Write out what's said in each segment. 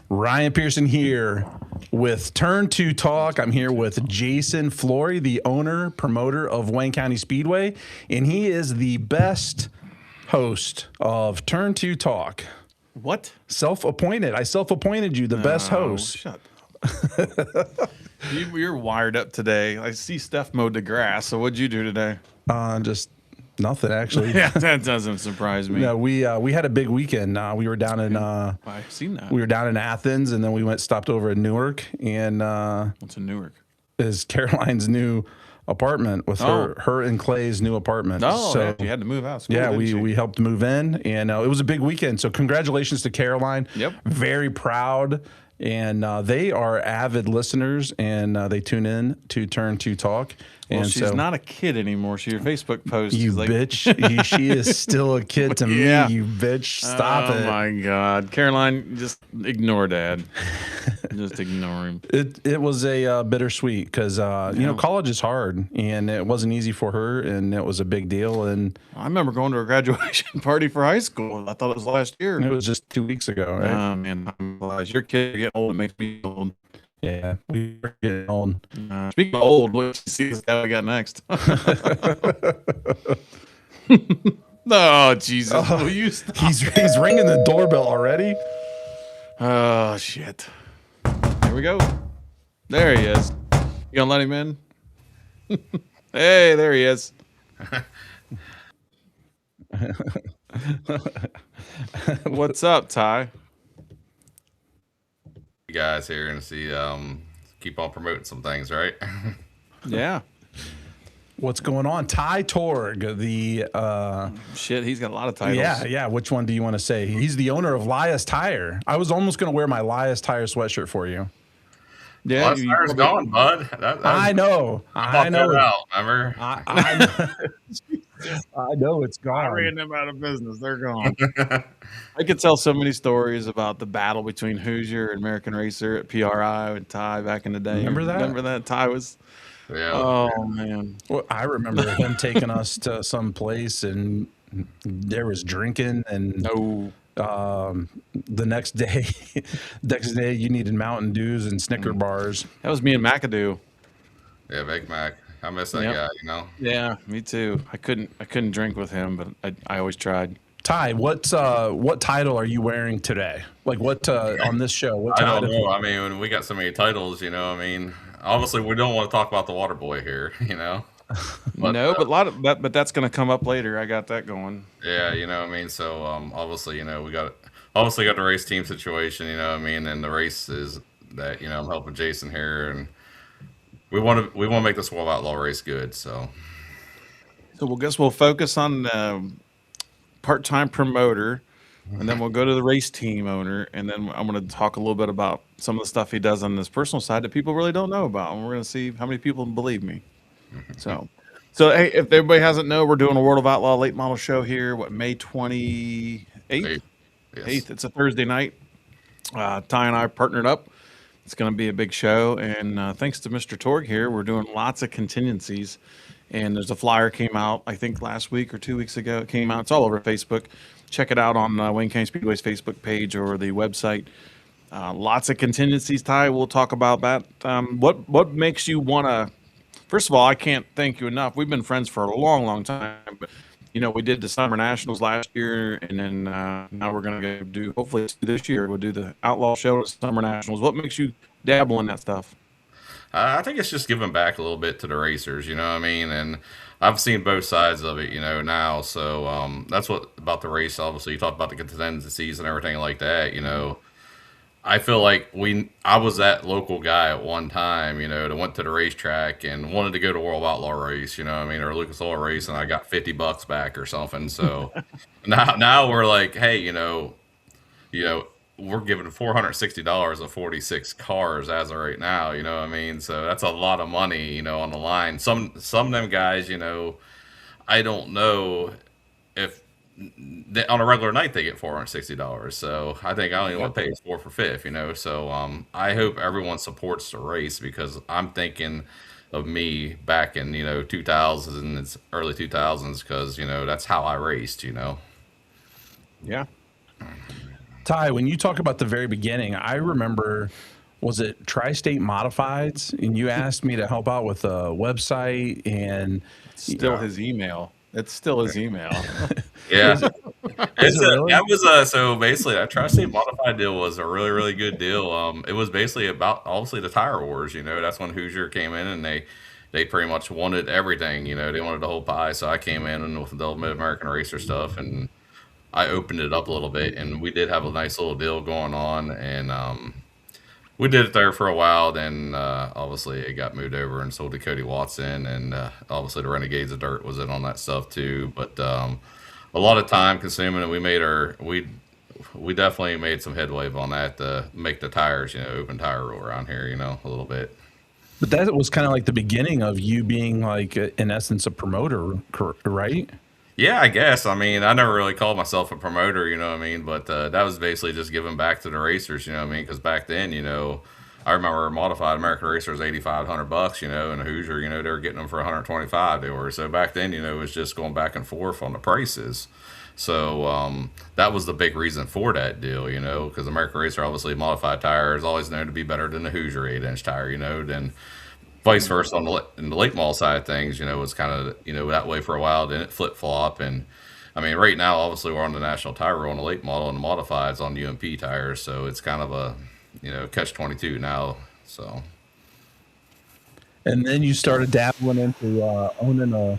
Ryan Pearson here with Turn to Talk. I'm here with Jason Flory, the owner, promoter of Wayne County Speedway, and he is the best host of Turn to Talk. What? Self-appointed. I self-appointed you the best host. Shut up. You're wired up today. I see Steph mowed the grass. So what'd you do today? Just nothing, actually. Yeah, that doesn't surprise me. No, we had a big weekend. We were down in I've seen that. we were down in Athens, and then we stopped over in Newark, and What's in Newark? is Caroline's new apartment with her and Clay's new apartment. Oh, so yeah, you had to move out. School, yeah, didn't you? we helped move in, and it was a big weekend. So congratulations to Caroline. Yep. Very proud. And they are avid listeners, and they tune in to Turn to Talk. Well, and she's not a kid anymore. Your Facebook post. You like, bitch. She is still a kid to Yeah. me, you bitch. Stop it. Oh, my God. Caroline, just ignore Dad. Just ignore him. It was a bittersweet because, you know, college is hard, and it wasn't easy for her, and it was a big deal. And I remember going to a graduation party for high school. I thought it was last year. it was just 2 weeks ago, right? Oh, man. I'm glad. Your kid getting old. It makes me old. Yeah, we were getting old. Speaking of old, let's see this guy we got next. Oh, Jesus. Will you stop? He's ringing the doorbell already. Oh, shit. Here we go. There he is. You gonna let him in? Hey, there he is. What's up, Ty? You guys here and see keep on promoting some things, right? Yeah. What's going on? Ty Twarog, the Shit, he's got a lot of titles. yeah. Which one do you want to say? He's the owner of Lias Tire. I was almost going to wear my Lias Tire sweatshirt for you. Yeah. Well, tire's gone, bud. I know. I know. Out, remember? I know it's gone. I ran them out of business. They're gone. I could tell so many stories about the battle between Hoosier and American Racer at PRI and Ty back in the day. Remember that? Remember that? Ty was. Yeah. Oh, man. Well, I remember him taking us to some place, and there was drinking, and No. the next day you needed Mountain Dews and Snicker bars. That was me and McAdoo. Yeah, Big Mac. I miss that Yep. guy, you know. Yeah, me too. I couldn't drink with him, but I always tried. Ty, what title are you wearing today? Like what on this show? What I title? don't know. I mean, we got so many titles, you know. I mean, obviously, we don't want to talk about the Water Boy here, you know. But, No, but a lot of that, but that's going to come up later. I got that going. yeah, you know what I mean. So, obviously, you know, we got the race team situation, you know what I mean, and the race is that, you know, I'm helping Jason here, and we want to make this World of Outlaw race good. So We'll focus on the part-time promoter, and then we'll go to the race team owner, and then I'm going to talk a little bit about some of the stuff he does on his personal side that people really don't know about, and we're going to see how many people believe me. So hey, if everybody hasn't known, we're doing a World of Outlaw late model show here. What, May 28th? Yes. 8th. It's a Thursday night. Ty and I partnered up. It's going to be a big show, and thanks to Mr. Twarog here, we're doing lots of contingencies. And there's a flyer came out, I think last week or 2 weeks ago. It came out. It's all over Facebook. Check it out on Wayne County Speedway's Facebook page or the website. Lots of contingencies, Ty. We'll talk about that. What makes you want to? First of all, I can't thank you enough. We've been friends for a long, long time. But you know, we did the Summer Nationals last year, and then now we're going to go do. Hopefully, this year we'll do the Outlaw Show at Summer Nationals. What makes you dabble in that stuff? I think it's just giving back a little bit to the racers, you know what I mean? And I've seen both sides of it, you know, now. So that's what about the race. Obviously, you talked about the contingencies and everything like that, you know. I feel like I was that local guy at one time, you know, that went to the racetrack and wanted to go to World Outlaw race, you know what I mean, or Lucas Oil race, and I got $50 back or something. So now we're like, hey, you know, we're giving $460 of 46 cars as of right now, you know what I mean? So that's a lot of money, you know, on the line. Some of them guys, you know, I don't know if on a regular night they get $460. So I think I only want to pay 4 for 5, you know. So I hope everyone supports the race, because I'm thinking of me back in, you know, 2000s, early 2000s, because, you know, that's how I raced, you know. Yeah. Ty, when you talk about the very beginning, I remember, was it Tri-State Modifieds? And you asked me to help out with a website and Still his email. It's still his email. Yeah. Really? That was so basically that Tri-State Modified deal was a really, really good deal. It was basically about obviously the tire wars, that's when Hoosier came in and they pretty much wanted everything, they wanted the whole pie. So I came in and with the Mid-American Racer stuff and I opened it up a little bit, and we did have a nice little deal going on, and we did it there for a while. Then obviously it got moved over and sold to Cody Watson, and obviously the Renegades of Dirt was in on that stuff too. But a lot of time consuming, and we definitely made some headway on that to make the tires, open tire rule around here, a little bit. But that was kind of like the beginning of you being like, in essence, a promoter, right? Yeah, I guess. I mean, I never really called myself a promoter, you know what I mean? But that was basically just giving back to the racers, you know what I mean? Because back then, I remember a modified American Racer was $8,500, and a Hoosier, they were getting them for 125. They were. So back then, it was just going back and forth on the prices. So that was the big reason for that deal, because American Racer, obviously, modified tire is always known to be better than the Hoosier 8-inch tire, then vice versa in the late model side of things, was kind of, that way for a while. Then it flip flop. And I mean, right now, obviously, we're on the national tire rule on the late model, and the modifieds on UMP tires. So it's kind of a, catch-22 now. So. And then you started dabbling into owning a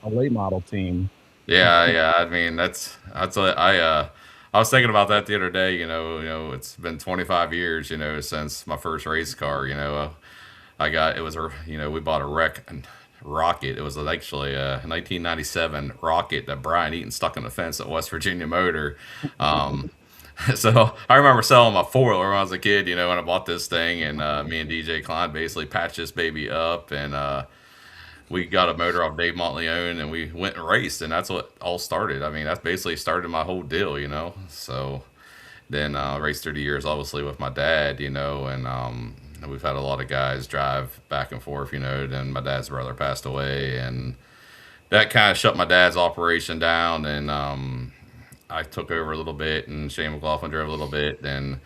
late model team. Yeah. I mean, that's what I was thinking about that the other day. It's been 25 years, since my first race car. We bought a Rocket. It was actually a 1997 Rocket that Brian Eaton stuck in the fence at West Virginia Motor. So I remember selling my four-wheeler when I was a kid, when I bought this thing, and me and DJ Klein basically patched this baby up, and we got a motor off Dave Montleone, and we went and raced, and that's what all started. I mean, that's basically started my whole deal, So then raced through the years, obviously, with my dad, and we've had a lot of guys drive back and forth, then my dad's brother passed away, and that kind of shut my dad's operation down, and I took over a little bit, and Shane McLaughlin drove a little bit, and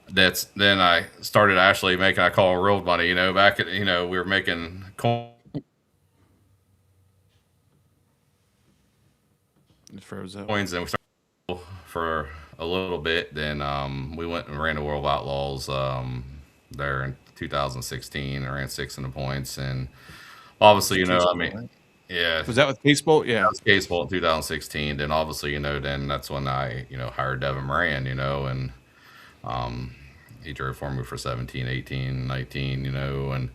then I started actually making, I call it road money, back at, we were making coins. It froze up. And we started for a little bit, then we went and ran the World of Outlaws there in 2016. I ran 6 in the points, and obviously, yeah. Was that with Case Bolt? Yeah. That was Case Bolt in 2016. Then obviously, then that's when I, hired Devin Moran, and he drove for me for 17, 18, 19, and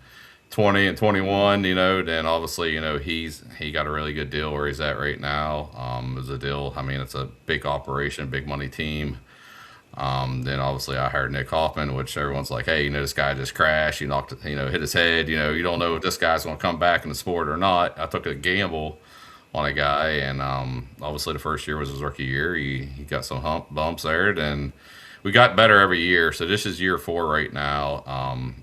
20 and 21, then obviously, he got a really good deal where he's at right now. It was a deal. I mean, it's a big operation, big money team. Then obviously I hired Nick Hoffman, which everyone's like, hey, this guy just crashed, hit his head, you don't know if this guy's going to come back in the sport or not. I took a gamble on a guy, and obviously the first year was his rookie year. He got some bumps there, and we got better every year. So this is year 4 right now.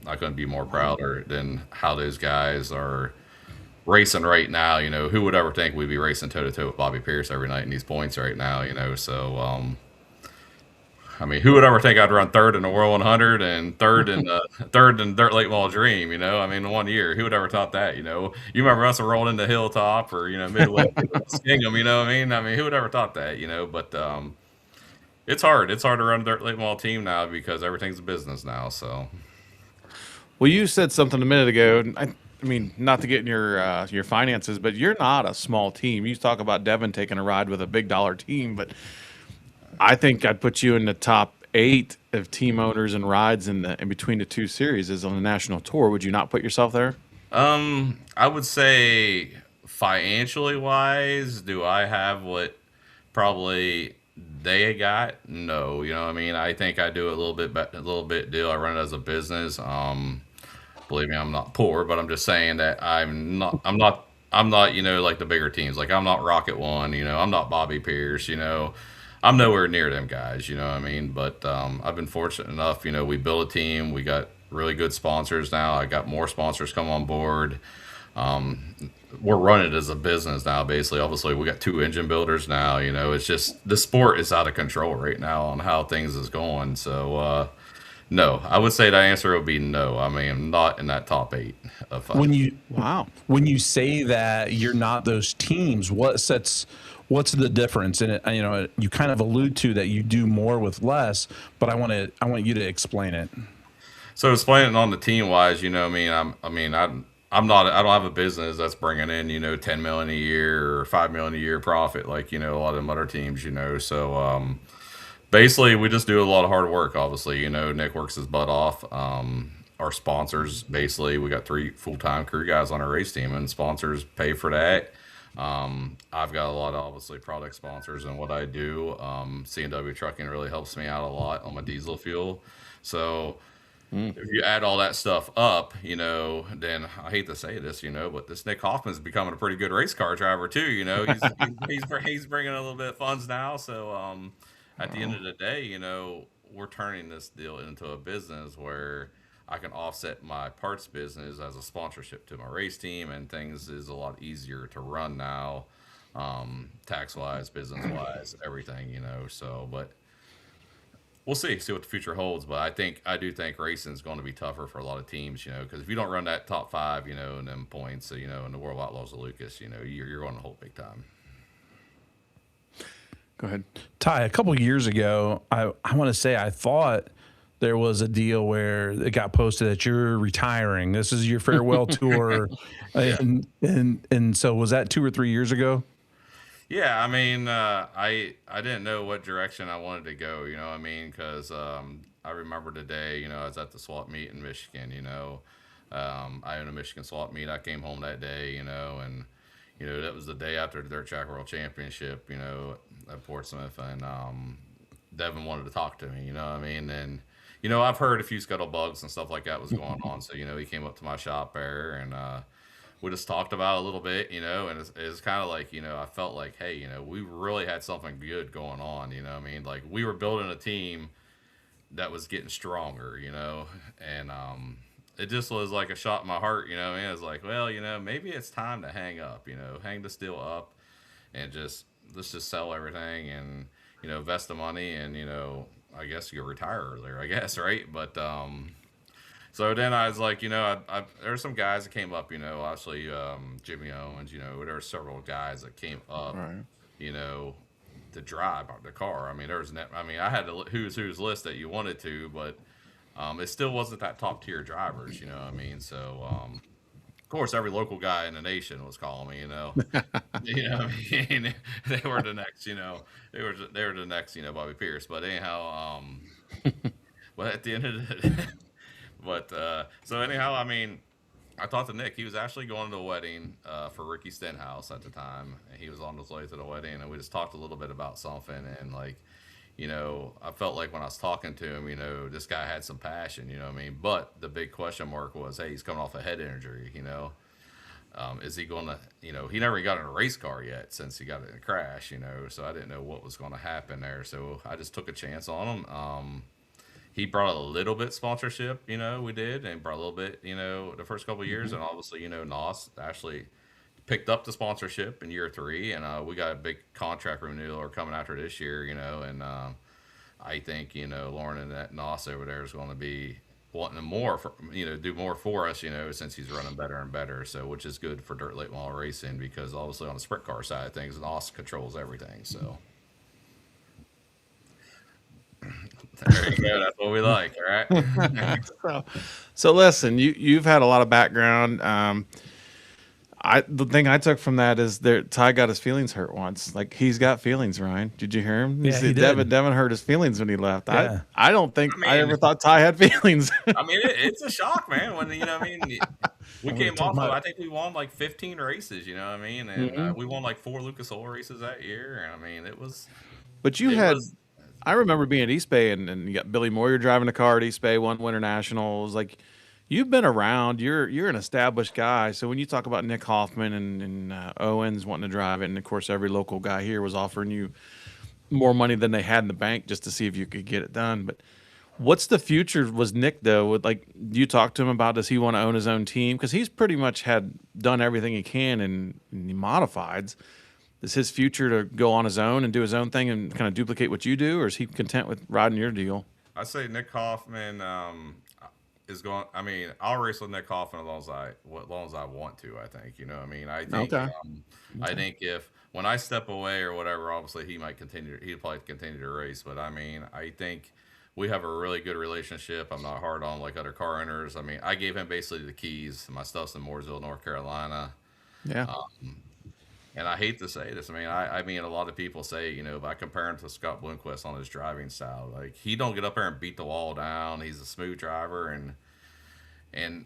I couldn't be more prouder than how those guys are racing right now. Who would ever think we'd be racing toe-to-toe with Bobby Pierce every night in these points right now, so I mean, who would ever think I'd run 3rd in the World 100 and 3rd in Dirt Late Model Dream? I mean, in 1 year, who would ever thought that? You remember us rolling into Hilltop or Midway, Skingham? You know what I mean? I mean, who would ever thought that? But it's hard. It's hard to run a Dirt Late Model team now because everything's a business now. So, well, you said something a minute ago. I mean, not to get in your finances, but you're not a small team. You talk about Devin taking a ride with a big dollar team, but I think I'd put you in the top 8 of team owners and rides in between the 2 series is on the national tour. Would you not put yourself there? I would say financially wise, do I have what probably they got? No, I mean, I think I do a little bit deal. I run it as a business. Believe me, I'm not poor, but I'm just saying that I'm not, like the bigger teams. Like I'm not Rocket One, I'm not Bobby Pierce, I'm nowhere near them guys, you know what I mean? But I've been fortunate enough, we built a team. We got really good sponsors now. I got more sponsors come on board. we're running it as a business now. Basically, obviously, we got 2 engine builders now. You know, it's just the sport is out of control right now on how things is going. So, no, I would say the answer would be no. I mean, I'm not in that top 8 of When you Wow. when you say that you're not those teams, what's the difference? And you know, you kind of allude to that you do more with less, but I want you to explain it. So explaining on the team wise, you know, what I mean, I'm not, I don't have a business that's bringing in, you know, 10 million a year or 5 million a year profit, like, you know, a lot of them other teams, you know. So, basically we just do a lot of hard work. Obviously, you know, Nick works his butt off. Our sponsors, basically, we got 3 full-time crew guys on our race team, and sponsors pay for that. I've got a lot of obviously product sponsors in what I do. C&W Trucking really helps me out a lot on my diesel fuel. So if you add all that stuff up, you know, then I hate to say this, you know, but this Nick Hoffman's becoming a pretty good race car driver too. You know, he's bringing a little bit of funds now. So at the end of the day, you know, we're turning this deal into a business where I can offset my parts business as a sponsorship to my race team, and things is a lot easier to run now, tax wise, business wise, everything, you know. So, but we'll see what the future holds. But I do think racing is going to be tougher for a lot of teams, you know, because if you don't run that top 5, you know, and them points, you know, in the World of Outlaws of Lucas, you know, you're going to hold big time. Go ahead. Ty, a couple years ago, I want to say I thought there was a deal where it got posted that you're retiring. This is your farewell tour, and so was that 2 or 3 years ago? Yeah, I mean, I didn't know what direction I wanted to go. You know what I mean? Because I remember the day, you know, I was at the swap meet in Michigan. You know, I own a Michigan swap meet. I came home that day, you know, and you know that was the day after the Dirt Track World Championship. You know, at Portsmouth, and Devin wanted to talk to me. You know what I mean? And you know, I've heard a few scuttlebugs and stuff like that was going on. So you know, he came up to my shop there and. We just talked about it a little bit, you know, and it's kind of like, you know, I felt like, hey, you know, we really had something good going on, you know what I mean? Like, we were building a team that was getting stronger, you know, and it just was like a shot in my heart, you know, and it was like, well, you know, maybe it's time to hang up, you know, hang this deal up and let's just sell everything and, you know, invest the money and, you know, I guess you'll retire earlier, I guess, right? But, so then I was like, you know, there were some guys that came up, you know, obviously Jimmy Owens, you know, there were several guys that came up, Right. you know, to drive the car. I mean, I had the who's list that you wanted to, but it still wasn't that top tier drivers, you know what I mean? So, of course, every local guy in the nation was calling me, you know, you know what I mean? They were the next, you know, they were the next, you know, Bobby Pierce. But anyhow, but at the end of the But so anyhow, I mean, I talked to Nick. He was actually going to a wedding for Ricky Stenhouse at the time, and he was on his way to the wedding, and we just talked a little bit about something. And like, you know, I felt like when I was talking to him, you know, this guy had some passion, you know what I mean? But the big question mark was, hey, he's coming off a head injury, you know. Is he going to, you know, he never got in a race car yet since he got in a crash, you know, so I didn't know what was going to happen there. So I just took a chance on him. He brought a little bit sponsorship, you know, we did, and brought a little bit, you know, the first couple of years. And obviously, you know, NOS actually picked up the sponsorship in year 3, and we got a big contract renewal coming after this year, you know, and I think, you know, Lauren and that NOS over there is going to be wanting more, you know, do more for us, you know, since he's running better and better. So, which is good for dirt late model racing because obviously on the sprint car side of things, NOS controls everything. So. There you go. That's what we like, all right? So listen, you've had a lot of background. The thing I took from that is Ty got his feelings hurt once. Like he's got feelings, Ryan. Did you hear him? Yeah, he did. Devin hurt his feelings when he left. Yeah. I don't think I ever thought Ty had feelings. I mean, it's a shock, man. When you know, what I mean, we came off. I think we won like 15 races. You know what I mean? And we won like 4 Lucas Oil races that year. And I mean, it was. But I remember being at East Bay and you got Billy Moyer driving a car at East Bay, won Winter Nationals. Like, you've been around. You're an established guy. So when you talk about Nick Hoffman and Owens wanting to drive it, and of course every local guy here was offering you more money than they had in the bank just to see if you could get it done. But What's the future? Was Nick though? Would like you talk to him about? Does he want to own his own team? Because he's pretty much had done everything he can in the modifieds. Is his future to go on his own and do his own thing and kind of duplicate what you do, or is he content with riding your deal? I say Nick Hoffman is going. I mean, I'll race with Nick Hoffman as long as I want to. I think you know. I mean, Okay. I think if when I step away or whatever, obviously he might continue. He'd probably continue to race, but I mean, I think we have a really good relationship. I'm not hard on like other car owners. I mean, I gave him basically the keys. My stuff's in Mooresville, North Carolina. Yeah. And I hate to say this. I mean, a lot of people say, you know, if I compare him to Scott Bloomquist on his driving style, like he don't get up there and beat the wall down. He's a smooth driver, and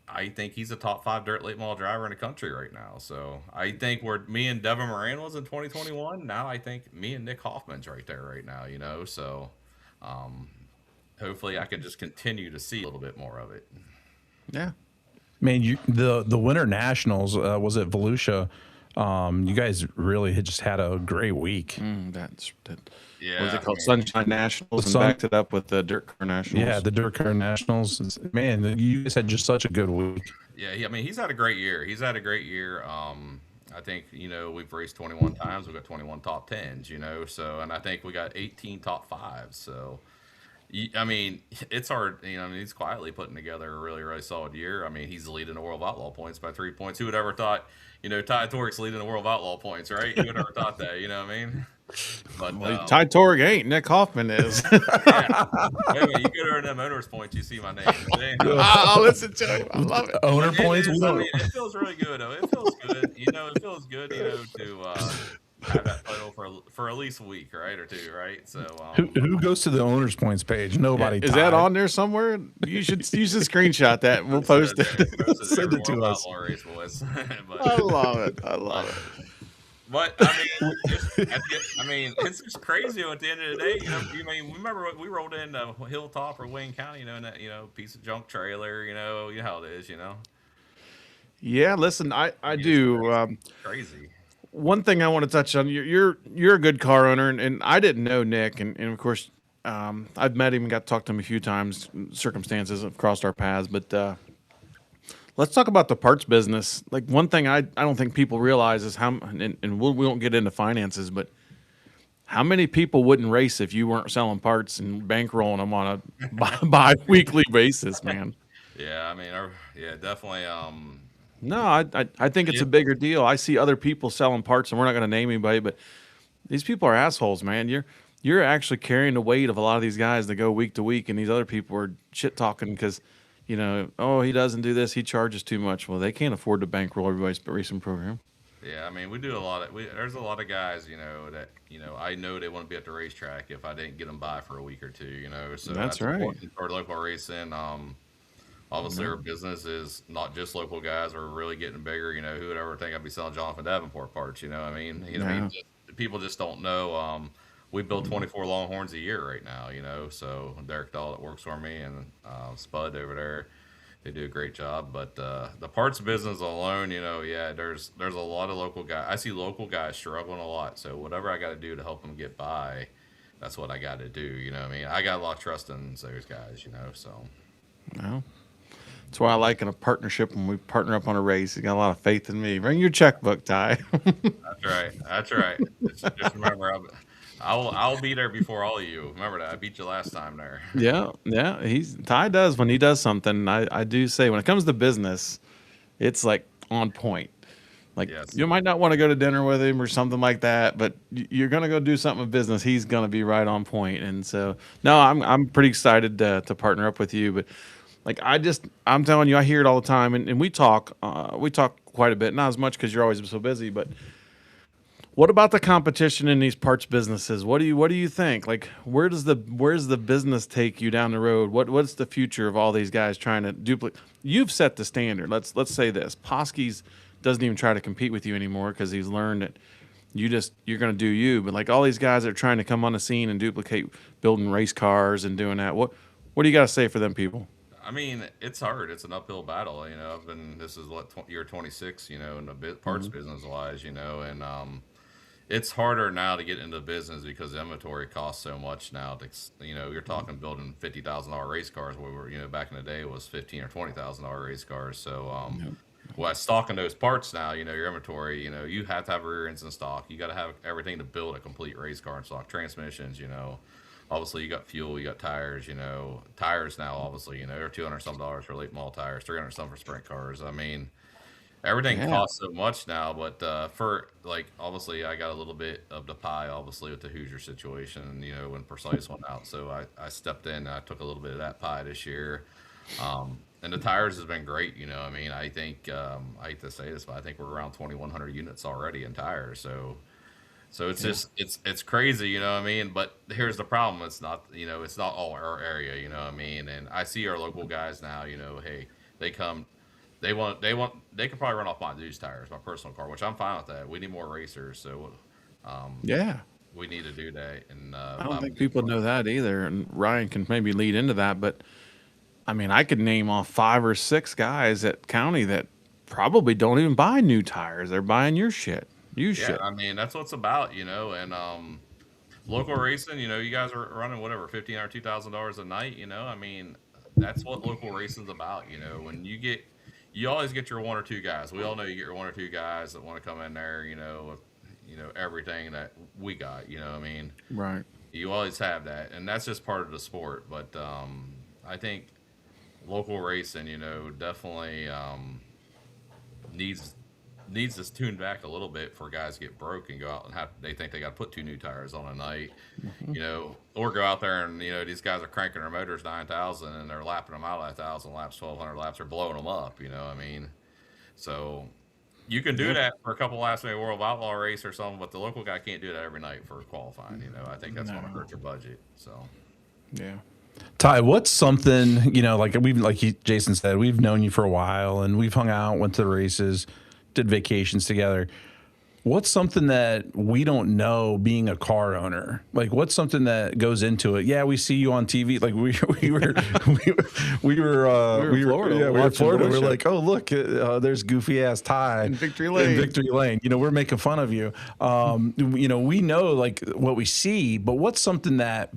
I think he's a top 5 dirt late model driver in the country right now. So I think where me and Devin Moran was in 2021, now I think me and Nick Hoffman's right there right now. You know, so hopefully I can just continue to see a little bit more of it. Yeah. Man, the Winter Nationals was at Volusia. You guys really had just had a great week. That. Yeah, What was it called? I mean, Sunshine Nationals, and Sun- backed it up with the Dirt Car Nationals. Yeah, the Dirt Car Nationals. Man, you guys had just such a good week. yeah. I mean, he's had a great year. He's had a great year. I think you know we've raced 21 times. We've got 21 top 10s. You know, so and I think we got 18 top 5s. So I mean, it's hard. You know, I mean, he's quietly putting together a really, really solid year. I mean, he's leading the World of Outlaw points by 3 points. Who would ever thought, you know, Ty Twarog's leading the World of Outlaw points, right? Who would ever thought that? You know what I mean? But Ty Twarog ain't. Nick Hoffman is. yeah. Wait a minute, you go to them owners points, you see my name. I'll listen to him. I love it. Owner points. I mean, it feels really good, though. It feels good. You know, it feels good, you know, to have that title for at least a week, right, or two, right? So Who goes to the owners points page? Nobody. Is that on there somewhere? You should screenshot that. And we'll post it. Send it to us. Race boys. I love it. I love it. But I mean, it's just crazy. At the end of the day, you know, remember we rolled into Hilltop or Wayne County, you know, in that piece of junk trailer, you know how it is, you know. Yeah, listen, I do. Crazy. One thing I want to touch on, you're a good car owner, and I didn't know Nick, and of course, I've met him and got to talk to him a few times. Circumstances have crossed our paths, but let's talk about the parts business. Like one thing I don't think people realize is how, and we won't get into finances, but how many people wouldn't race if you weren't selling parts and bankrolling them on a bi-weekly basis, man? Yeah, I mean, yeah, definitely. No, I think it's a bigger deal. I see other people selling parts, and we're not going to name anybody, but these people are assholes, man. You're actually carrying the weight of a lot of these guys that go week to week, and these other people are shit talking because, you know, oh, he doesn't do this, he charges too much. Well, they can't afford to bankroll everybody's racing program. Yeah, I mean, we do a lot of. There's a lot of guys, you know, that I know they want to be at the racetrack if I didn't get them by for a week or two, you know. So That's right. important for local racing. Obviously, our business is not just local guys. We're really getting bigger. You know, who would ever think I'd be selling Jonathan Davenport parts? You know, I mean, people just don't know. We build 24 Longhorns a year right now. You know, so Derek Dahl that works for me and Spud over there, they do a great job. But the parts business alone, you know, yeah, there's a lot of local guys. I see local guys struggling a lot. So whatever I got to do to help them get by, that's what I got to do. You know what I mean? I got a lot of trust in those guys. You know, so. No. That's why I like in a partnership when we partner up on a race. You got a lot of faith in me. Bring your checkbook, Ty. That's right. That's right. Just remember, I'll be there before all of you. Remember that I beat you last time there. Yeah. Ty does when he does something. I do say when it comes to business, it's like on point. Like Yes. you might not want to go to dinner with him or something like that, but you're gonna go do something with business. He's gonna be right on point. And so, no, I'm pretty excited to partner up with you, but. Like I'm telling you, I hear it all the time, and we talk quite a bit. Not as much because you're always so busy, but what about the competition in these parts businesses? What do you think? Like, where's the business take you down the road? What's the future of all these guys trying to duplicate? You've set the standard. Let's say this: Posky's doesn't even try to compete with you anymore because he's learned that you're going to do you. But like all these guys that are trying to come on the scene and duplicate building race cars and doing that. What do you got to say for them people? I mean, it's hard. It's an uphill battle. You know, this is year 26. You know, in the parts business wise. You know, and it's harder now to get into business because the inventory costs so much now. You're talking building $50,000 race cars where back in the day it was $15,000 or $20,000 race cars. So Yep. well, stocking those parts now, your inventory, you have to have rear ends in stock. You got to have everything to build a complete race car in stock. Transmissions, obviously you got fuel, you got tires, tires now, obviously, they're 200 some dollars for late model tires, 300 some for sprint cars. I mean, everything Yeah. costs so much now, but for like obviously I got a little bit of the pie, obviously with the Hoosier situation, when Precise went out, so I stepped in and I took a little bit of that pie this year. And the tires has been great, I mean, I think I hate to say this, but I think we're around 2,100 units already in tires, so it's just it's crazy, what I mean. But here's the problem: it's not all our area, what I mean. And I see our local guys now, hey, they come. They could probably run off my dude's tires, my personal car, which I'm fine with that. We need more racers, so Yeah. we need to do that. And I don't think people know that either, and Ryan can maybe lead into that. But I mean, I could name off 5 or 6 guys at County that probably don't even buy new tires. They're buying your shit, used shit. I mean, that's what it's about, and local racing. You guys are running whatever $1,500 or $2,000 a night. I mean, that's what local racing's about. When you always get your one or two guys. We all know you get your one or two guys that want to come in there, with, everything that we got, what I mean? Right. You always have that, and that's just part of the sport. But I think local racing, definitely needs to tune back a little bit for guys to get broke and go out and they think they got to put 2 new tires on a night, or go out there and these guys are cranking their motors 9,000 and they're lapping them out at 1,000 laps, 1,200 laps, they're blowing them up. What I mean? So you can do that for a couple laps, maybe a World of Outlaw race or something, but the local guy can't do that every night for qualifying. I think that's going to hurt your budget. So Yeah. Ty, what's something, Jason said, we've known you for a while and we've hung out, went to the races, did vacations together. What's something that we don't know being a car owner? Like, what's something that goes into it? Yeah, we see you on TV. Like we were in Florida. We're like, oh look, there's goofy ass Ty In Victory Lane. Victory Lane. We're making fun of you. We know like what we see, but what's something that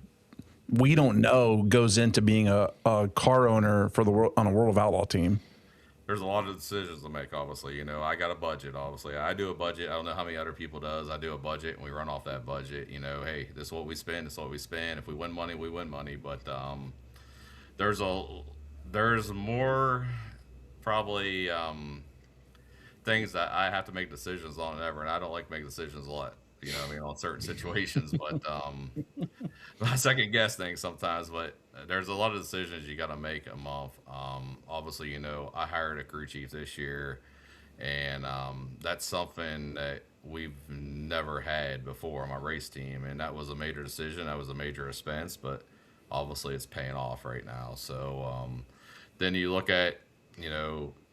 we don't know goes into being a car owner for on a World of Outlaw team? there's a lot of decisions to make, obviously. I got a budget, obviously. I do a budget. I don't know how many other people does. I do a budget, and we run off that budget. Hey, this is what we spend. This is what we spend. If we win money, we win money. But there's more probably things that I have to make decisions on than ever, and I don't like making decisions a lot. On certain situations, but I second guess things sometimes. But there's a lot of decisions you got to make a month. Obviously, I hired a crew chief this year, and that's something that we've never had before on my race team, and that was a major decision. That was a major expense, but obviously it's paying off right now. So then you look at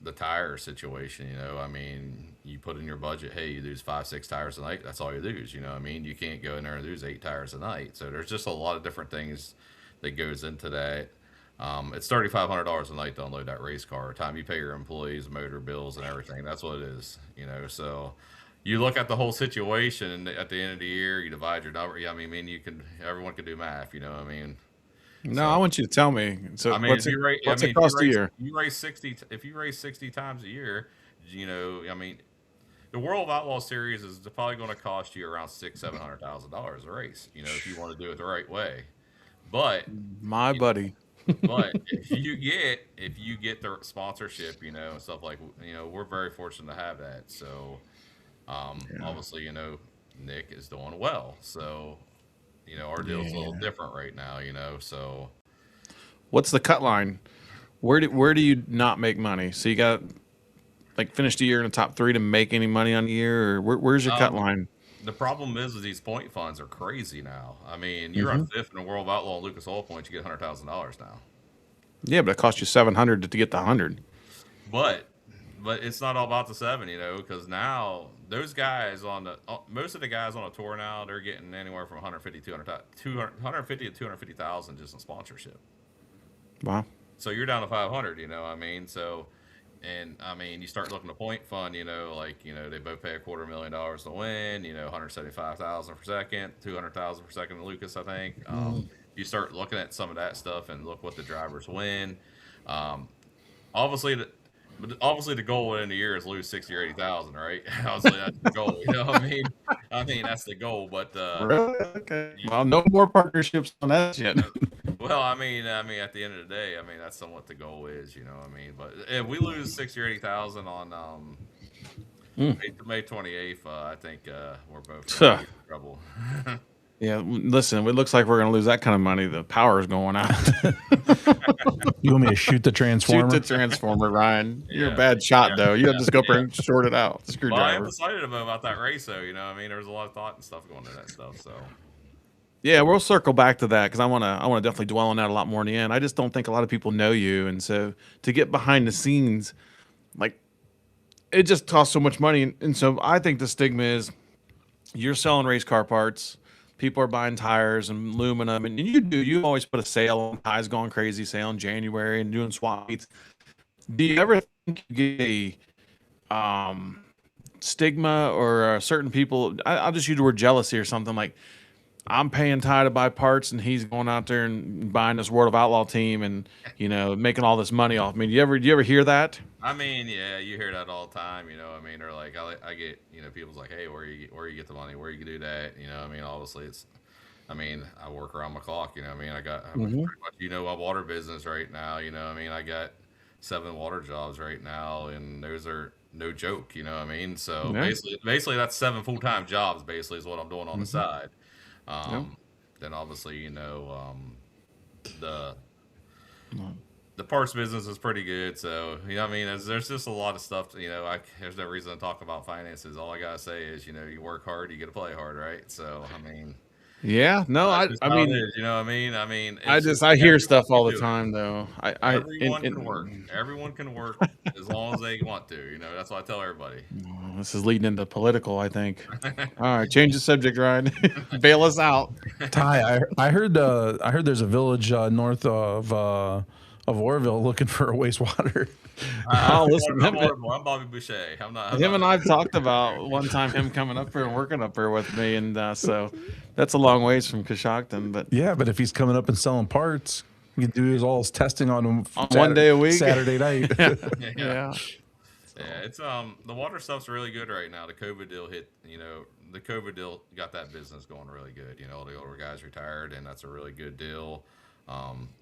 the tire situation. I mean, you put in your budget, hey, you lose 5-6 tires a night, that's all you lose. I mean, you can't go in there and lose 8 tires a night. So there's just a lot of different things that goes into that. It's $3,500 a night to unload that race car. Time you pay your employees, motor bills, and everything, that's what it is. So you look at the whole situation, and at the end of the year, you divide your number. Yeah, I mean, everyone can do math. I mean. No, I want you to tell me. So, what's it cost a year? You race 60. If you race 60 times a year, I mean, the World of Outlaw series is probably going to cost you around $600,000-$700,000 a race. If you want to do it the right way. But my buddy. But if you get the sponsorship, and stuff like, we're very fortunate to have that. So, obviously, Nick is doing well. So. Our deal's a little different right now, so. What's the cut line? Where do you not make money? So you got finished a year in the top 3 to make any money on the year, or where's your cut line? The problem is these point funds are crazy now. I mean, you're on 5th in the World of Outlaw and Lucas Oil Points, you get $100,000 now. Yeah, but it cost you $700 to get the 100. But it's not all about the 7, because now those guys most of the guys on a tour now, they're getting anywhere from 150 to 250,000 just in sponsorship. Wow. So you're down to 500, I mean, so And I mean, you start looking at point fund, like, they both pay $250,000 to win, 175,000 per second, 200,000 per second to Lucas, I think. You start looking at some of that stuff and look what the drivers win. Um, obviously, obviously the goal at the end of the year is lose 60 or 80,000, right? Obviously that's the goal. You know what I mean? I mean that's the goal. But really? Okay. Well, no more partnerships on that yet. Well, I mean, at the end of the day, I mean, that's somewhat the goal is, I mean, but if we lose 60 or 80,000 on May 28th, I think we're both in trouble. Yeah, listen, it looks like we're going to lose that kind of money. The power is going out. You want me to shoot the transformer? Shoot the transformer, Ryan. You're a bad shot, though. You have to just go up there and short it out. Well, Screwdriver. I am excited about that race, though. I mean, there's a lot of thought and stuff going into that stuff. So, yeah, we'll circle back to that because I want to definitely dwell on that a lot more in the end. I just don't think a lot of people know you, and so to get behind the scenes, like, it just costs so much money. And so I think the stigma is you're selling race car parts. People are buying tires and aluminum, and you always put a sale on Ty's going crazy sale in January and doing swap meets. Do you ever think you get a stigma or certain people? I'll just use the word jealousy or something like I'm paying Ty to buy parts and he's going out there and buying this World of Outlaw team and making all this money off. I mean, do you ever hear that? I mean, yeah, you hear that all the time. I mean, they're like, I get, people's like, hey, where you get the money? Where you do that? I mean, obviously I mean, I work around my clock. I mean, I got pretty much, my water business right now. I mean, I got 7 water jobs right now, and those are no joke. What I mean? So basically, that's 7 full-time jobs. Basically, is what I'm doing on the side. Then obviously, the parts business is pretty good. So, I mean, there's just a lot of stuff, there's no reason to talk about finances. All I got to say is, you work hard, you get to play hard, right? So, I mean, yeah, no, I mean, you know what I mean? I mean, I hear stuff all the time though. Everyone can work. Everyone can work as long as they want to. That's what I tell everybody. This is leading into political, I think. All right, change the subject, Ryan. Bail us out. Ty, I heard there's a village north of Orville looking for a wastewater. Listen, I'm Bobby Boucher. Him and I've talked about one time him coming up here and working up here with me, and so that's a long ways from Coshocton. But yeah, but if he's coming up and selling parts, he can do all his testing on him one day a week, Saturday night. Yeah, it's the water stuff's really good right now. The COVID deal hit. The COVID deal got that business going really good. The older guys retired, and that's a really good deal.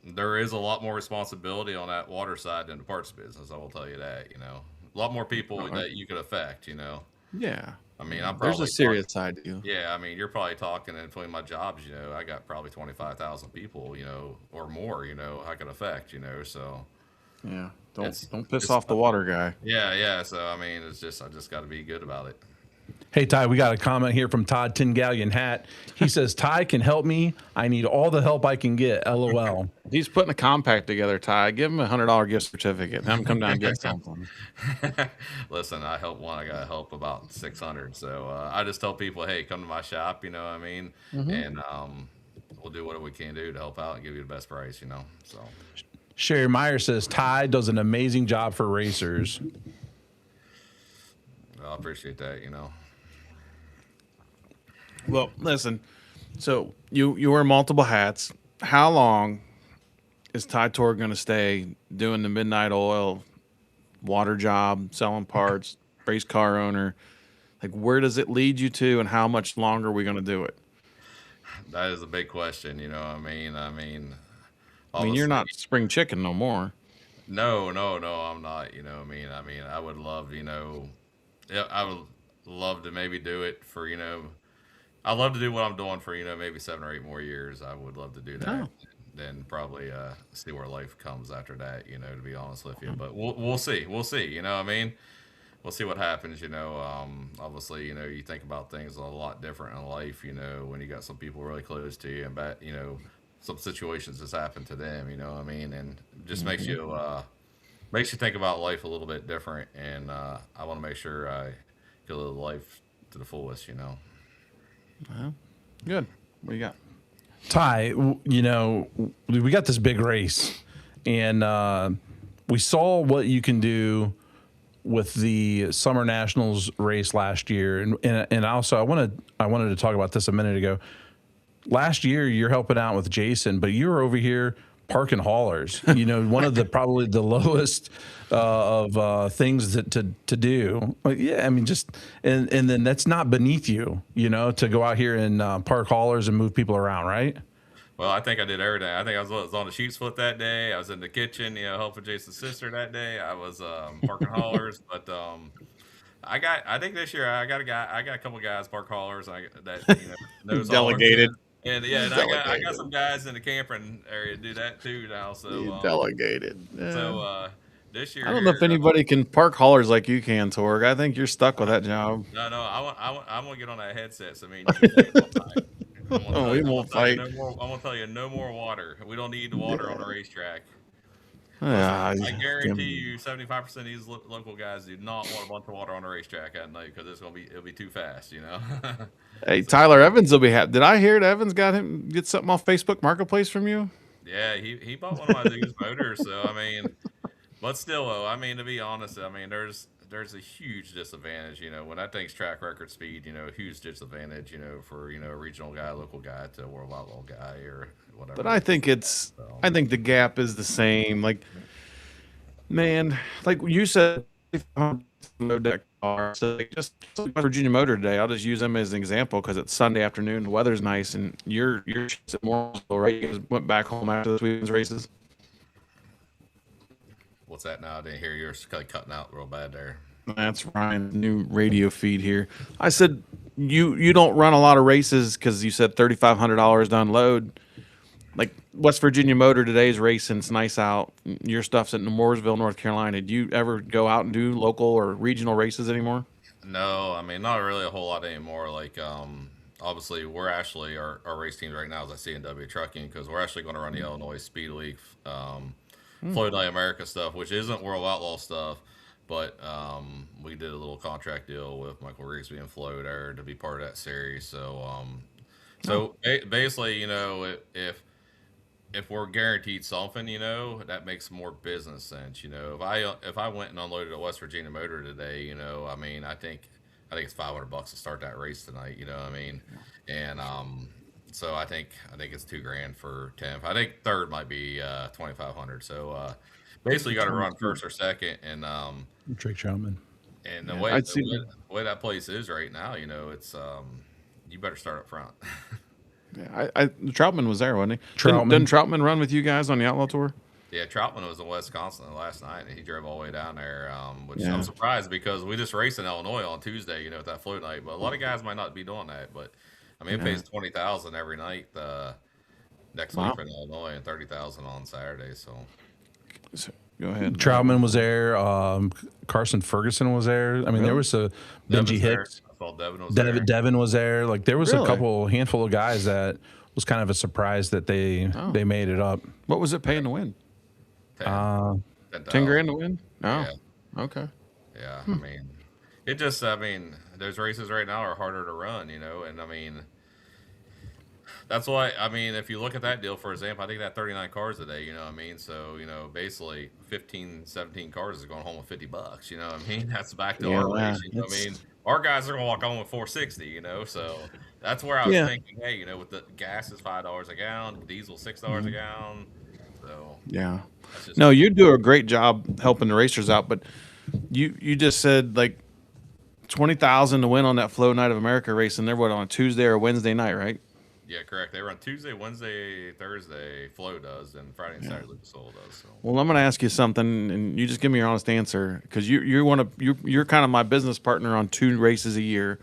There is a lot more responsibility on that water side than the parts business. I will tell you that. A lot more people that you could affect. Yeah. I mean, there's a serious side to you. Yeah, I mean, you're probably talking in between my jobs. I got probably 25,000 people. Or more. I could affect. So. Yeah. Don't piss off the water guy. Yeah. So I mean, I just got to be good about it. Hey, Ty, we got a comment here from Todd Tin Galleon Hat. He says, Ty can help me. I need all the help I can get. LOL. He's putting a compact together, Ty. Give him $100 gift certificate. Have him come down and get something. Listen, I help one. I got to help about 600. So I just tell people, hey, come to my shop, you know what I mean? And we'll do what we can do to help out and give you the best price, So Sherry Meyer says, Ty does an amazing job for racers. Well, I appreciate that, Well, listen, so you wear multiple hats. How long is Ty Twarog going to stay doing the midnight oil, water job, selling parts, race car owner? Like, where does it lead you to, and how much longer are we going to do it? That is a big question, I mean, you're not spring chicken no more. No, I'm not, I mean, I would love, I would love to maybe do it for, I'd love to do what I'm doing for, maybe 7 or 8 more years. I would love to do that. Oh. Then probably see where life comes after that, to be honest with you. But we'll see. We'll see, I mean? We'll see what happens, Obviously, you think about things a lot different in life, when you got some people really close to you and, some situations just happen to them, what I mean? And it just makes you think about life a little bit different. And I want to make sure I get live life to the fullest, Well, good. What do you got? Ty, we got this big race, and we saw what you can do with the Summer Nationals race last year, and also I wanted to talk about this a minute ago. Last year, you're helping out with Jason, but you were over here parking haulers. You know, one of the probably the lowest of things to do. Like, yeah, I mean, just and then that's not beneath you, you know, to go out here and park haulers and move people around, right? Well, I think I did everything. I think was on the sheep's foot that day. I was in the kitchen, helping Jason's sister that day. I was parking haulers, but I think this year I got a couple guys park haulers that knows haulers. Delegated. And yeah, and I got some guys in the camping area to do that too now. So Delegated. So this year, I don't know if anybody can park haulers like you can, Torg. I think you're stuck with that job. No, I'm gonna get on that headset. So I mean, you can play all night. We won't fight. I'm gonna tell you no more water. We don't need the water on the racetrack. Yeah, I guarantee you, 75% of these local guys do not want a bunch of water on the racetrack at night because it'll be too fast, Hey, Tyler Evans will be happy. Did I hear that Evans get something off Facebook Marketplace from you? Yeah, he bought one of my used motors. So I mean, but still, though, I mean, to be honest, I mean, there's a huge disadvantage, when that thing's track record speed, a huge disadvantage, for a regional guy, local guy to a World Outlaw guy or whatever. But I think the gap is the same. Like, man, like you said, no deck car. So like just Virginia Motor today. I'll just use them as an example because it's Sunday afternoon, the weather's nice, and you're at Mooresville, right? You guys went back home after this weekend's races. What's that now? I didn't hear yours cutting out real bad there. That's Ryan's new radio feed here. I said you don't run a lot of races because you said $3,500 to unload. Like West Virginia Motor today's racing, it's nice out. Your stuff's in Mooresville, North Carolina. Do you ever go out and do local or regional races anymore? No, I mean not really a whole lot anymore. Like obviously we're actually our race teams right now is at C&W Trucking because we're actually going to run the Illinois Speed League. Float Night America stuff, which isn't World Outlaw stuff, but we did a little contract deal with Michael Rigsby and Float Air to be part of that series. So, basically, if we're guaranteed something, that makes more business sense. If I went and unloaded a West Virginia Motor today, I mean, I think it's $500 to start that race tonight. You know what I mean? And so I think it's $2,000 for 10th. I think third might be $2,500. So basically, you got to run first or second, and Drake Troutman. And the way that place is right now, it's you better start up front. Yeah, Troutman was there, wasn't he? Troutman. Didn't Troutman run with you guys on the Outlaw Tour? Yeah, Troutman was in Wisconsin last night, and he drove all the way down there, which I'm surprised because we just raced in Illinois on Tuesday, with that float night. But a lot of guys might not be doing that. But I mean, it pays $20,000 every night next week in Illinois, and $30,000 on Saturday. So go ahead. Troutman was there. Carson Ferguson was there. I mean, there was a Benji Hicks. Devin was there. Like there was a handful of guys that was kind of a surprise that they made it up. What was it paying to win? $10,000 to win? Oh, yeah. Okay. Yeah, I mean, it just, those races right now are harder to run, and I mean, that's why, if you look at that deal, for example, I think that 39 cars today, you know what I mean? So, basically 15, 17 cars is going home with $50, you know what I mean? That's back to our race, I mean, our guys are going to walk home with 460, so that's where I was thinking, hey, with the gas is $5 a gallon, diesel $6 a gallon. So, yeah. No, you do a great job helping the racers out, but you just said like $20,000 to win on that Flow Night of America race, and they're on a Tuesday or Wednesday night, right? Yeah, correct. They run Tuesday, Wednesday, Thursday. Flow does, and Friday and Saturday Lucas Oil does. So. Well, I'm going to ask you something, and you just give me your honest answer because you're kind of my business partner on 2 races a year.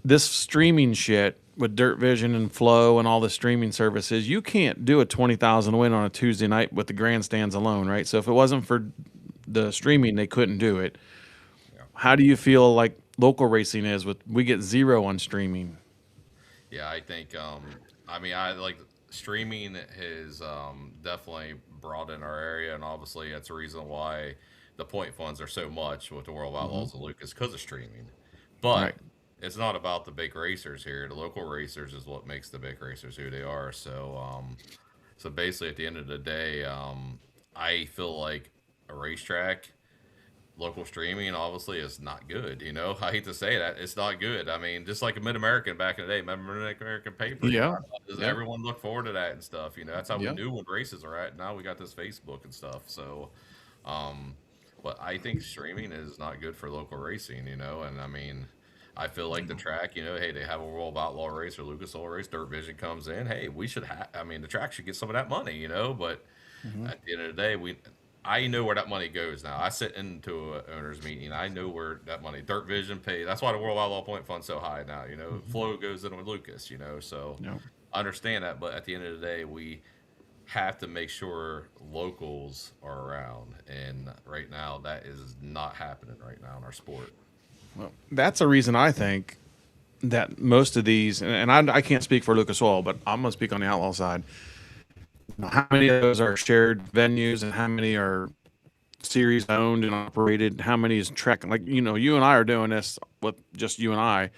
This streaming shit with Dirt Vision and Flow and all the streaming services, you can't do a $20,000 win on a Tuesday night with the grandstands alone, right? So if it wasn't for the streaming, they couldn't do it. Yeah. How do you feel like local racing is we get 0 on streaming? Yeah, I think, I like streaming has definitely broadened our area, and obviously that's the reason why the point funds are so much with the World of Outlaws and Lucas because of streaming. But it's not about the big racers here. The local racers is what makes the big racers who they are. So, basically at the end of the day, I feel like a racetrack local streaming obviously is not good. You know, I hate to say that, it's not good. I mean, just like a Mid American back in the day, remember Mid American paper? You Yeah. know, Yeah. everyone looked forward to that and stuff. You know, that's how we Yeah. knew when races are at. Now we got this Facebook and stuff. So, um, but I think streaming is not good for local racing. You know, and I mean. I feel like the track, you know, hey, they have a World of Outlaw race or Lucas Oil race, Dirt Vision comes in. Hey, we should have. I mean, the track should get some of that money, you know. But at the end of the day, I know where that money goes now. I sit into an owners meeting. I know where that money. Dirt Vision pays. That's why the World Outlaw Point Fund's so high now. You know, Flo goes in with Lucas. You know, so Yeah. I understand that. But at the end of the day, we have to make sure locals are around. And right now, that is not happening right now in our sport. Well, that's a reason I think that most of these, and I can't speak for Lucas Oil, but I'm going to speak on the Outlaw side. How many of those are shared venues and how many are series owned and operated? How many is track? Like, you know, you and I are doing this with just you and I,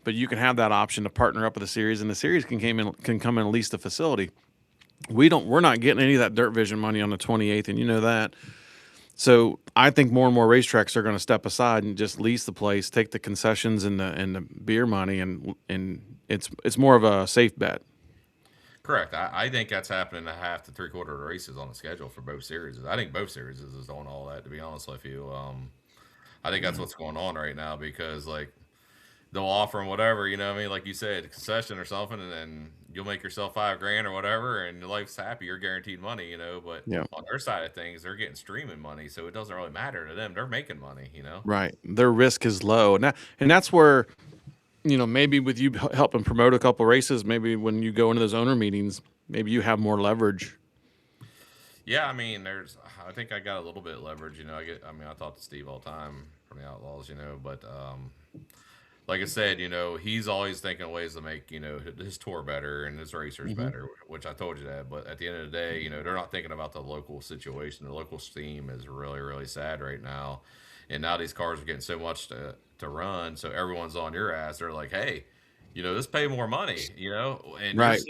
but you can have that option to partner up with a series, and the series can come in and lease the facility. We're not getting any of that Dirt Vision money on the 28th, and you know that. So I think more and more racetracks are going to step aside and just lease the place, take the concessions and the beer money, and it's more of a safe bet. Correct. I think that's happening to half to three-quarter of the races on the schedule for both series. I think both series is doing all that, to be honest with you. I think that's what's going on right now because, like, they'll offer them whatever, you know what I mean? Like you said, a concession or something, and then you'll make yourself $5,000 or whatever, and your life's happy. You're guaranteed money, you know. But Yeah. on their side of things, they're getting streaming money, so it doesn't really matter to them. They're making money, you know. Right. Their risk is low. And that's where, you know, maybe with you helping promote a couple races, maybe when you go into those owner meetings, maybe you have more leverage. Yeah, I mean, I think I got a little bit of leverage, you know. I talk to Steve all the time from the Outlaws, you know, but like I said, you know, he's always thinking of ways to make, you know, his tour better and his racers better, which I told you that. But at the end of the day, you know, they're not thinking about the local situation. The local steam is really, really sad right now. And now these cars are getting so much to run, so everyone's on your ass. They're like, hey, you know, just pay more money, you know, and Right.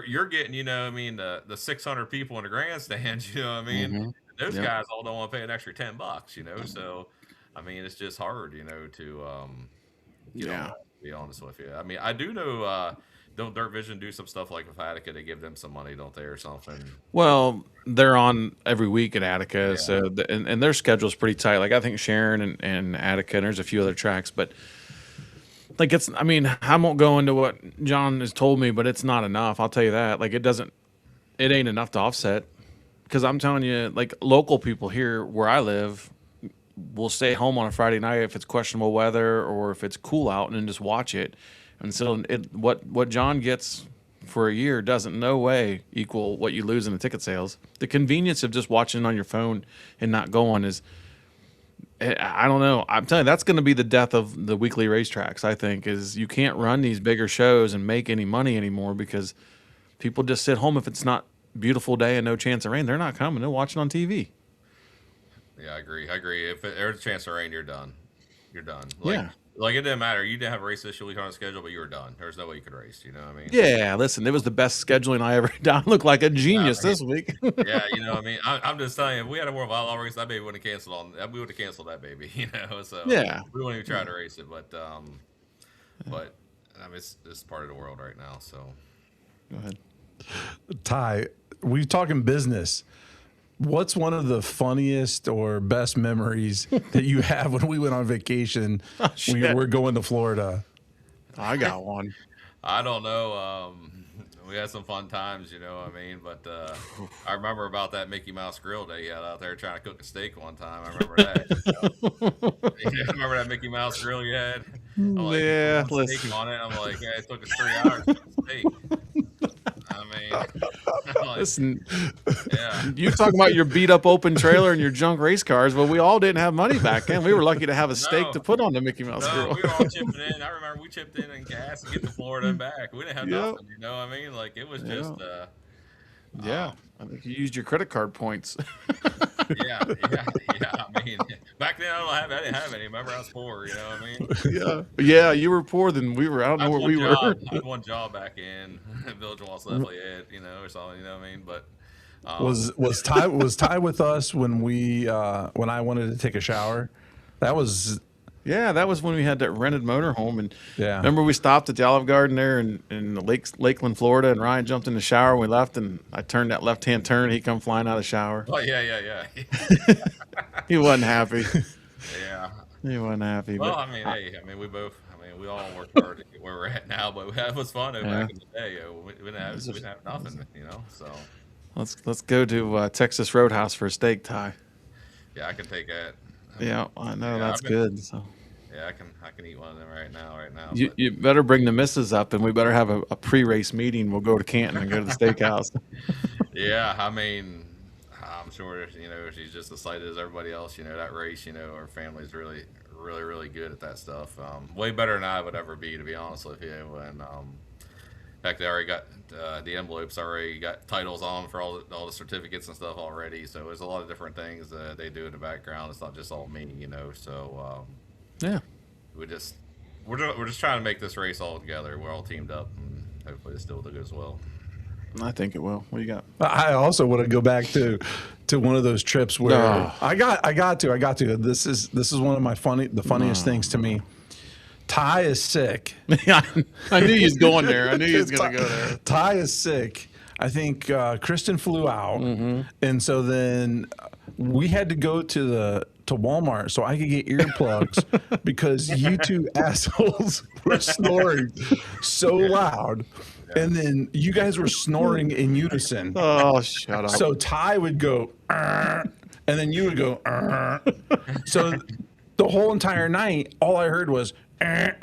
you're getting, you know, I mean, the 600 people in the grandstands, you know what I mean? Mhm. Those Yep. guys all don't want to pay an extra $10, you know. So, I mean, it's just hard, you know, to Yeah. to be honest with you. I mean, I do know. Don't Dirt Vision do some stuff like with Attica? They give them some money, don't they, or something? Well, they're on every week at Attica, Yeah. so and their schedule's pretty tight. Like I think Sharon and Attica, and there's a few other tracks, but like I mean, I won't go into what John has told me, but it's not enough. I'll tell you that. Like it ain't enough to offset. Because I'm telling you, like local people here where I live will stay home on a Friday night if it's questionable weather or if it's cool out and then just watch it. And so what John gets for a year doesn't no way equal what you lose in the ticket sales. The convenience of just watching on your phone and not going is, I don't know. I'm telling you, that's going to be the death of the weekly racetracks, I think, is you can't run these bigger shows and make any money anymore because people just sit home if it's not beautiful day and no chance of rain. They're not coming. They're watching on TV. Yeah, I agree. If there's a chance of rain, you're done. You're done. Yeah. Like it didn't matter. You didn't have a race this week on the schedule, but you were done. There's no way you could race. You know what I mean? Yeah, listen, it was the best scheduling I ever done. I look like a genius this week. Yeah, you know what I mean? I'm just telling you, if we had a World of Outlaw race, that baby wouldn't have canceled we would have canceled that baby, you know? So Yeah. we wouldn't even try to race it, but I mean, it's part of the world right now, so. Go ahead. Ty, we're talking business. What's one of the funniest or best memories that you have when we went on vacation? We're going to Florida. I got one. I don't know. We had some fun times, you know what I mean? But I remember about that Mickey Mouse grill that you had out there trying to cook a steak one time. I remember that. You know? Remember that Mickey Mouse grill you had? I'm like, Yeah, steak on it. I'm like, yeah, it took us 3 hours to cook a steak. I mean, like, Listen, yeah. you talking about your beat up open trailer and your junk race cars. Well, we all didn't have money back then. We were lucky to have a steak to put on the Mickey Mouse grill. We were all chipping in. I remember we chipped in gas to get to Florida and back. We didn't have nothing, you know what I mean? Like, it was just, yeah. I think you used your credit card points. yeah. I mean, back then I didn't have any. Remember, I was poor, you know what I mean? Yeah, you were poor than we were. I don't know what we were. I had one job back in Village of Los Lafayette, you know, or something, you know what I mean? But Was Ty with us when I wanted to take a shower That was Yeah, that was when we had that rented motorhome, and Yeah. remember we stopped at the Olive Garden there in Lakeland, Florida, and Ryan jumped in the shower. And we left, and I turned that left-hand turn. And he come flying out of the shower. Oh yeah. He wasn't happy. Yeah. He wasn't happy. Well, But I mean, hey, I mean, we all worked hard to get where we're at now, but that was fun back in the day. We didn't have nothing, you know. So let's go to Texas Roadhouse for a steak, Ty. yeah, I can take that. Yeah, I know Yeah, that's good. So Yeah, I can eat one of them right now. you better bring the missus up, and we better have a pre-race meeting. We'll go to Canton and go to the steakhouse. Yeah, I mean, I'm sure she's just as excited as everybody else. That race. Our family's really good at that stuff. Way better than I would ever be, to be honest with you. And in fact, they already got the envelopes. Already got titles on for all the certificates and stuff already. So there's a lot of different things that they do in the background. It's not just all me, So Yeah, we're just trying to make this race all together. We're all teamed up, and hopefully it still goes well. I think it will. What do you got? I also want to go back to one of those trips where I got to. This is one of my funniest things to me. Ty is sick. Yeah, I knew he was going there. I knew he was going to go there. Ty is sick. I think Kristen flew out, and so then we had to go to Walmart so I could get earplugs because you two assholes were snoring so loud. And then you guys were snoring in unison. Oh, shut up. So Ty would go, and then you would go, So the whole entire night, all I heard was, I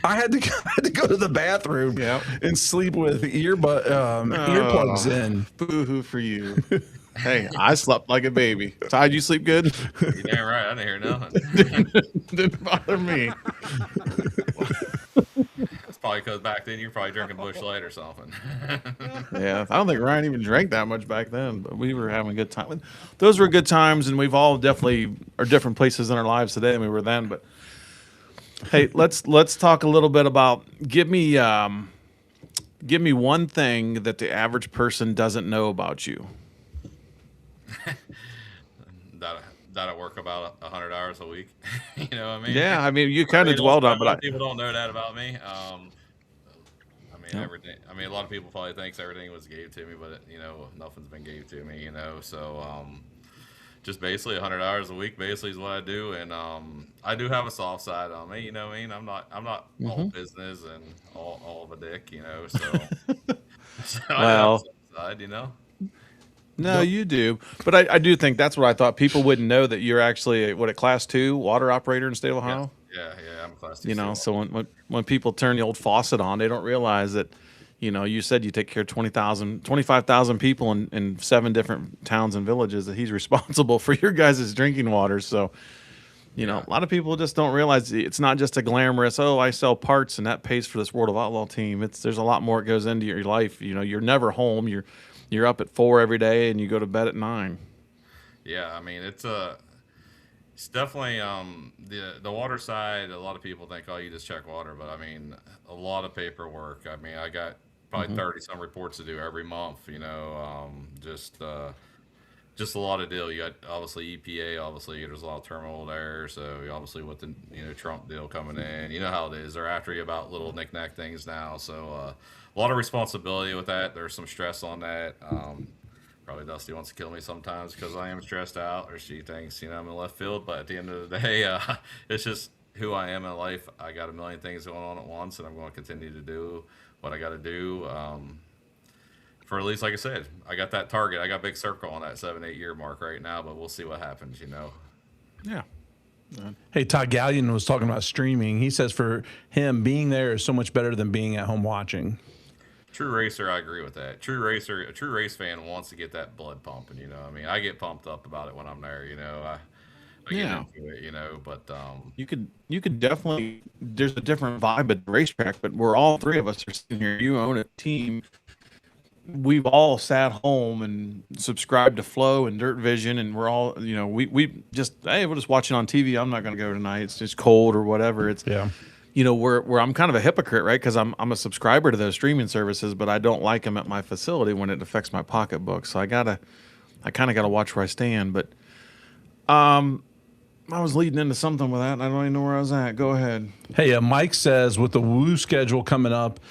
had to go to the bathroom and sleep with earplugs in. Boo-hoo for you. Hey, I slept like a baby. Ty, did you sleep good? You're damn right. I didn't hear nothing. Didn't bother me. It's probably because back then you're probably drinking Busch Light or something. Yeah, I don't think Ryan even drank that much back then, but we were having a good time. Those were good times, and we've all definitely are different places in our lives today than we were then. But hey, let's talk a little bit about give me one thing that the average person doesn't know about you. that I work about 100 hours a week. You know what I mean? Yeah, I mean, you kind of dwelled on, but people don't know that about me. Everything. I mean, a lot of people probably thinks everything was gave to me, but nothing's been gave to me. So just basically 100 hours a week basically is what I do, and I do have a soft side on me. You know what I mean? I'm not all business and all of a dick. So, so I have a soft side. No, you do. But I do think that's what I thought. People wouldn't know that you're actually a Class 2 water operator in the state of Ohio? Yeah, I'm a Class 2. So when people turn the old faucet on, they don't realize that, you said you take care of 25,000 people in 7 different towns and villages, that he's responsible for your guys' drinking water. So, a lot of people just don't realize it's not just a glamorous, I sell parts and that pays for this World of Outlaw team. There's a lot more that goes into your life. You're never home. You're up at 4 every day and you go to bed at 9. Yeah, I mean it's definitely the water side. A lot of people think, you just check water, but I mean a lot of paperwork. I mean I got probably 30 some reports to do every month. Just a lot of deal. You got obviously EPA. Obviously there's a lot of turmoil there. So obviously with the Trump deal coming in, you know how it is. They're after you about little knick-knack things now. So a lot of responsibility with that. There's some stress on that. Probably Dusty wants to kill me sometimes because I am stressed out, or she thinks I'm in left field. But at the end of the day, it's just who I am in life. I got a million things going on at once, and I'm going to continue to do what I got to do. For at least, like I said, I got that target. I got a big circle on that 7-8 year mark right now, but we'll see what happens. Yeah. Hey, Todd Gallion was talking about streaming. He says for him, being there is so much better than being at home watching. True racer, I agree with that. A true race fan wants to get that blood pumping. I mean, I get pumped up about it when I'm there. I get into it. But you could definitely. There's a different vibe at the racetrack, but we're all three of us are sitting here. You own a team. We've all sat home and subscribed to Flow and Dirt Vision, and we're all, we just, we'll just watch it on TV. I'm not going to go tonight. It's just cold or whatever. It's where I'm kind of a hypocrite, right? Because I'm a subscriber to those streaming services, but I don't like them at my facility when it affects my pocketbook. So I gotta I kind of got to watch where I stand. But I was leading into something with that, and I don't even know where I was at. Go ahead. Hey, Mike says with the Woo schedule coming up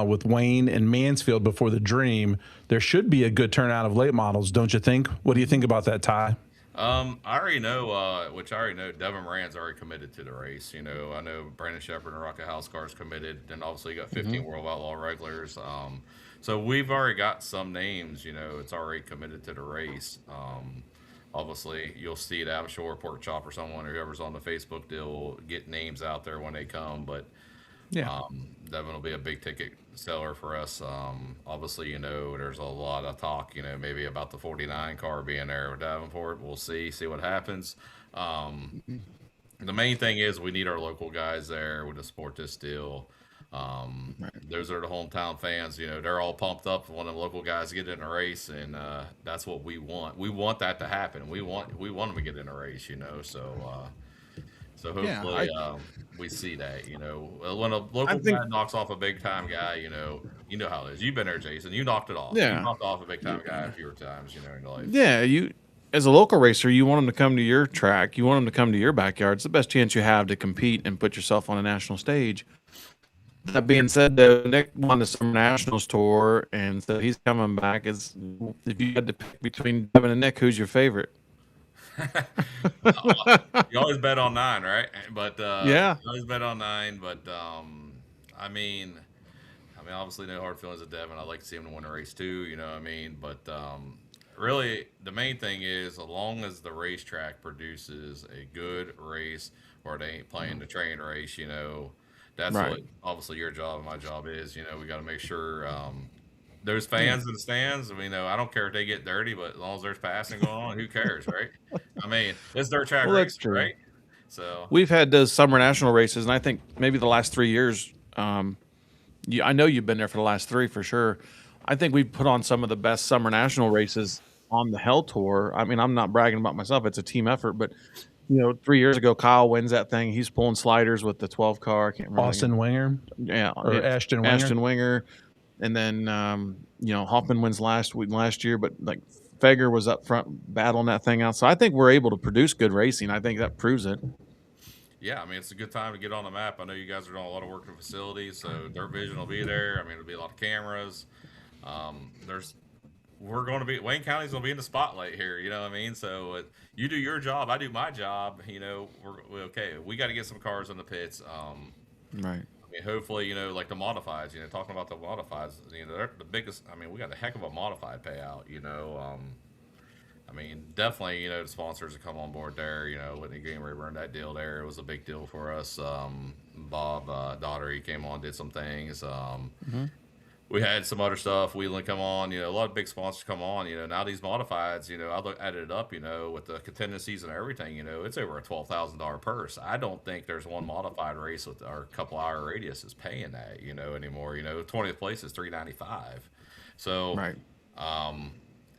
with Wayne and Mansfield before the Dream, there should be a good turnout of late models, don't you think? What do you think about that, Ty? I already know, which I already know, Devin Moran's already committed to the race. You know, I know Brandon Shepard and Rocket House Cars committed, and obviously you got 15 World of Outlaw regulars. So we've already got some names. You know, it's already committed to the race. Obviously, you'll see it, I'm sure, Pork Chop or someone or whoever's on the Facebook deal will get names out there when they come. But Yeah. Devin will be a big ticket seller for us. Obviously, you know, there's a lot of talk, you know, maybe about the 49 car being there with Davenport. We'll see what happens. The main thing is we need our local guys there to support this deal. Those are the hometown fans. You know, they're all pumped up when the local guys get in a race, and that's what we want. We want that to happen. We want them to get in a race. You know, so hopefully we see that. You know, when a local guy knocks off a big time guy, you know how it is. You've been there, Jason. You knocked it off. Yeah. You knocked off a big time guy a few times. You know, in your life. Yeah, you as a local racer, you want them to come to your track. You want them to come to your backyard. It's the best chance you have to compete and put yourself on a national stage. That being said, though, Nick won the Summer Nationals tour, and so he's coming back. If you had to pick between Devin and Nick, who's your favorite? You always bet on 9, right? But Yeah. you always bet on 9. But I mean, obviously, no hard feelings with Devin. I'd like to see him to win a race too. You know what I mean? But really, the main thing is, as long as the racetrack produces a good race, or they ain't playing the train race, you know. That's what obviously your job and my job is. You know, we got to make sure there's fans in the stands. I mean, I don't care if they get dirty, but as long as there's passing going on, who cares, right? I mean, it's their track race, right? So we've had those summer national races, and I think maybe the last 3 years. I know you've been there for the last 3 for sure. I think we've put on some of the best summer national races on the Hell Tour. I mean, I'm not bragging about myself; it's a team effort, but. You know, 3 years ago, Kyle wins that thing. He's pulling sliders with the 12 car. I can't remember. Austin Winger? Yeah. Or Ashton Winger? Ashton Winger. And then, you know, Hoffman wins last year, but like Feger was up front battling that thing out. So I think we're able to produce good racing. I think that proves it. Yeah, I mean, it's a good time to get on the map. I know you guys are doing a lot of work in the facilities, so their vision will be there. I mean, it'll be a lot of cameras. Wayne County's going to be in the spotlight here, you know what I mean? So you do your job, I do my job, you know, we're okay. We got to get some cars in the pits. Right. I mean, hopefully, you know, like the modifieds, you know, talking about the modifieds, you know, they're the biggest. I mean, we got a heck of a modified payout, you know. I mean, definitely, you know, the sponsors that come on board there, you know, Whitney Green River and that deal there, it was a big deal for us. Bob Daugherty came on, did some things. We had some other stuff. Wheeling come on, you know, a lot of big sponsors come on. You know, now these modifieds, you know, added it up, you know, with the contingencies and everything, you know, it's over a $12,000 purse. I don't think there's one modified race with our couple hour radius is paying that, you know, anymore. You know, 20th place is $395. So,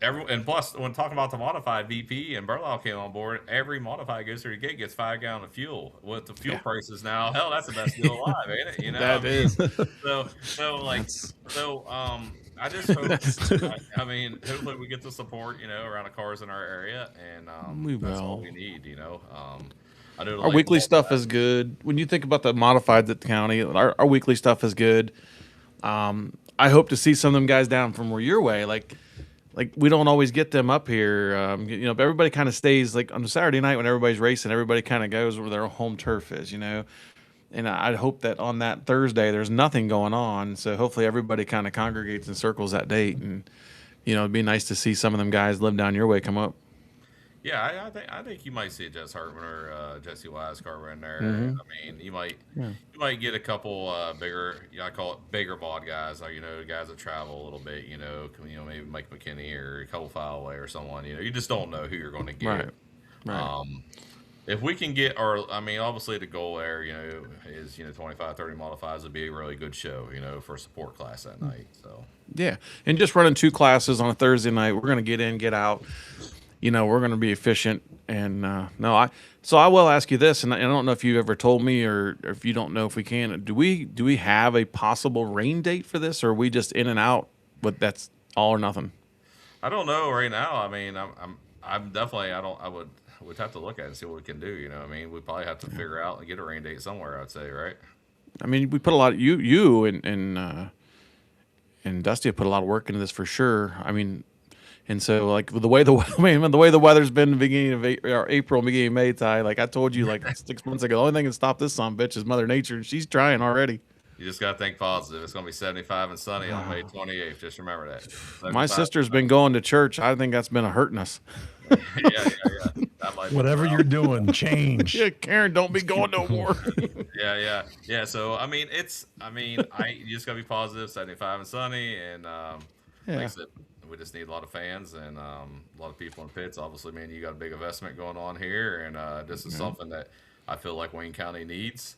and plus, when talking about the modified, VP and Burlow came on board, every modified goes through the gate gets 5 gallons of fuel. With the fuel prices now, hell, that's the best deal alive, ain't it? You know, that is. I just hope. I mean, hopefully we get the support, you know, around the cars in our area, and that's all we need, you know. I know our weekly stuff is good. When you think about the modifieds at the county, our weekly stuff is good. I hope to see some of them guys down from where your way, like we don't always get them up here. You know, everybody kind of stays like on a Saturday night when everybody's racing, everybody kind of goes where their home turf is, you know. And I hope that on that Thursday there's nothing going on. So hopefully everybody kind of congregates and circles that date. And, you know, it'd be nice to see some of them guys live down your way come up. Yeah, I think you might see a Jess Hartman or Jesse Wise car in there. I mean, you might get a couple bigger, I call it bigger mod guys, or, you know, guys that travel a little bit. You know, maybe Mike McKinney or Cole Fowley or someone. You know, you just don't know who you're going to get. Right. If we can get obviously the goal there, you know, is, you know, 25, 30 modifieds would be a really good show, you know, for a support class that night. So yeah, and just running 2 classes on a Thursday night, we're going to get in, get out. You know, we're going to be efficient. And so I will ask you this, and I don't know if you ever told me or if you don't know if we can. Do we have a possible rain date for this, or are we just in and out? But that's all or nothing. I don't know right now. I mean, I'm definitely. I don't. I would have to look at it and see what we can do. You know, what I mean, we probably have to figure out and get a rain date somewhere. I'd say, right? I mean, we put a lot of you and Dusty have put a lot of work into this for sure. I mean, and so like the way I mean, the way the weather's been the beginning of April, beginning of May, Ty, like I told you like 6 months ago, the only thing that can stop this son of a bitch is Mother Nature, and she's trying already. You just got to think positive. It's going to be 75 and sunny on May 28th. Just remember that. My 75. sister's been going to church. I think that's been hurting us. Yeah. That might be Whatever the you're doing, change. Yeah, Karen, don't be going no more. Yeah. So I mean, you just gotta be positive, 75 and sunny, and like I Yeah. said, we just need a lot of fans and a lot of people in pits. Obviously, man, you got a big investment going on here, and this is something that I feel like Wayne County needs.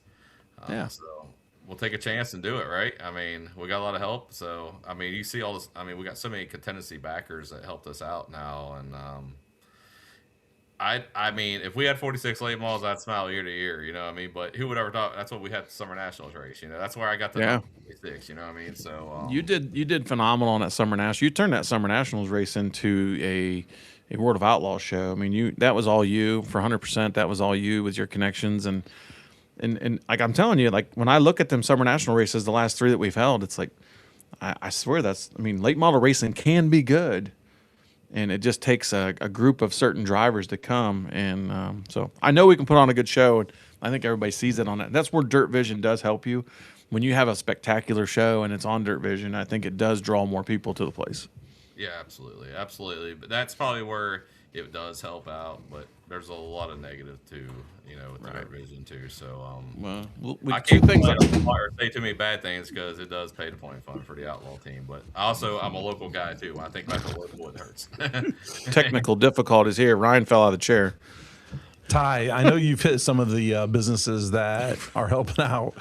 Yeah. So we'll take a chance and do it, right? I mean, we got a lot of help. So I mean, you see all this. I mean, we got so many contingency backers that helped us out now, and I mean, if we had 46 late models, I'd smile ear to ear, you know what I mean? But who would ever thought that's what we had the Summer Nationals race, you know? That's where I got the Yeah. number 46, you know what I mean? So You did phenomenal on that Summer National. You turned that Summer Nationals race into a World of Outlaw show. I mean, that was all you for 100%. That was all you with your connections and like I'm telling you, like when I look at them Summer National races, the last 3 that we've held, it's like I swear I mean, late model racing can be good. And it just takes a group of certain drivers to come. And so I know we can put on a good show. And I think everybody sees it on that. That's where Dirt Vision does help you. When you have a spectacular show and it's on Dirt Vision, I think it does draw more people to the place. yeah, absolutely. But that's probably where it does help out. But there's a lot of negative too, you know, with the Right. division too. So Well, I two can't things. complain or say too many bad things because it does pay the point fund for the outlaw team. But also, I'm a local guy too. When I think about the local, it hurts. Technical difficulties here. Ryan fell out of the chair. Ty, I know you've hit some of the businesses that are helping out.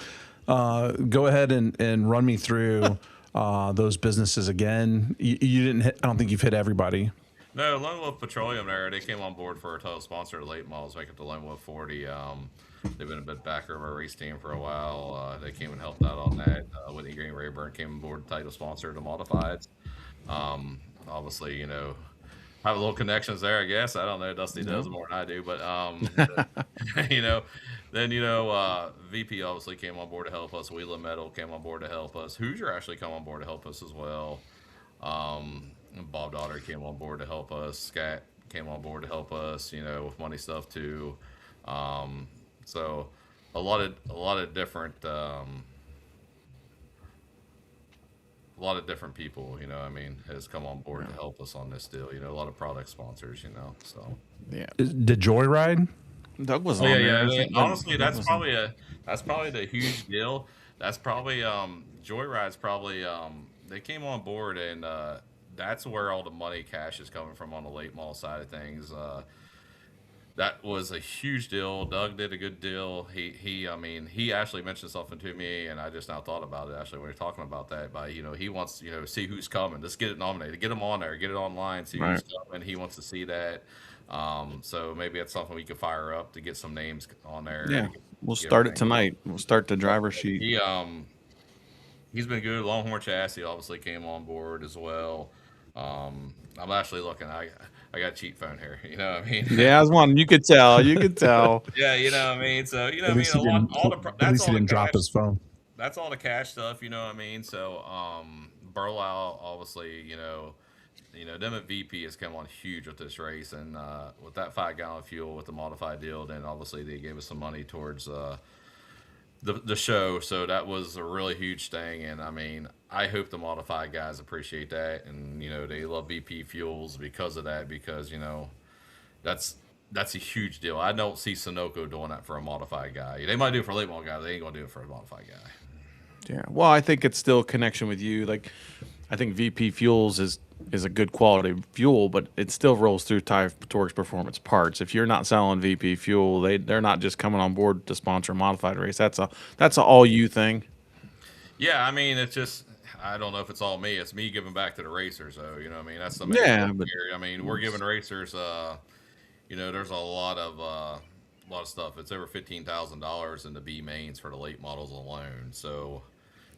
Go ahead and run me through those businesses again. You didn't hit, I don't think you've hit everybody. No, Lone Wolf Petroleum there, they came on board for a title sponsor of late models, make it to Lone Wolf 40. They've been a bit backer of our race team for a while. They came and helped out on that. Whitney Green Rayburn came on board, title sponsor of the Modifieds. Obviously, you know, have a little connections there, I guess. I don't know. Dusty does more than I do, but you know, then VP obviously came on board to help us. Wheeler Metal came on board to help us. Hoosier actually come on board to help us as well. Bob Daughter came on board to help us. Scat came on board to help us, you know, with money stuff too. So a lot of different people, you know, I mean, has come on board to help us on this deal. You know, a lot of product sponsors, you know. So Yeah. Did Joyride? Doug was oh, on yeah, there. I mean, honestly, Doug that's was probably the huge deal. That's probably Joyride's probably they came on board and that's where all the money cash is coming from on the late mall side of things. That was a huge deal. Doug did a good deal. I mean, he actually mentioned something to me, and I just now thought about it. Actually, when we were talking about that, by you know, he wants see who's coming. Let's get it nominated, get them on there, get it online, see Right. who's coming. He wants to see that. So maybe that's something we could fire up to get some names on there. Yeah. Get We'll start it everything. tonight. We'll start the driver sheet. He's been good. Longhorn Chassis obviously came on board as well. I'm actually looking. I got a cheat phone here. You know what I mean? Yeah, I was one. You could tell. You could tell. Yeah, you know what I mean. So you know At what I least mean. he A lot, didn't, all the at that's least all he the didn't drop cash. his phone. That's all the cash stuff. You know what I mean. So Burlow obviously them at VP has come on huge with this race and with that 5-gallon fuel with the modified deal. Then obviously they gave us some money towards the show, so that was a really huge thing. And I mean, I hope the modified guys appreciate that, and you know they love VP fuels because of that. Because you know that's a huge deal. I don't see Sunoco doing that for a modified guy. They might do it for a late model guy, but they ain't gonna do it for a modified guy. Yeah. Well, I think it's still a connection with you. Like, I think VP Fuels is a good quality fuel, but it still rolls through Tye Twarog's Performance Parts. If you're not selling VP Fuel, they're not just coming on board to sponsor a modified race. That's a all you thing. Yeah, I mean, it's just I don't know if it's all me. It's me giving back to the racers, though. You know what I mean? That's the main Yeah, thing but here. I mean, we're giving racers. There's a lot of stuff. It's over $15,000 in the B mains for the late models alone. So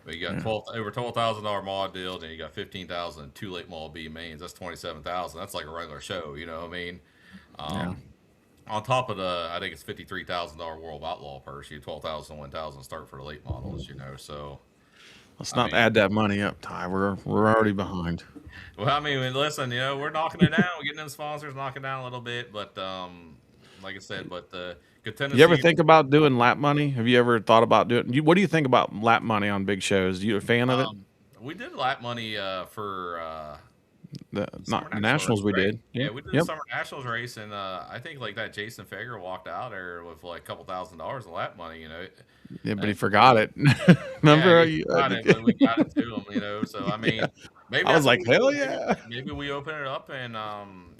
But you got over $12,000 mod deal, then you got 15,000 two late model B mains. That's 27,000. That's like a regular show. You know what I mean? Yeah. On top of I think it's $53,000 World of Outlaw purse. You 12,000, 1,000 start for the late models. You know, so Let's I not mean, add that money up, Ty. We're already behind. well, I mean, listen, you know, we're knocking it down. We're getting them sponsors, knocking down a little bit, but like I said, but the good You ever tendency. think about doing lap money? Have you ever thought about doing? What do you think about lap money on big shows? You a fan of it? We did lap money for The summer not the national nationals race, we right? did. Yeah, Yep. we did the Yep. summer nationals race, and I think like that Jason Fager walked out there with like a couple $1,000 of lap money. You know, Yeah, but he and, forgot it. yeah, Remember? he got it, but we got it to him. You know, so I Yeah. mean, maybe I was that's what like, we hell do. yeah. Maybe we open it up, and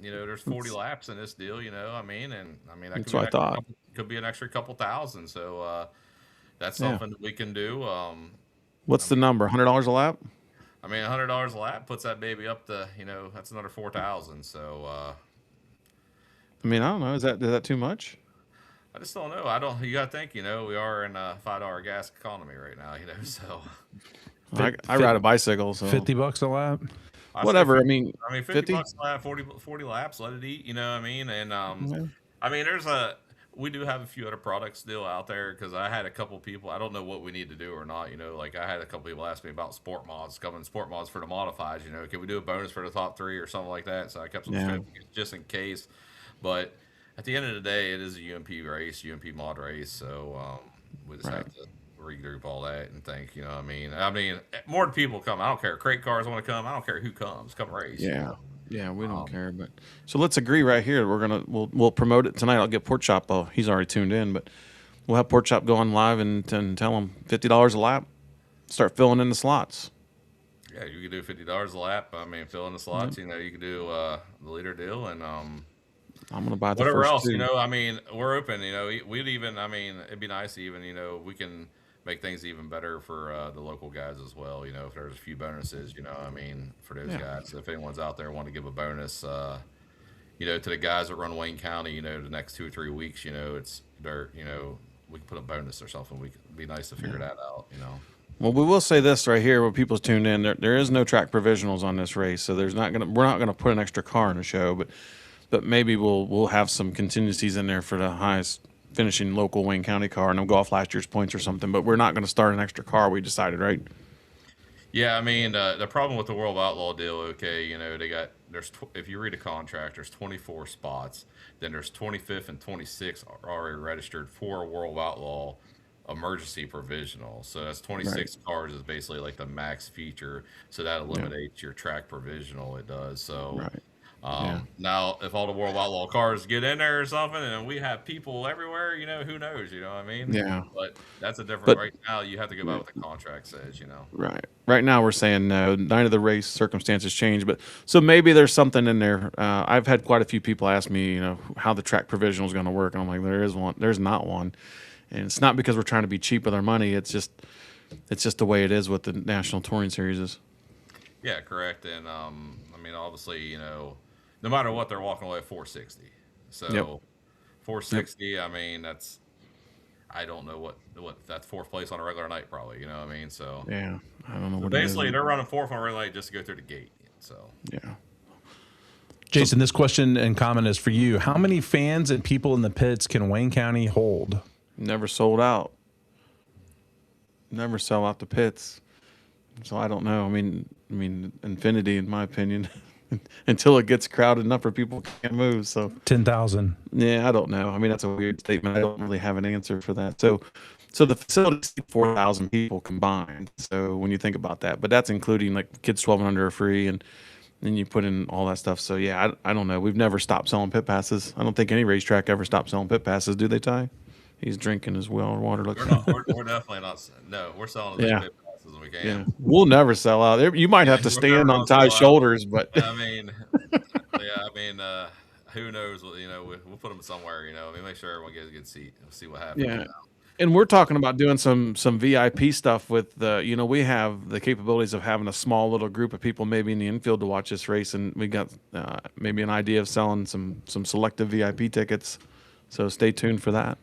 you know, there's 40 laps in this deal. You know, I mean, and I mean that That's what I thought. could be an extra couple thousand. So that's Yeah. something that we can do. I What's the mean, number? $100 a lap? $100 a lap puts that baby up to, you know, that's another 4,000. So I mean, I don't know. Is that too much? I just don't know. I don't. You got to think. You know, we are in a $5 gas economy right now. You know, so I ride a bicycle, so $50 a lap. I say whatever. 50, 50 50. bucks a lap, 40 laps. Let it eat. You know what I mean? And Yeah. I mean, we do have a few other products still out there because I had a couple people. I don't know what we need to do or not. You know, like I had a couple people ask me about sport mods, coming sport mods for the modifieds. You know, can we do a bonus for the top three or something like that? So I kept some Yeah. just in case. But at the end of the day, it is a UMP race, UMP mod race. So we just Right. have to regroup all that and think. You know, what I mean, more people come. I don't care. Crate cars want to come. I don't care who comes. Come race. You Yeah. know? Yeah, we don't care, but so let's agree right here. We'll promote it tonight. I'll get Pork Chop. Oh, he's already tuned in, but we'll have Pork Chop go on live and tell him $50 a lap. Start filling in the slots. Yeah, you can do $50 a lap. I mean, fill in the slots. You know, you can do the leader deal and I'm gonna buy the whatever first else. two. You know, I mean, we're open. You know, we'd even. I mean, it'd be nice to even. You know, we can make things even better for the local guys as well. You know, if there's a few bonuses. You know, I mean, for those Yeah. guys, if anyone's out there want to give a bonus. You know, to the guys that run Wayne County. You know, the next 2 or 3 weeks. You know, it's dirt. You know, we can put a bonus or something. It'd be nice to figure that out. You know. Well, we will say this right here, when people's tuned in, there is no track provisionals on this race, so we're not gonna put an extra car in the show, but maybe we'll have some contingencies in there for the highest finishing local Wayne County car, and they'll go off last year's points or something. But we're not going to start an extra car. We decided, right? Yeah, I mean the problem with the World of Outlaw deal. Okay, you know if you read a contract, there's 24 spots. Then there's 25th and 26th are already registered for a World of Outlaw emergency provisional. So that's 26 cars is basically like the max feature. So that eliminates your track provisional. It does. So Right. Yeah. now if all the World of Outlaw cars get in there or something, and we have people everywhere, you know, who knows? You know what I mean? Yeah. But that's a different. But right now, you have to go by what the contract says. You know. right. Right now we're saying no. Night of the race, circumstances change, but so maybe there's something in there. I've had quite a few people ask me, you know, how the track provisional is going to work, and I'm like, there is one. There's not one, and it's not because we're trying to be cheap with our money. It's just the way it is with the National Touring Series is. Yeah, correct. And I mean, obviously, you know, no matter what, they're walking away at 460. So Yep. 460. I mean, I don't know what that's fourth place on a regular night, probably. You know what I mean? So Yeah. I don't know what basically, it is. they're running fourth on a regular night just to go through the gate. So Yeah. Jason, this question and comment is for you. How many fans and people in the pits can Wayne County hold? Never sold out. Never sell out the pits. So I don't know. I mean, infinity, in my opinion, until it gets crowded enough where people can't move. So 10,000. yeah, I don't know. I mean, that's a weird statement. I don't really have an answer for that. So the facility seats 4,000 people combined. So when you think about that, but that's including like kids 12 and under are free, and then you put in all that stuff. So yeah, I don't know. We've never stopped selling pit passes. I don't think any racetrack ever stopped selling pit passes. Do they, Ty? He's drinking his well water. we're not. We're definitely not. No, we're selling as Yeah. many passes as we can. Yeah, we'll never sell out. You might have to We're stand never on gonna sell Ty's out. shoulders, but I mean, yeah. I mean, who knows? You know, we'll put them somewhere. You know, I mean, make sure everyone gets a good seat. We'll see what happens. yeah. You know? And we're talking about doing some VIP stuff with we have the capabilities of having a small little group of people maybe in the infield to watch this race, and we got maybe an idea of selling some selective VIP tickets. So stay tuned for that.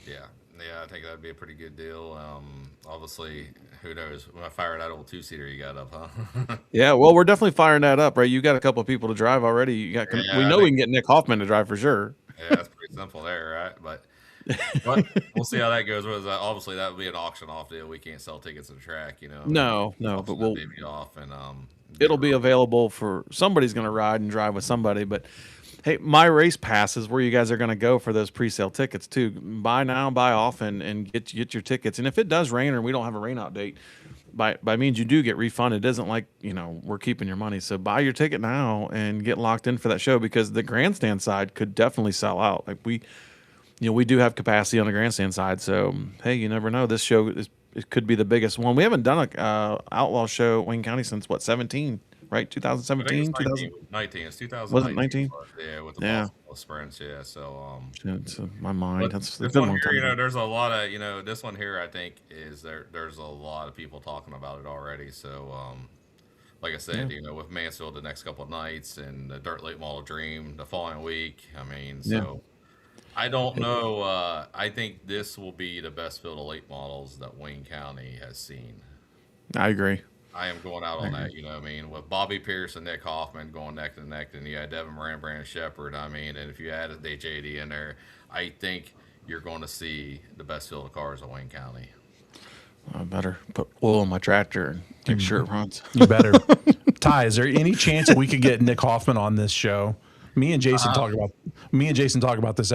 Yeah, Yeah, I think that'd be a pretty good deal. Obviously, who knows? When I fire that old 2-seater you got up, huh? Yeah, well, we're definitely firing that up, right? You got a couple of people to drive already. We Yeah, I know we think can get Nick Hoffman to drive for sure. yeah, that's pretty simple there, right? But we'll see how that goes. Obviously, that would be an auction off deal. We can't sell tickets to the track, you know. I mean, No, but auction that baby off and get it'll it be rolling. available for somebody's going to ride and drive with somebody. But hey, my race pass is where you guys are going to go for those pre-sale tickets too. Buy now, buy off, and get your tickets. And if it does rain or we don't have a rain out date, by means you do get refunded. It isn't like we're keeping your money. So buy your ticket now and get locked in for that show because the grandstand side could definitely sell out. Like we do have capacity on the grandstand side. So hey, you never know. This show it could be the biggest one. We haven't done a outlaw show at Wayne County since what 17, right? I think 2017, it's 2000. 19. It's Was it 2019. 19? Yeah, with the Yeah. Buffalo sprints. Yeah, so It's my mind. but That's this been a one long here, time. there's a lot of, this one here, I think is there's a lot of people talking about it already. So, like I said, with Mansfield the next couple of nights and the Dirt Late Model Dream the following week. I mean, Yeah. so I don't know. I think this will be the best field of late models that Wayne County has seen. I agree. I am going out on that, you know what I mean? With Bobby Pearson, Nick Hoffman going neck to neck, and you had Devin Moran, Brandon Shepard. I mean, and if you added JD in there, I think you're going to see the best field of cars in Wayne County. I better put oil in my tractor and make sure it runs. You better. Ty, is there any chance that we could get Nick Hoffman on this show? Me and Jason talk about this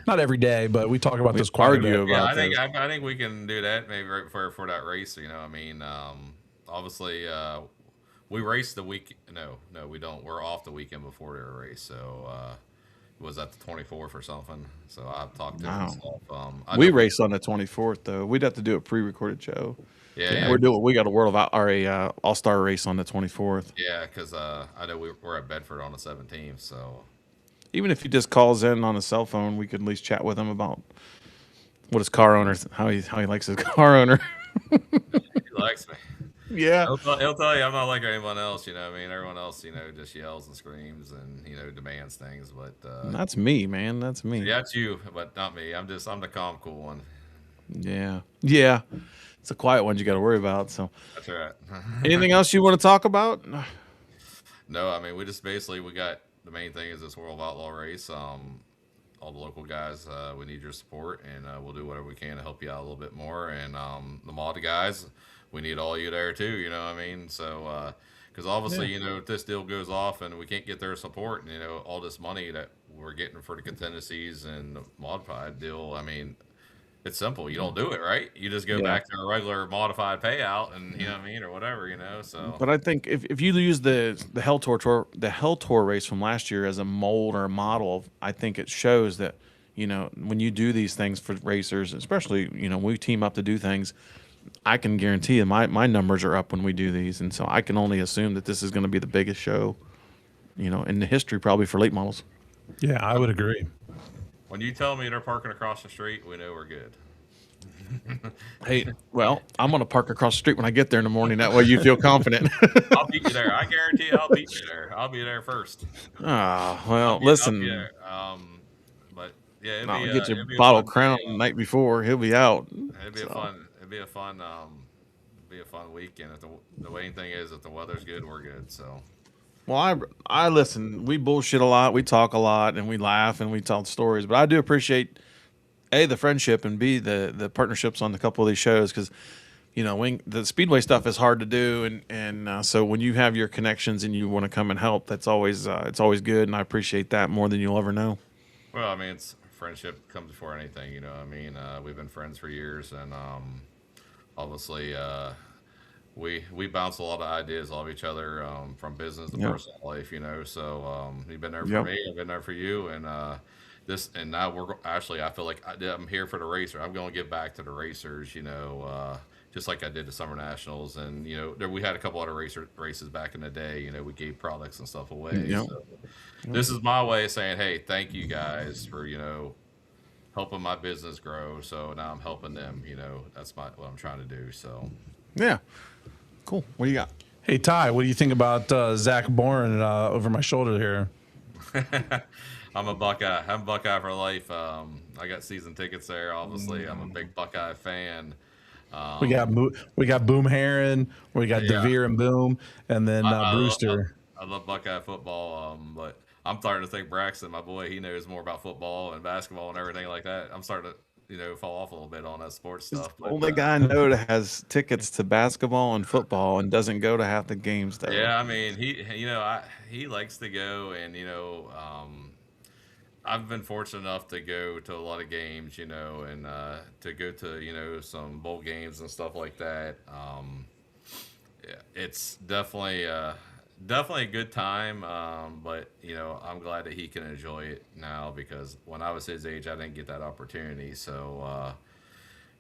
not every day, but we talk about this quite a argue bit. Yeah, about this. I think we can do that maybe right before that race. You know, I mean, obviously, we race the week. No, we don't. We're off the weekend before their race. So was that the 24th or something? So I've talked to him and stuff. We race on the 24th though. We'd have to do a pre-recorded show. Yeah. We got a World of All-Star race on the 24th. Yeah, because I know we're at Bedford on the 17th. So Even if he just calls in on a cell phone, we could at least chat with him about what his car owner, how he likes his car owner. he likes me. Yeah. He'll tell you I'm not like anyone else, you know what I mean? Everyone else, just yells and screams and, demands things. But That's me, man. That's me. yeah, it's you, but not me. I'm the calm, cool one. Yeah. Yeah. It's the quiet ones you got to worry about. So, That's right. anything else you want to talk about? No, I mean, we got the main thing is this World of Outlaw race. All the local guys, we need your support, and we'll do whatever we can to help you out a little bit more. And the mod guys, we need all you there too. You know what I mean? So, because obviously, if this deal goes off and we can't get their support, and all this money that we're getting for the contingencies and the modified deal, I mean, it's simple. You don't do it, right? You just go back to a regular modified payout, and you know what I mean, or whatever, So, But I think if you use the Hell Tour race from last year as a mold or a model, I think it shows that when you do these things for racers, especially when we team up to do things, I can guarantee you my numbers are up when we do these, and so I can only assume that this is going to be the biggest show, in the history probably for late models. Yeah, I would agree. when you tell me they're parking across the street, we know we're good. Hey, well, I'm going to park across the street when I get there in the morning. That way you feel confident. I'll beat you there. I guarantee you I'll beat you there. I'll be there first. Well, listen. But yeah, I'll get you a bottle of Crown the night before. He'll be out. It'd be a fun weekend. If the main thing is if the weather's good, we're good. So. Well, I listen. We bullshit a lot. We talk a lot, and we laugh and we tell stories. But I do appreciate A, the friendship, and B, the partnerships on a couple of these shows because, the Speedway stuff is hard to do, and so when you have your connections and you want to come and help, that's always it's always good, and I appreciate that more than you'll ever know. Well, I mean, it's friendship comes before anything. I mean, we've been friends for years, and obviously. We bounce a lot of ideas off each other from business to personal life, So you've been there for me, I've been there for you, and now we're actually. I feel like I'm here for the racer. I'm going to give back to the racers, just like I did the Summer Nationals, and we had a couple other races back in the day. We gave products and stuff away. So this is my way of saying, hey, thank you guys for helping my business grow. So now I'm helping them. That's what I'm trying to do. So yeah. Cool. What do you got? Hey, Ty, what do you think about Zach Bourne over my shoulder here? I'm a Buckeye. I'm a Buckeye for life. I got season tickets there. Obviously, I'm a big Buckeye fan. We got we got Boom Heron, we got Yeah, Devere and Boom, and then Brewster. I love Buckeye football. But I'm starting to think Braxton, my boy, he knows more about football and basketball and everything like that. I'm starting to, fall off a little bit on that sports He's stuff. the But only guy I know that has tickets to basketball and football and doesn't go to half the games though. yeah, I mean, he likes to go, and I've been fortunate enough to go to a lot of games, and to go to some bowl games and stuff like that. Yeah, it's definitely a good time. But I'm glad that he can enjoy it now, because when I was his age, I didn't get that opportunity. So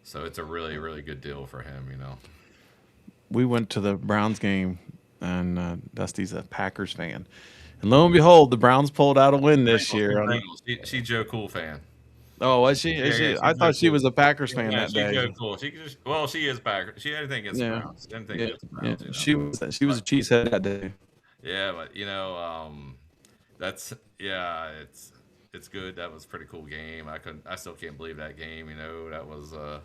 it's a really really good deal for him. We went to the Browns game, and Dusty's a Packers fan. And lo and behold, the Browns pulled out a win this year. She's Joe Cool fan. Oh, was she? Is she? I thought she was a Packers fan that day. Joe Cool. She is Packers. She anything against the Browns. Anything against the Browns. She was a cheesehead that day. Yeah, but it's good. That was a pretty cool game. I still can't believe that game. That was a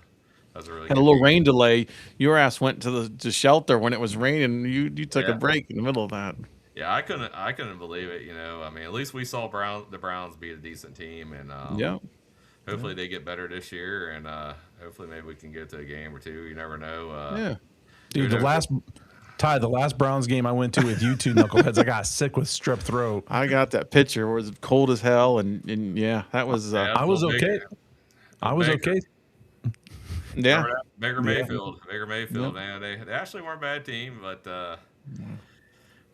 really Had good a little game. rain delay. Your ass went to the shelter when it was raining. You took a break in the middle of that. Yeah, I couldn't believe it. I mean, at least we saw the Browns beat a decent team, and hopefully they get better this year, and hopefully maybe we can get to a game or two. You never know. Dude, the last Browns game I went to with you two knuckleheads, I got sick with strep throat. I got that picture where it was cold as hell, and yeah, that was. I was okay. I was okay. Yeah, Baker Mayfield, man. They actually weren't a bad team, but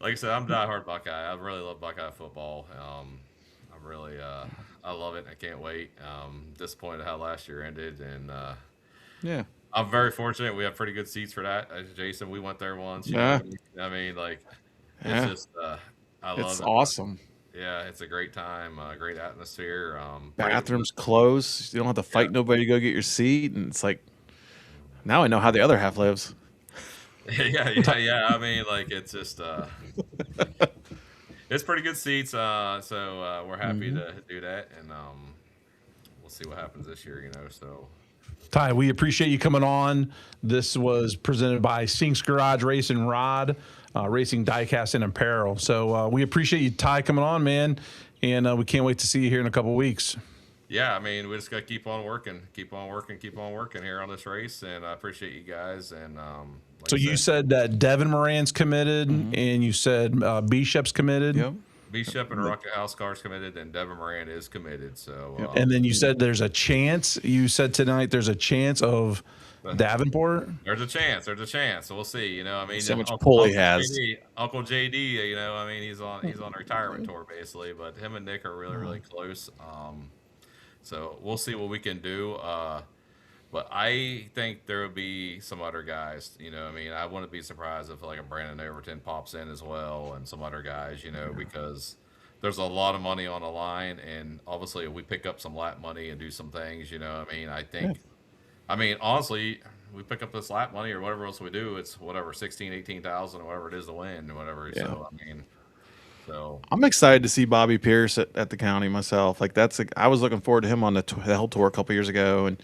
like I said, I'm a diehard Buckeye. I really love Buckeye football. I'm really, I love it. I can't wait. Disappointed how last year ended, and yeah. I'm very fortunate. We have pretty good seats for that. Jason, we went there once. Yeah. I mean, it's just, I love it. It's awesome. Yeah, it's a great time, great atmosphere. Bathrooms close. You don't have to fight nobody to go get your seat, and it's like, now I know how the other half lives. Yeah. I mean, it's just, it's pretty good seats. So we're happy to do that, and we'll see what happens this year. So. Ty, we appreciate you coming on. This was presented by Sinks Garage Race and Rod, Racing Diecast and Apparel. So we appreciate you, Ty, coming on, man, and we can't wait to see you here in a couple weeks. Yeah, I mean, we just got to keep on working here on this race, and I appreciate you guys. And so you said that Devin Moran's committed, and you said Bishop's committed. Yep. Bishop and Rocket House Cars committed, and Devin Moran is committed. So, and then you said there's a chance. You said tonight there's a chance of Davenport. There's a chance. So we'll see. I mean, so much pull he has. Uncle JD. I mean, he's on a retirement tour basically, but him and Nick are really really close. So we'll see what we can do. But I think there will be some other guys. I mean, I wouldn't be surprised if a Brandon Overton pops in as well, and some other guys. Because there's a lot of money on the line, and obviously if we pick up some lap money and do some things. I mean, I think. I mean, honestly, we pick up this lap money or whatever else we do. It's whatever 18,000 or whatever it is to win or whatever. Yeah. So I mean. So I'm excited to see Bobby Pierce at the county myself. I was looking forward to him on the Hell Tour a couple years ago, and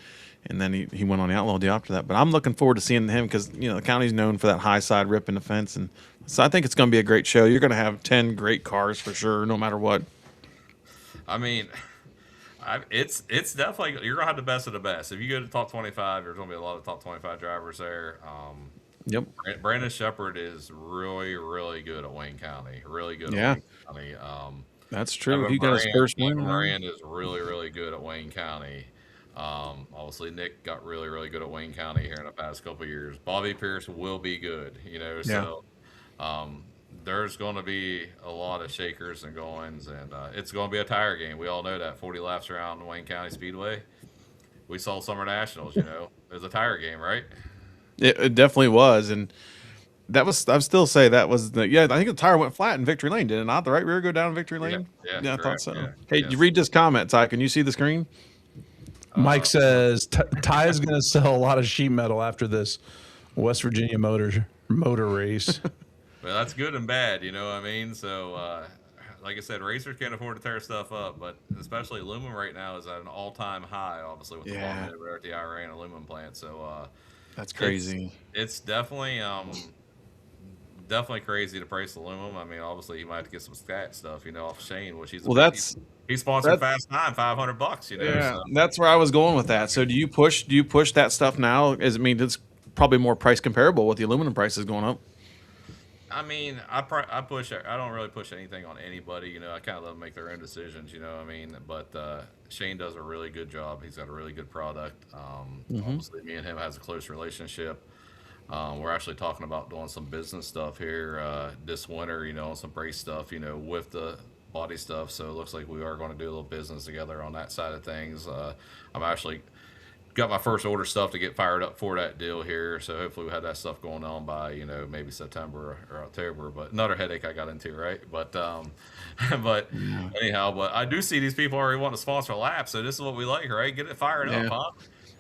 then he went on the Outlaw deal after that. But I'm looking forward to seeing him because the county's known for that high side rip in the fence, and so I think it's going to be a great show. You're going to have 10 great cars for sure, no matter what. I mean, it's definitely you're going to have the best of the best. If you go to top 25, there's going to be a lot of top 25 drivers there. Yep. Brandon Shepard is really, really good at Wayne County. Really good at Wayne County. That's true. He got his first win. Moran is really, really good at Wayne County. Obviously, Nick got really, really good at Wayne County here in the past couple of years. Bobby Pierce will be good, So there's going to be a lot of shakers and goings, and it's going to be a tire game. We all know that. 40 laps around Wayne County Speedway. We saw Summer Nationals. It was a tire game, right? It definitely was, and that was. I still say that was the. Yeah, I think the tire went flat in Victory Lane. Did it not? The right rear go down Victory Lane. Yeah, I thought so. Yeah, hey, you read this comment, Ty? Can you see the screen? Mike says Ty is going to sell a lot of sheet metal after this West Virginia motor race. Well, that's good and bad, I mean. So like I said, racers can't afford to tear stuff up, but especially aluminum right now is at an all-time high, obviously with the bomb over there at the Iran aluminum plant. So That's it's crazy. it's definitely crazy to price aluminum. I mean, obviously you might have to get some stat stuff, off Shane, which Well, that's he's sponsored that. Fast Time, $500, Yeah, So that's where I was going with that. So do you push that stuff now? It's probably more price comparable with the aluminum prices going up. I mean, I push. I don't really push anything on anybody. I kind of let them make their own decisions. I mean, but Shane does a really good job. He's got a really good product. Obviously, me and him has a close relationship. We're actually talking about doing some business stuff here this winter. On some brace stuff. With the body stuff. So it looks like we are going to do a little business together on that side of things. I'm actually got my first order stuff to get fired up for that deal here. So hopefully we have that stuff going on by maybe September or October. But another headache I got into, right? But but anyhow, but I do see these people already want to sponsor a lap. So this is what we like, right? Get it fired up, huh?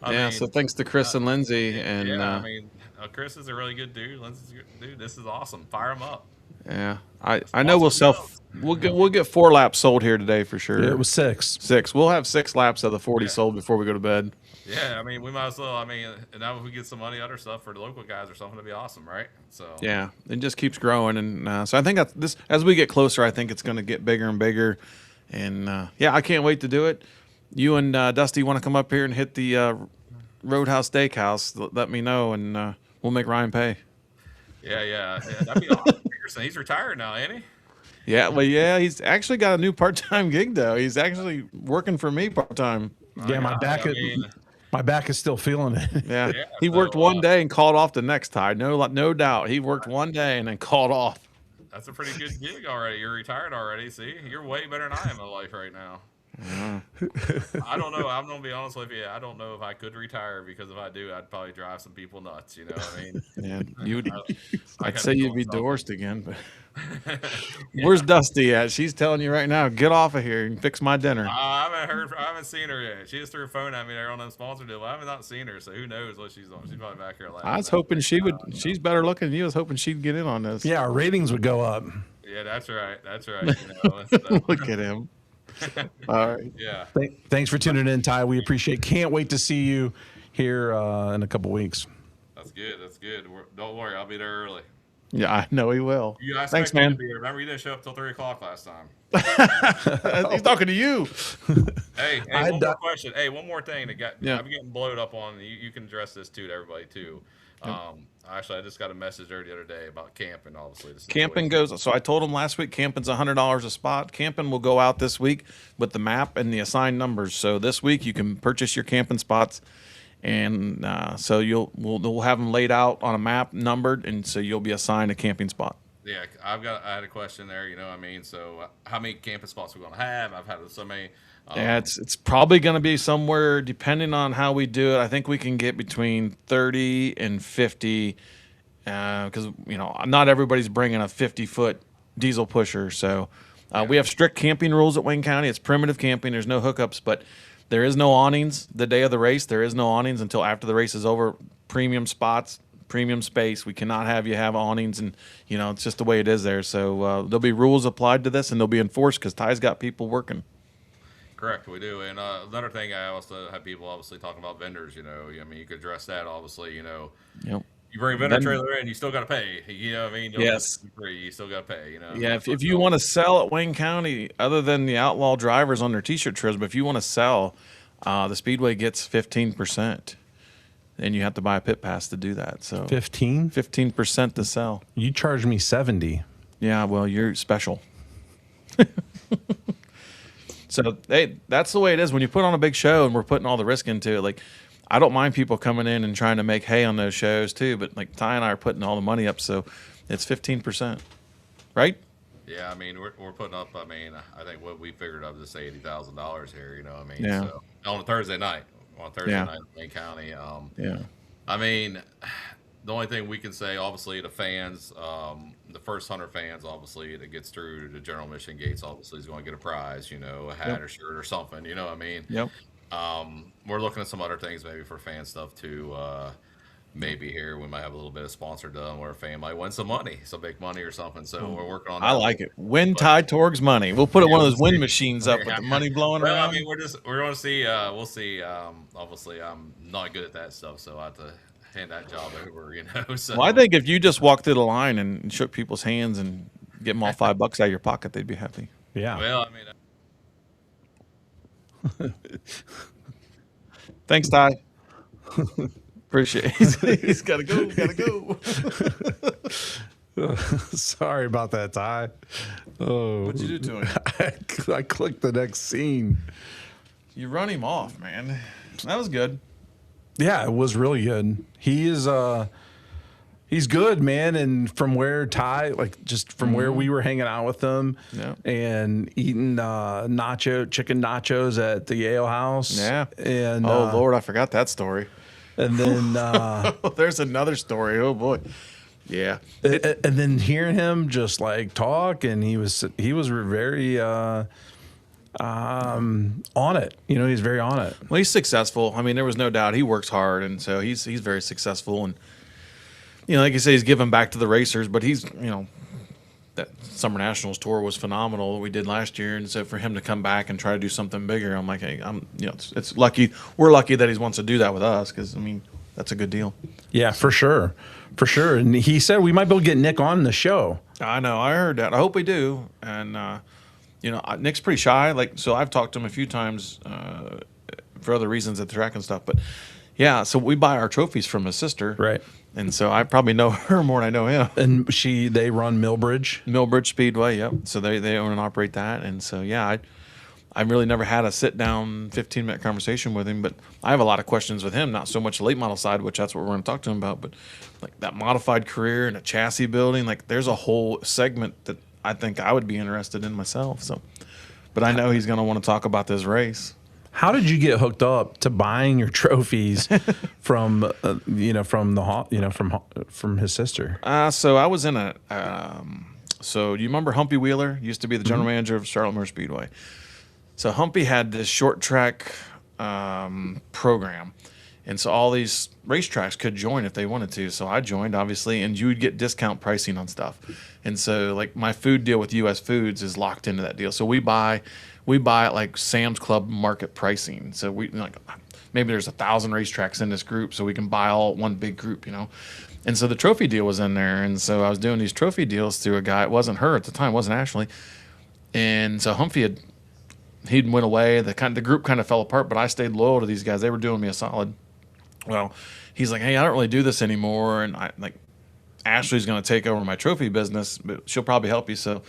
I mean, so thanks to Chris and Lindsay, and I mean, Chris is a really good dude. Lindsay's a good dude. This is awesome. Fire them up. Yeah, I know we'll get 4 laps sold here today for sure. Yeah, it was 6. 6. We'll have 6 laps of the 40 sold before we go to bed. Yeah, I mean, we might as well. I mean, and now if we get some money, other stuff for the local guys or something, it'd be awesome, right? So yeah, it just keeps growing, and so I think that's this. As we get closer, I think it's going to get bigger and bigger, and yeah, I can't wait to do it. You and Dusty want to come up here and hit the Roadhouse Steakhouse? Let me know, and we'll make Ryan pay. Yeah, that'd be awesome. Pearson, he's retired now, ain't he? Yeah, well, yeah, he's actually got a new part-time gig though. He's actually working for me part-time. Yeah, my back is still feeling it. Yeah, he worked one day and called off the next. Ty, no doubt, he worked one day and then called off. That's a pretty good gig already. You're retired already. See, you're way better than I am in life right now. I don't know. I'm gonna be honest with you. I don't know if I could retire, because if I do, I'd probably drive some people nuts. I mean, yeah, I'd say you'd be divorced again. But where's Dusty at? She's telling you right now, get off of here and fix my dinner. I haven't seen her yet. She just threw a phone at me there on the sponsor deal. I haven't not seen her, so who knows what she's on. She's probably back here laughing. I was hoping she would. She's better looking than you. I was hoping she'd get in on this. Yeah, our ratings would go up. Yeah, that's right. Look at him. All right. Yeah. Thanks for tuning in, Ty. We appreciate. Can't wait to see you here in a couple weeks. That's good. Don't worry, I'll be there early. Yeah, I know he will. Thanks, man. Remember, you didn't show up till 3:00 last time. He's talking to you. Hey, one more question. Hey, one more thing I'm getting blowed up on. You can address this too to everybody too. Actually, I just got a message there the other day about camping. Obviously, camping goes. So I told him last week, camping's $100 a spot. Camping will go out this week with the map and the assigned numbers. So this week you can purchase your camping spots, and so we'll have them laid out on a map, numbered, and so you'll be assigned a camping spot. Yeah, I had a question there. I mean, so how many camping spots are we going to have? I've had so many. Yeah, it's probably going to be somewhere, depending on how we do it. I think we can get between 30 and 50, because not everybody's bringing a 50-foot diesel pusher. So we have strict camping rules at Wayne County. It's primitive camping. There's no hookups, but there is no awnings the day of the race. There is no awnings until after the race is over. Premium spots, premium space. We cannot have you have awnings, and it's just the way it is there. So there'll be rules applied to this, and they'll be enforced because Ty's got people working. Correct, we do. And another thing, I also have people obviously talking about vendors. I mean, you could address that. Obviously, Yep. You bring a vendor trailer in, you still got to pay. You know what I mean? Yes. Free, you still got to pay. Yeah. If you want to sell at Wayne County, other than the Outlaw drivers on their T-shirt trips, but if you want to sell, the Speedway gets 15%, and you have to buy a pit pass to do that. So 15% to sell. You charge me 70. Yeah. Well, you're special. So, hey, that's the way it is when you put on a big show, and we're putting all the risk into it. Like, I don't mind people coming in and trying to make hay on those shows too, but like Ty and I are putting all the money up, so it's 15%, right? Yeah, I mean, we're putting up. I mean, I think what we figured up is $80,000 here. What I mean? Yeah. So, on a Thursday night in Wayne County. Yeah. I mean, the only thing we can say, obviously, the fans, the first 100 fans, obviously, that gets through the general admission gates, obviously, is going to get a prize, a hat or shirt or something, what I mean? Yep. We're looking at some other things maybe for fan stuff, too. maybe here we might have a little bit of sponsor done where Fame might win some money, some big money or something. So we're working on that. I like it. Win Ty Twarog's money. We'll put one of those wind machines up with the money blowing well, around. I mean, we're going to see. We'll see. Obviously, I'm not good at that stuff, so I have to hand that job over. So Well, I think if you just walked through the line and shook people's hands and get them all $5 out of your pocket, they'd be happy. Yeah. Well, I mean. Thanks, Ty. Appreciate it. He's got to go. Got to go. Sorry about that, Ty. Oh, What'd you do to him? I clicked the next scene. You run him off, man. That was good. Yeah, it was really good. He's good, man. And from where Ty, like just from where we were hanging out with him and eating chicken nachos at the Ale House. Yeah. And oh Lord, I forgot that story. And then there's another story. Oh boy. Yeah. And then hearing him just like talk, and he was very on it. He's very on it. Well, he's successful. I mean, there was no doubt he works hard, and so he's very successful. And like you say, he's giving back to the racers. But he's that Summer Nationals tour was phenomenal that we did last year, and so for him to come back and try to do something bigger, I'm like, hey, it's lucky. We're lucky that he wants to do that with us because I mean that's a good deal. Yeah, for sure. And he said we might be able to get Nick on the show. I know. I heard that. I hope we do. And Nick's pretty shy. So I've talked to him a few times for other reasons at the track and stuff. But yeah, so we buy our trophies from his sister, right? And so I probably know her more than I know him. And they run Millbridge Speedway. Yep. So they own and operate that. And so yeah, I really never had a sit down 15-minute conversation with him, but I have a lot of questions with him. Not so much the late model side, which that's what we're going to talk to him about, but like that modified career and a chassis building. Like there's a whole segment that I think I would be interested in myself. So, but I know he's going to want to talk about this race. How did you get hooked up to buying your trophies from his sister? So I was in so do you remember Humpy Wheeler? Used to be the general manager of Charlotte Motor Speedway. So Humpy had this short track program, and so all these racetracks could join if they wanted to. So I joined, obviously, and you would get discount pricing on stuff. And so like my food deal with U.S. Foods is locked into that deal. So we buy at like Sam's Club market pricing. So we maybe there's 1,000 racetracks in this group, so we can buy all one big group, And so the trophy deal was in there, and so I was doing these trophy deals through a guy. It wasn't her at the time, it wasn't Ashley. And so Humpy he went away. The group kind of fell apart, but I stayed loyal to these guys. They were doing me a solid. Well, he's like, hey, I don't really do this anymore, and Ashley's going to take over my trophy business, but she'll probably help you. So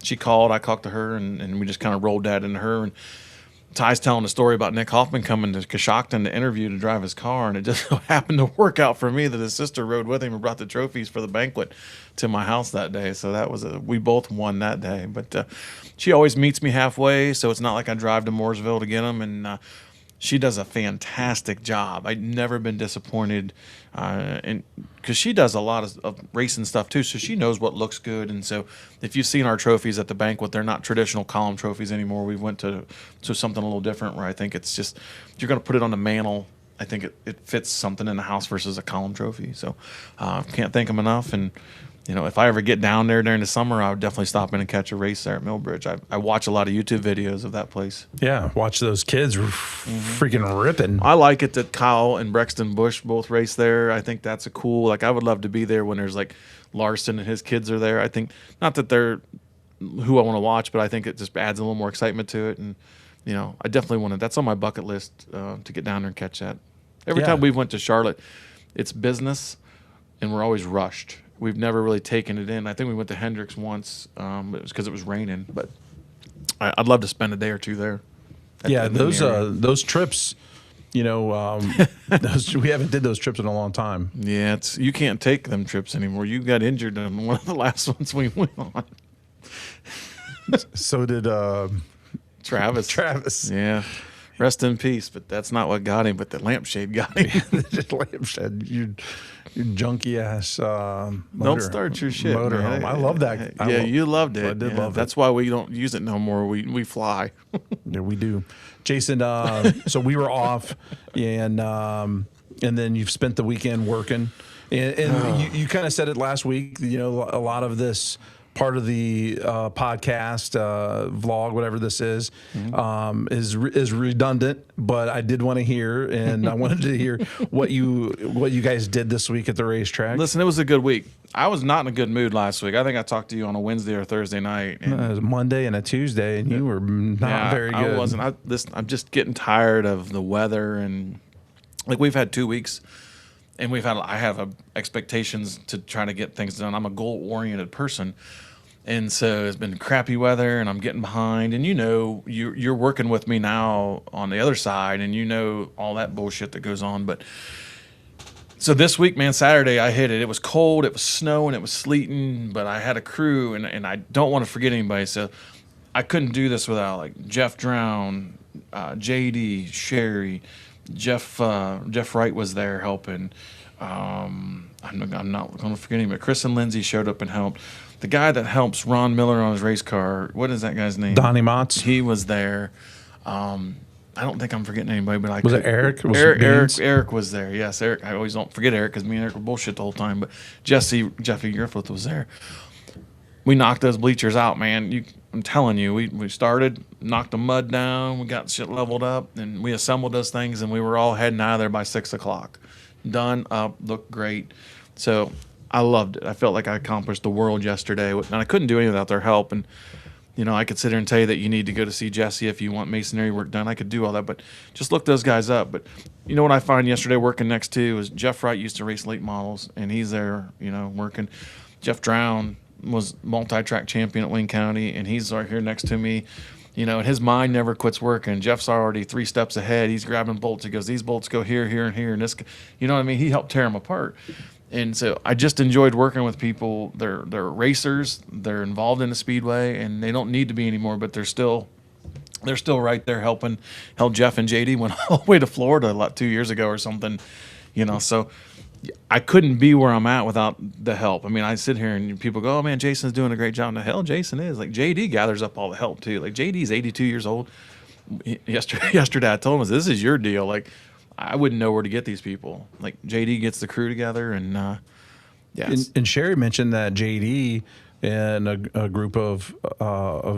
she called. I talked to her, and we just kind of rolled that into her. And Ty's telling a story about Nick Hoffman coming to Coshocton to interview to drive his car, and it just so happened to work out for me that his sister rode with him and brought the trophies for the banquet to my house that day. So that was we both won that day. But she always meets me halfway, so it's not like I drive to Mooresville to get them. And she does a fantastic job. I've never been disappointed, and because she does a lot of racing stuff too, so she knows what looks good. And so if you've seen our trophies at the banquet, they're not traditional column trophies anymore. We went to something a little different where I think it's just if you're going to put it on the mantle, I think it fits something in the house versus a column trophy. So can't thank them enough. And if I ever get down there during the summer, I would definitely stop in and catch a race there at Millbridge. I watch a lot of YouTube videos of that place. Yeah, watch those kids freaking ripping. I like it that Kyle and Brexton Bush both race there. I think that's a cool. I would love to be there when there's like Larson and his kids are there. I think not that they're who I want to watch, but I think it just adds a little more excitement to it. And I definitely want to. That's on my bucket list to get down there and catch that. Every time we went to Charlotte, it's business, and we're always rushed. We've never really taken it in. I think we went to Hendricks once. It was because it was raining, but I'd love to spend a day or two there. Yeah, those trips, we haven't did those trips in a long time. Yeah, you can't take them trips anymore. You got injured on one of the last ones we went on. So did Travis. Travis. Yeah. Rest in peace, but that's not what got him, but the lampshade got him. The lampshade, you junky ass don't start your shit, motorhome. I love that. You loved it. I did love it. That's why we don't use it no more. We fly. Yeah, we do. Jason, so we were off, and and then you've spent the weekend working. And you kind of said it last week. You know, a lot of this part of the podcast, vlog, whatever this is redundant. But I did want to hear, and I wanted to hear what you guys did this week at the racetrack. Listen, it was a good week. I was not in a good mood last week. I think I talked to you on a Wednesday or Thursday night. And it was a Monday and a Tuesday, and you were not very good. I wasn't. I'm just getting tired of the weather, and like we've had 2 weeks. And I have expectations to try to get things done. I'm a goal-oriented person. And so it's been crappy weather, and I'm getting behind. And you're working with me now on the other side, and you know all that bullshit that goes on. But so this week, man, Saturday, I hit it. It was cold, it was snowing, it was sleeting, but I had a crew, and I don't want to forget anybody. So I couldn't do this without, like, Jeff Drown, JD, Sherry, Jeff Wright was there helping. I'm not going to forget him, but Chris and Lindsay showed up and helped. The guy that helps Ron Miller on his race car, what is that guy's name? Donnie Motts. He was there. I don't think I'm forgetting anybody, but was it Eric? Eric was there. Yes, Eric. I always don't forget Eric because me and Eric were bullshit the whole time. But Jeffy Griffith was there. We knocked those bleachers out, man. I'm telling you, we started, knocked the mud down, we got shit leveled up, and we assembled those things, and we were all heading out of there by 6 o'clock. Done up, looked great. So I loved it. I felt like I accomplished the world yesterday, and I couldn't do any without their help. And I could sit here and tell you that you need to go to see Jesse if you want masonry work done. I could do all that, but just look those guys up. But you know what I find yesterday working next to is Jeff Wright used to race late models, and he's there, working. Jeff Drown was multi-track champion at Wayne County, and he's right here next to me. And his mind never quits working. Jeff's already 3 steps ahead. He's grabbing bolts. He goes, these bolts go here, here, and here. And this, you know what I mean? He helped tear them apart. And so I just enjoyed working with people. They're racers. They're involved in the speedway, and they don't need to be anymore, but they're still right there helping. Hell, Jeff and JD went all the way to Florida 2 years ago or something. So I couldn't be where I'm at without the help. I mean, I sit here and people go, oh, man, Jason's doing a great job. And the hell, Jason is. Like, JD gathers up all the help, too. Like, JD's 82 years old. Yesterday I told him, this is your deal. Like, I wouldn't know where to get these people. Like, JD gets the crew together, and, yes. And Sherry mentioned that JD and a group of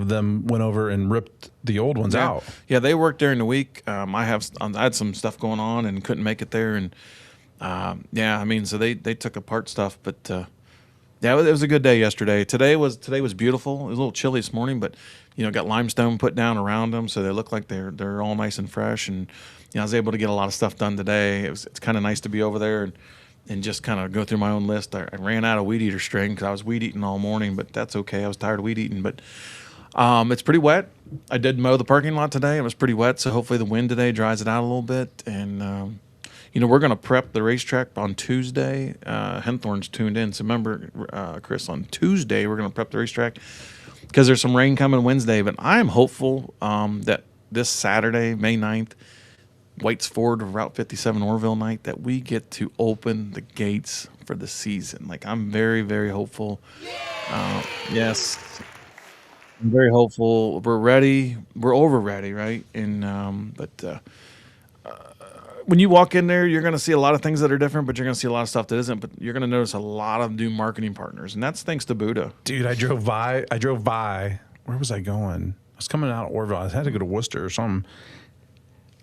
them went over and ripped the old ones out. Yeah, they worked during the week. I had some stuff going on and couldn't make it there, and so they took apart stuff, but it was a good day yesterday. Today was beautiful. It was a little chilly this morning, but got limestone put down around them, so they look like they're all nice and fresh. And I was able to get a lot of stuff done today. It's kind of nice to be over there and just kind of go through my own list. I ran out of weed eater string because I was weed eating all morning, but that's okay. I was tired of weed eating, but it's pretty wet. I did mow the parking lot today. It was pretty wet, so hopefully the wind today dries it out a little bit. And we're going to prep the racetrack on Tuesday. Henthorne's tuned in. So remember, Chris, on Tuesday, we're going to prep the racetrack because there's some rain coming Wednesday. But I am hopeful that this Saturday, May 9th, White's Ford Route 57 Orville night, that we get to open the gates for the season. Like, I'm very, very hopeful. Yes. I'm very hopeful. We're ready. We're over ready, right? And when you walk in there, you're going to see a lot of things that are different, but you're going to see a lot of stuff that isn't. But you're going to notice a lot of new marketing partners, and that's thanks to Buddha. Dude, I drove by. Where was I going? I was coming out of Orville. I had to go to Worcester or something.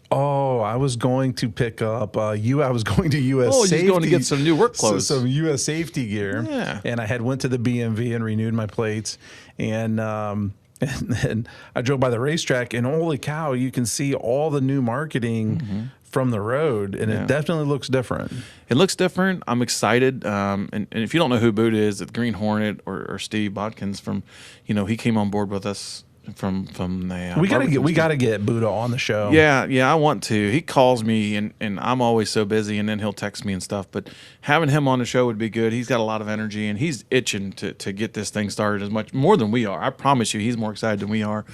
Oh, I was going to pick up I was going to U.S. Safety. Oh, you're going to get some new work clothes. Some U.S. Safety gear. Yeah. And I had went to the BMV and renewed my plates. And then I drove by the racetrack, and holy cow, you can see all the new marketing from the road, and it definitely looks different. It looks different. I'm excited. And if you don't know who Buddha is, the Green Hornet or Steve Bodkins from, he came on board with us from the we gotta get Buddha on the show. Yeah, I want to. He calls me and I'm always so busy, and then he'll text me and stuff. But having him on the show would be good. He's got a lot of energy, and he's itching to get this thing started more than we are. I promise you, he's more excited than we are.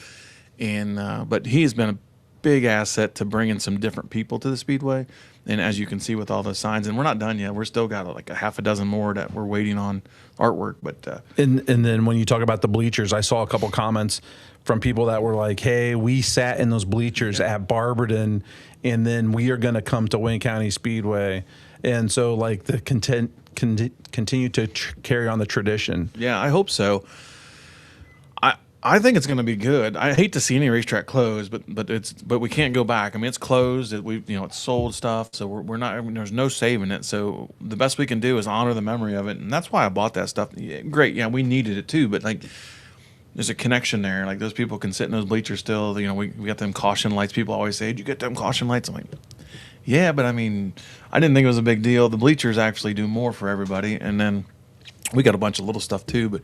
And but he's been big asset to bringing some different people to the Speedway. And as you can see with all those signs, and we're not done yet. We're still got like a half a dozen more that we're waiting on artwork. But and then when you talk about the bleachers, I saw a couple comments from people that were like, "Hey, we sat in those bleachers at Barberton, and then we are going to come to Wayne County Speedway." And so, like, the continue to carry on the tradition. Yeah, I hope so. I think it's going to be good. I hate to see any racetrack closed, but we can't go back. I mean, it's closed. It's sold stuff, so we're not. I mean, there's no saving it. So the best we can do is honor the memory of it, and that's why I bought that stuff. Yeah, great, yeah, we needed it too, but like, there's a connection there. Like, those people can sit in those bleachers still. You know, we got them caution lights. People always say, "Did you get them caution lights?" I'm like, yeah, but I mean, I didn't think it was a big deal. The bleachers actually do more for everybody, and then we got a bunch of little stuff too. But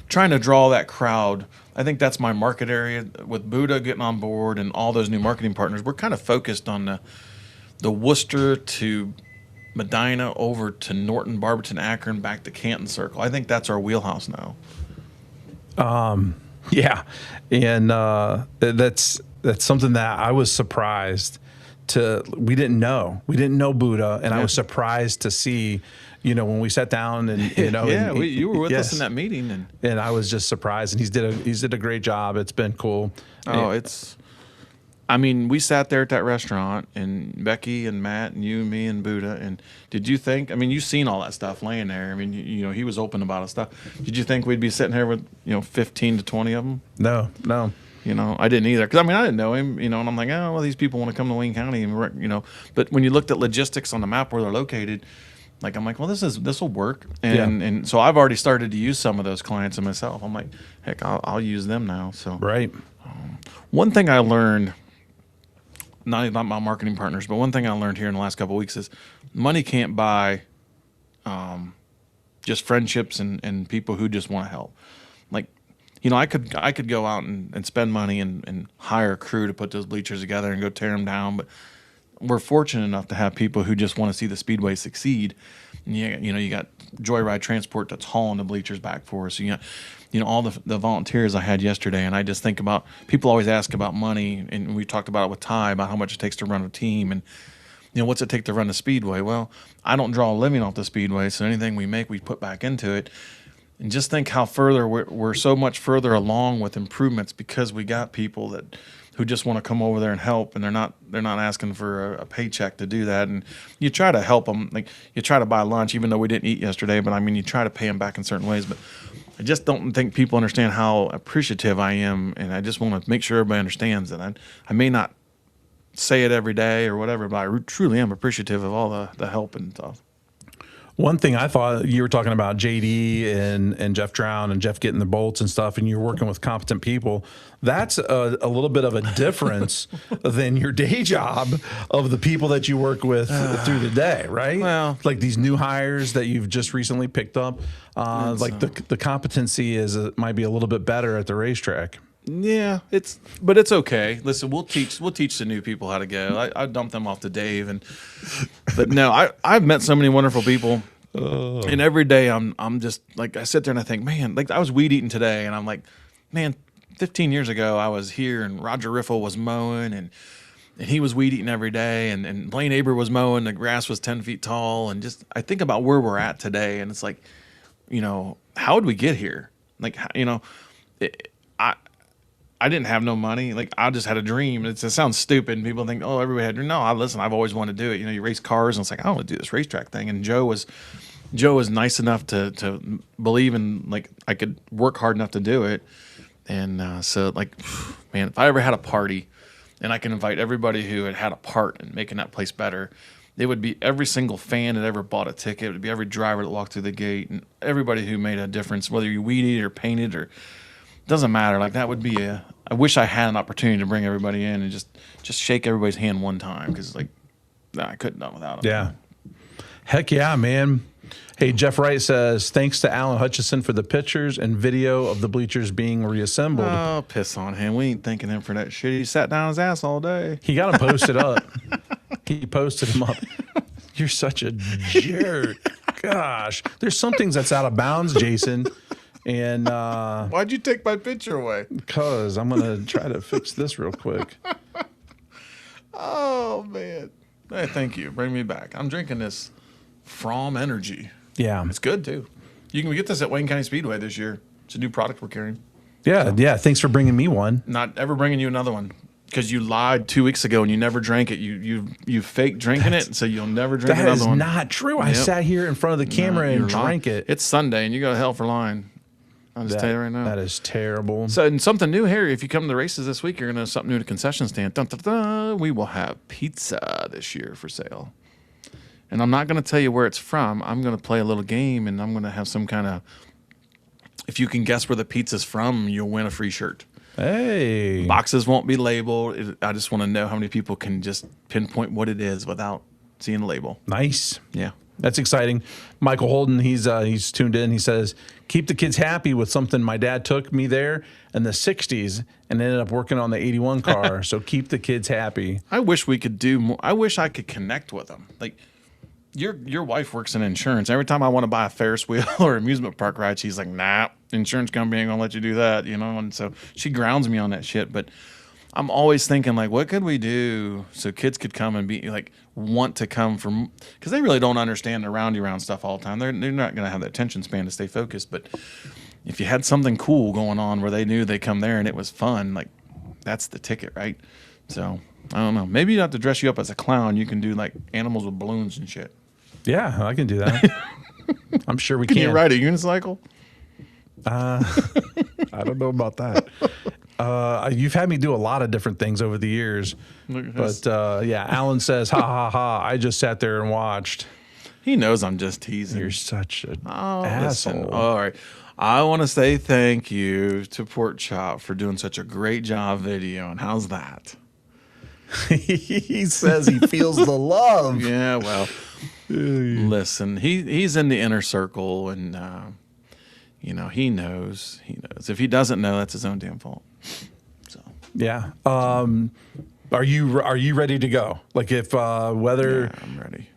trying to draw that crowd, I think that's my market area. With Buddha getting on board and all those new marketing partners, we're kind of focused on the Worcester to Medina over to Norton, Barberton, Akron, back to Canton Circle. I think that's our wheelhouse now. Yeah, and that's something that I was surprised to. We didn't know Buddha, and I was surprised to see. You know, when we sat down and you were with us in that meeting, and I was just surprised. And he's did a great job. It's been cool. Oh, I mean, we sat there at that restaurant, and Becky and Matt and you and me and Buddha. And did you think? I mean, you've seen all that stuff laying there. I mean, he was open about his stuff. Did you think we'd be sitting here with 15 to 20 of them? No. I didn't either. Because, I mean, I didn't know him, and I'm like, oh, well, these people want to come to Wayne County. And but when you looked at logistics on the map where they're located, like, I'm like, well, this will work. And so I've already started to use some of those clients and myself. I'm like, heck, I'll use them now. So right. One thing I learned, not my marketing partners, but one thing I learned here in the last couple of weeks is money can't buy just friendships and people who just want to help. Like, I could go out and spend money and hire a crew to put those bleachers together and go tear them down, but we're fortunate enough to have people who just want to see the Speedway succeed. And you got Joyride Transport that's hauling the bleachers back for us. You got, all the volunteers I had yesterday, and I just think about, people always ask about money, and we talked about it with Ty about how much it takes to run a team, and what's it take to run a Speedway? Well, I don't draw a living off the Speedway, so anything we make, we put back into it. And just think how further we're so much further along with improvements because we got people who just want to come over there and help, and they're not asking for a paycheck to do that. And you try to help them, like you try to buy lunch, even though we didn't eat yesterday. But I mean, you try to pay them back in certain ways. But I just don't think people understand how appreciative I am, and I just want to make sure everybody understands that. I may not say it every day or whatever, but I truly am appreciative of all the help and stuff. One thing I thought, you were talking about JD and Jeff Drown and Jeff getting the bolts and stuff, and you're working with competent people. That's a little bit of a difference than your day job of the people that you work with through the day, right? Well, like these new hires that you've just recently picked up, the competency might be a little bit better at the racetrack. Yeah, but it's okay. Listen, we'll teach the new people how to go. I dump them off to Dave, but no, I've met so many wonderful people, and every day I'm just like, I sit there and I think, man, like I was weed eating today, and I'm like, man, 15 years ago I was here and Roger Riffle was mowing and he was weed eating every day, and Blaine Aber was mowing, the grass was 10 feet tall, and just I think about where we're at today, and it's like, how did we get here? Like, I didn't have no money. Like, I just had a dream. It sounds stupid, and people think, oh, everybody had a dream. No, listen, I've always wanted to do it. You race cars, and it's like, I want to do this racetrack thing. And Joe was nice enough to believe in, like, I could work hard enough to do it. And so, like, man, if I ever had a party and I can invite everybody who had a part in making that place better, it would be every single fan that ever bought a ticket. It would be every driver that walked through the gate, and everybody who made a difference, whether you weeded or painted or doesn't matter. Like, that would be I wish I had an opportunity to bring everybody in and just shake everybody's hand one time, because I couldn't have done without them. Yeah. Heck yeah, man. Hey, Jeff Wright says, thanks to Alan Hutchison for the pictures and video of the bleachers being reassembled. Oh, piss on him. We ain't thanking him for that shit. He sat down his ass all day. He got them posted up. He posted them up. You're such a jerk. Gosh. There's some things that's out of bounds, Jason. And why'd you take my picture away? Because I'm gonna try to fix this real quick. Oh man. Hey, thank you. Bring me back. I'm drinking this From Energy. Yeah. It's good too. You can get this at Wayne County Speedway this year. It's a new product we're carrying. Yeah. Thanks for bringing me one. Not ever bringing you another one because you lied 2 weeks ago and you never drank it. You faked drinking it, so you'll never drink another one. That is not true. I sat here in front of the camera and drank it. It's Sunday and you go to hell for lying. I'll just tell you right now. That is terrible. So, and something new here. If you come to the races this week, you're going to have something new to concession stand. Dun, dun, dun, we will have pizza this year for sale. And I'm not going to tell you where it's from. I'm going to play a little game, and I'm going to have some kind of. If you can guess where the pizza's from, you'll win a free shirt. Hey. Boxes won't be labeled. I just want to know how many people can just pinpoint what it is without seeing the label. Nice. Yeah. That's exciting. Michael Holden, he's tuned in. He says, keep the kids happy with something. My dad took me there in the 60s and ended up working on the 81 car. So keep the kids happy. I wish we could do more. I wish I could connect with them. Like, your wife works in insurance. Every time I want to buy a Ferris wheel or amusement park ride, she's like, nah, insurance company ain't going to let you do that, you know? And so she grounds me on that shit. But I'm always thinking, like, what could we do so kids could come and be, like, want to come from, because they really don't understand the roundy-round stuff all the time. They're not going to have the attention span to stay focused. But if you had something cool going on where they knew they come there and it was fun, like, that's the ticket, right? So, I don't know. Maybe you don't have to dress you up as a clown. You can do, like, animals with balloons and shit. Yeah, I can do that. I'm sure we can. Can you ride a unicycle? I don't know about that. You've had me do a lot of different things over the years. But, yeah, Alan says, ha, ha, ha, I just sat there and watched. He knows I'm just teasing. You're such an asshole. Listen. All right. I want to say thank you to Pork Chop for doing such a great job videoing. How's that? He says he feels the love. Yeah, well, listen, he's in the inner circle, and you know, he knows. If he doesn't know, that's his own damn fault. So yeah. Are you ready to go? Like if weather I'm ready.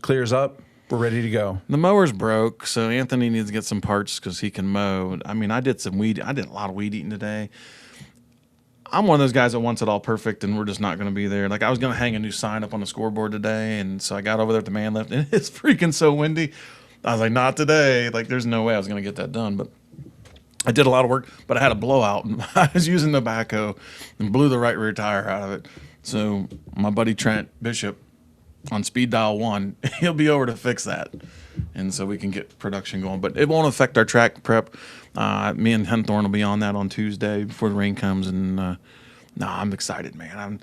Clears up, we're ready to go. The mower's broke, so Anthony needs to get some parts because he can mow. I mean, I did a lot of weed eating today. I'm one of those guys that wants it all perfect, and we're just not going to be there. Like, I was going to hang a new sign up on the scoreboard today, and so I got over there at the man lift, and it's freaking so windy. I was like, not today. Like, there's no way I was going to get that done. But I did a lot of work, but I had a blowout, and I was using the backhoe and blew the right rear tire out of it. So my buddy Trent Bishop on speed dial 1, he'll be over to fix that, and so we can get production going. But it won't affect our track prep. Me and Henthorne will be on that on Tuesday before the rain comes, and I'm excited, man.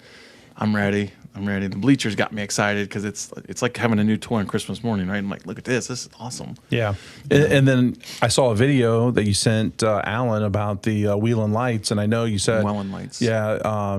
I'm ready. The bleachers got me excited because it's like having a new toy on Christmas morning, right? I'm like, look at this. This is awesome. Yeah. And then I saw a video that you sent Alan about the wheeling lights, and I know you said Wheeling lights. Yeah.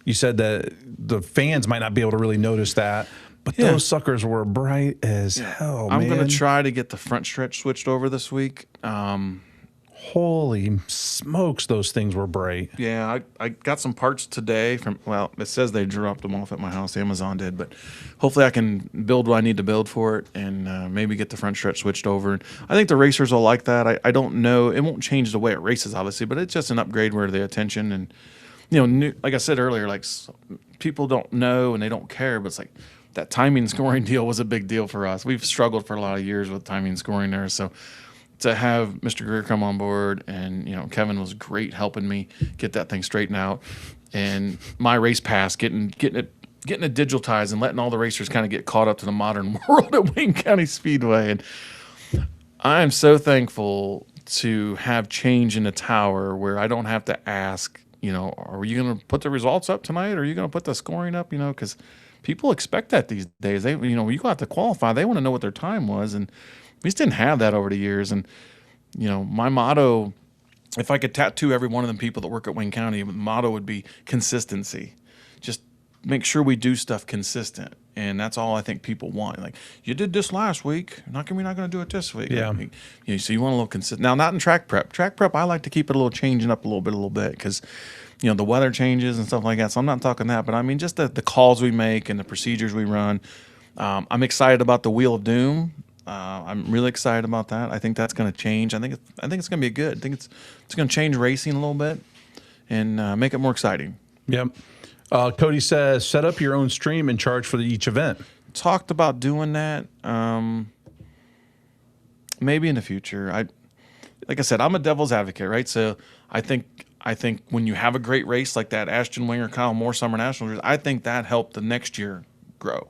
You said that the fans might not be able to really notice that. But those suckers were bright as hell, man. I'm going to try to get the front stretch switched over this week. Holy smokes, those things were bright. Yeah, I got some parts today from, well, it says they dropped them off at my house. Amazon did, but hopefully I can build what I need to build for it and maybe get the front stretch switched over. I think the racers will like that. I don't know. It won't change the way it races, obviously, but it's just an upgrade where the attention and, you know, like I said earlier, like people don't know and they don't care, but it's like, that timing scoring deal was a big deal for us. We've struggled for a lot of years with timing scoring there. So to have Mr. Greer come on board and, you know, Kevin was great helping me get that thing straightened out. And my race pass, getting it digitized and letting all the racers kind of get caught up to the modern world at Wayne County Speedway. And I am so thankful to have change in the tower where I don't have to ask, you know, are you going to put the results up tonight? Or are you going to put the scoring up? You know, because people expect that these days. They, you know, when you go out to qualify, they want to know what their time was, and we just didn't have that over the years. And you know, my motto, if I could tattoo every one of them people that work at Wayne County, the motto would be consistency. Just make sure we do stuff consistent, and that's all I think people want. Like, you did this last week, how come we're not going to do it this week? Yeah. Like, you know, so you want a little consistent. Now, not in track prep. Track prep, I like to keep it a little changing up a little bit, because you know, the weather changes and stuff like that. So I'm not talking that, but I mean just the calls we make and the procedures we run. I'm excited about the Wheel of Doom. I'm really excited about that. I think that's going to change. I think it's going to be good. I think it's going to change racing a little bit and make it more exciting. Yep. Cody says, set up your own stream and charge for each event. Talked about doing that. Maybe in the future. Like I said, I'm a devil's advocate, right? So I think when you have a great race like that Ashton Winger Kyle Moore Summer Nationals, I think that helped the next year grow.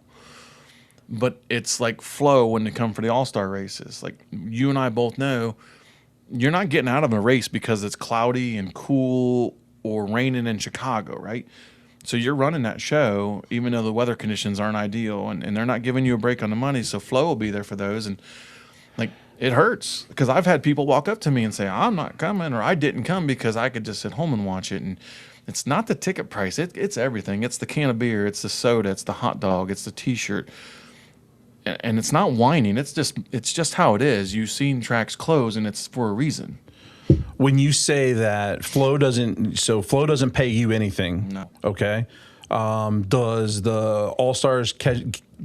But it's like flow when they come for the All-Star races. Like you and I both know, you're not getting out of a race because it's cloudy and cool or raining in Chicago, right? So you're running that show even though the weather conditions aren't ideal, and they're not giving you a break on the money, so flow will be there for those. And like it hurts because I've had people walk up to me and say, I'm not coming, or I didn't come because I could just sit home and watch it. And it's not the ticket price. It's everything. It's the can of beer. It's the soda. It's the hot dog. It's the T-shirt. And it's not whining. It's just how it is. You've seen tracks close, and it's for a reason. When you say that Flow doesn't pay you anything. No. Okay. Does the All-Stars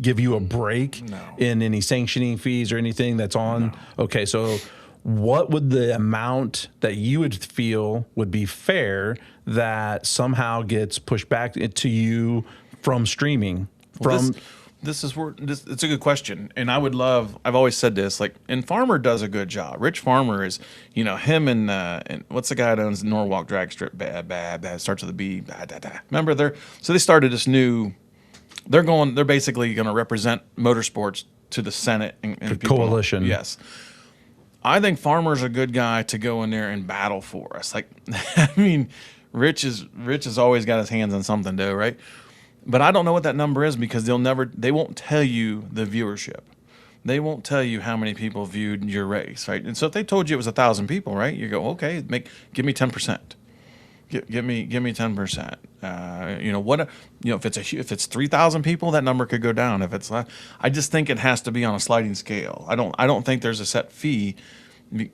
give you a break in any sanctioning fees or anything that's on? No. Okay. So what would the amount that you would feel would be fair that somehow gets pushed back to you from streaming? It's a good question, and I've always said this, like, and Farmer does a good job. Rich Farmer is, him and what's the guy that owns Norwalk Drag Strip? Bad, starts with a B. Remember, they started this new. They're basically going to represent motorsports to the Senate and people. Coalition. Yes, I think Farmer's a good guy to go in there and battle for us. Like, I mean, Rich has always got his hands on something, though, right? But I don't know what that number is because they won't tell you the viewership. They won't tell you how many people viewed your race, right? And so if they told you it was 1,000 people, right? You go, okay, give me 10%. Give me 10%. If it's 3,000 people, that number could go down. If it's I just think it has to be on a sliding scale. I don't think there's a set fee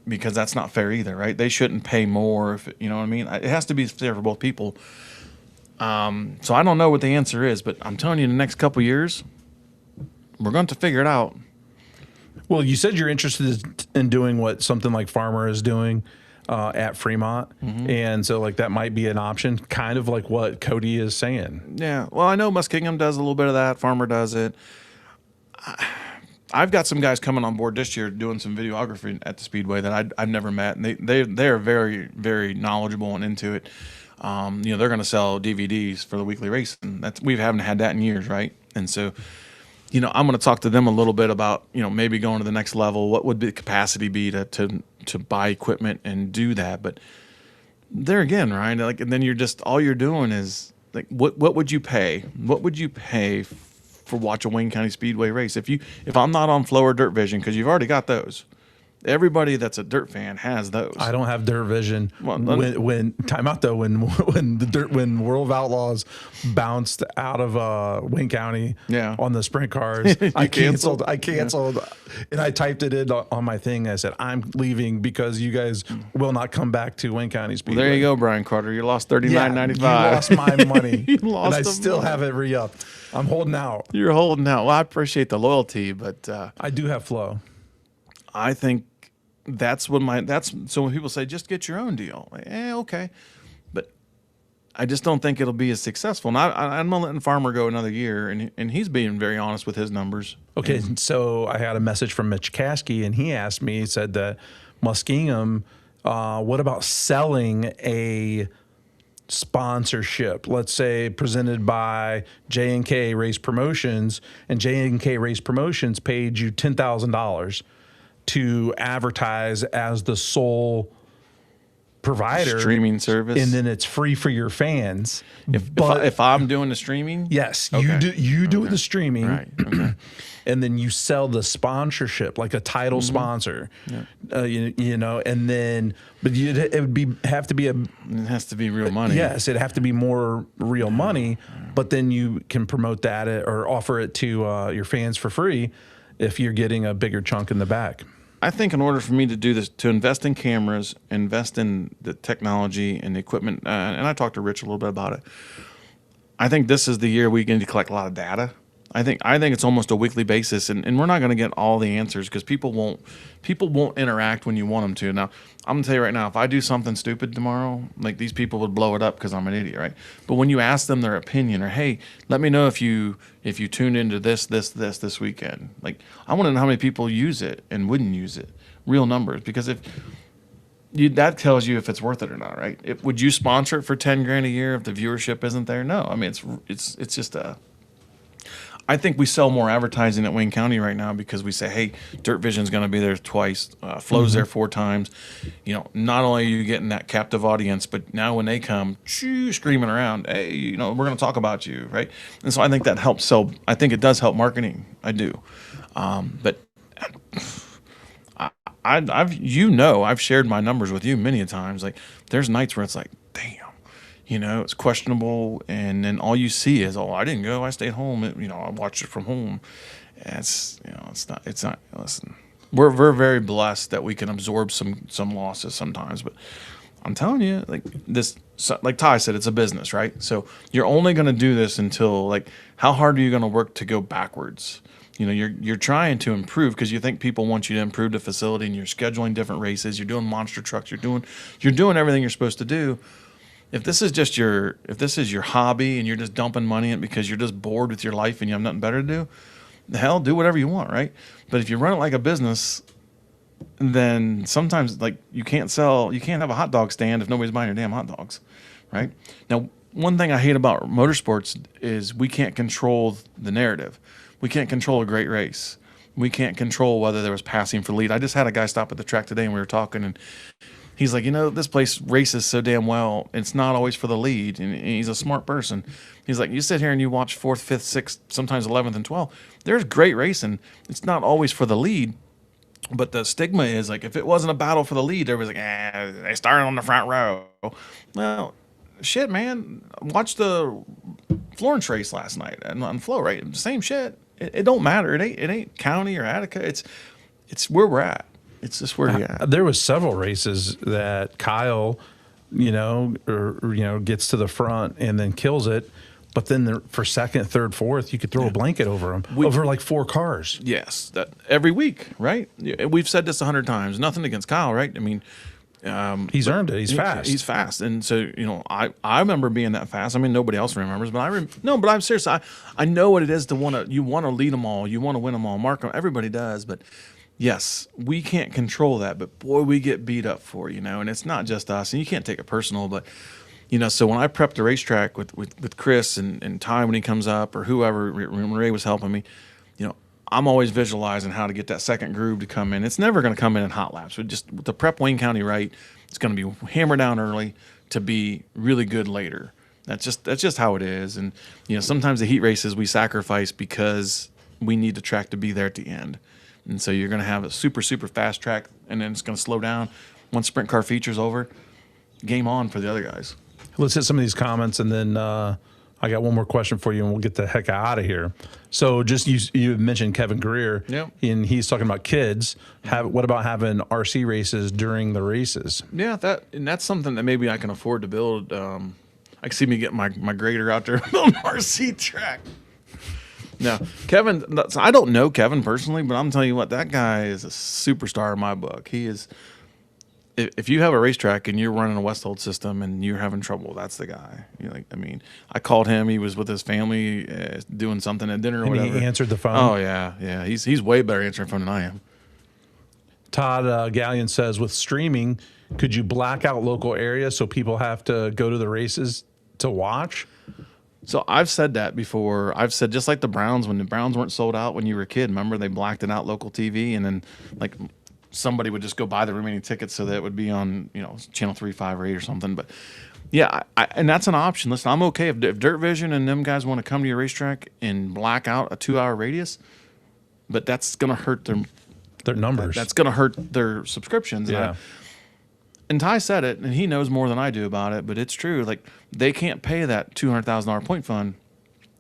because that's not fair either, right? They shouldn't pay more if you know what I mean. It has to be fair for both people. So I don't know what the answer is, but I'm telling you, in the next couple of years, we're going to figure it out. Well, you said you're interested in doing what something like Farmer is doing at Fremont, and so like that might be an option, kind of like what Cody is saying. Yeah, well, I know Muskingum does a little bit of that. Farmer does it. I've got some guys coming on board this year doing some videography at the Speedway that I've never met, and they are very, very knowledgeable and into it. They're going to sell DVDs for the weekly racing. We haven't had that in years, right? And so, I'm going to talk to them a little bit about, maybe going to the next level. What would the capacity be to buy equipment and do that? But there again, right? Like, and then all you're doing is like, what would you pay? What would you pay for watch a Wayne County Speedway race? If I'm not on Flow or Dirt Vision, because you've already got those. Everybody that's a dirt fan has those. I don't have Dirt Vision. Well, when World of Outlaws bounced out of Wayne County on the sprint cars, I canceled, and I typed it in on my thing. I said, I'm leaving because you guys will not come back to Wayne County Speedway. Well, there you go, Brian Carter. You lost $39.95. You lost my money. You lost, and I still have it re-upped. I'm holding out. You're holding out. Well, I appreciate the loyalty, but I do have Flow. I think so when people say just get your own deal, like, okay, but I just don't think it'll be as successful. And I'm letting Farmer go another year, and he's being very honest with his numbers. Okay, so I had a message from Mitch Caskey, and he asked me, he said that Muskingum, what about selling a sponsorship, let's say presented by J&K Race Promotions, and J&K Race Promotions paid you $10,000 to advertise as the sole provider streaming service, and then it's free for your fans. If I'm doing the streaming, yes, okay. you do the streaming, right? Okay. And then you sell the sponsorship like a title sponsor, and then it has to be real money. Yes, it'd have to be more real money, but then you can promote that or offer it to your fans for free if you're getting a bigger chunk in the back. I think in order for me to do this, to invest in cameras, invest in the technology and the equipment, and I talked to Rich a little bit about it, I think this is the year we need to collect a lot of data I think it's almost a weekly basis, and we're not going to get all the answers because people won't interact when you want them to. Now, I'm gonna tell you right now, if I do something stupid tomorrow, like these people would blow it up because I'm an idiot, right? But when you ask them their opinion, or hey, let me know if you tuned into this weekend, like I want to know how many people use it and wouldn't use it, real numbers, because if that tells you if it's worth it or not, right? Would you sponsor it for 10 grand a year if the viewership isn't there? No, I mean it's just a. I think we sell more advertising at Wayne County right now because we say, hey, Dirt Vision's going to be there twice, Flow's there 4 times. You know, not only are you getting that captive audience, but now when they come, screaming around, hey, you know, we're going to talk about you, right? And so I think that helps sell. I think it does help marketing. I do. But I've shared my numbers with you many a times. Like, there's nights where it's like, damn. You know, it's questionable, and then all you see is, oh, I didn't go, I stayed home. I watched it from home. It's not. Listen, we're very blessed that we can absorb some losses sometimes, but I'm telling you, like Ty said, it's a business, right? So you're only going to do this until, like, how hard are you going to work to go backwards? You know, you're trying to improve because you think people want you to improve the facility, and you're scheduling different races, you're doing monster trucks, you're doing everything you're supposed to do. If this is your hobby and you're just dumping money in it because you're just bored with your life and you have nothing better to do, the hell, do whatever you want, right? But if you run it like a business, then sometimes, like, you can't have a hot dog stand if nobody's buying your damn hot dogs, right? Now, one thing I hate about motorsports is we can't control the narrative. We can't control a great race. We can't control whether there was passing for lead. I just had a guy stop at the track today and we were talking, and he's like, this place races so damn well. It's not always for the lead. And he's a smart person. He's like, you sit here and you watch 4th, 5th, 6th, sometimes 11th and 12th. There's great racing. It's not always for the lead. But the stigma is, like, if it wasn't a battle for the lead, everybody's like, they started on the front row. Well, shit, man. Watch the Florence race last night on Flow, right? Same shit. It don't matter. It ain't County or Attica. It's where we're at. It's just where you're at. There was several races that Kyle, gets to the front and then kills it. But then for second, third, fourth, you could throw a blanket over him, over like 4 cars. Yes, that every week, right? We've said this 100 times. Nothing against Kyle, right? I mean, he's earned it. He's fast. He's fast, and so I remember being that fast. I mean, nobody else remembers, but but I'm serious. I know what it is to want to lead them all. You want to win them all. Mark them. Everybody does, but. Yes, we can't control that, but boy, we get beat up for, and it's not just us, and you can't take it personal, but, so when I prepped the racetrack with Chris and Ty when he comes up, or whoever, when Ray was helping me, I'm always visualizing how to get that second groove to come in. It's never going to come in hot laps, but just to prep Wayne County right, it's going to be hammered down early to be really good later. That's just how it is, and, sometimes the heat races we sacrifice because we need the track to be there at the end. And so you're going to have a super, super fast track, and then it's going to slow down. Once sprint car feature's over, game on for the other guys. Let's hit some of these comments, and then I got one more question for you, and we'll get the heck out of here. So just you mentioned Kevin Greer, and he's talking about kids. What about having RC races during the races? Yeah, that's something that maybe I can afford to build. I can see me getting my grader out there building an RC track. No, Kevin, I don't know Kevin personally, but I'm telling you what, that guy is a superstar in my book. He is. If you have a racetrack and you're running a Westhold system and you're having trouble, that's the guy. I called him. He was with his family doing something at dinner or whatever. He answered the phone. Oh yeah. He's way better answering phone than I am. Todd Gallion says, with streaming, could you black out local areas so people have to go to the races to watch? So I've said that before. I've said, just like the Browns, when the Browns weren't sold out when you were a kid, remember they blacked it out local TV, and then like somebody would just go buy the remaining tickets so that it would be on, channel 3, 5, or 8 or something. But yeah, and that's an option. Listen, I'm okay if Dirt Vision and them guys want to come to your racetrack and black out a 2-hour radius, but that's going to hurt their numbers. That's going to hurt their subscriptions. Yeah. And Ty said it, and he knows more than I do about it, but it's true. Like, they can't pay that $200,000 point fund.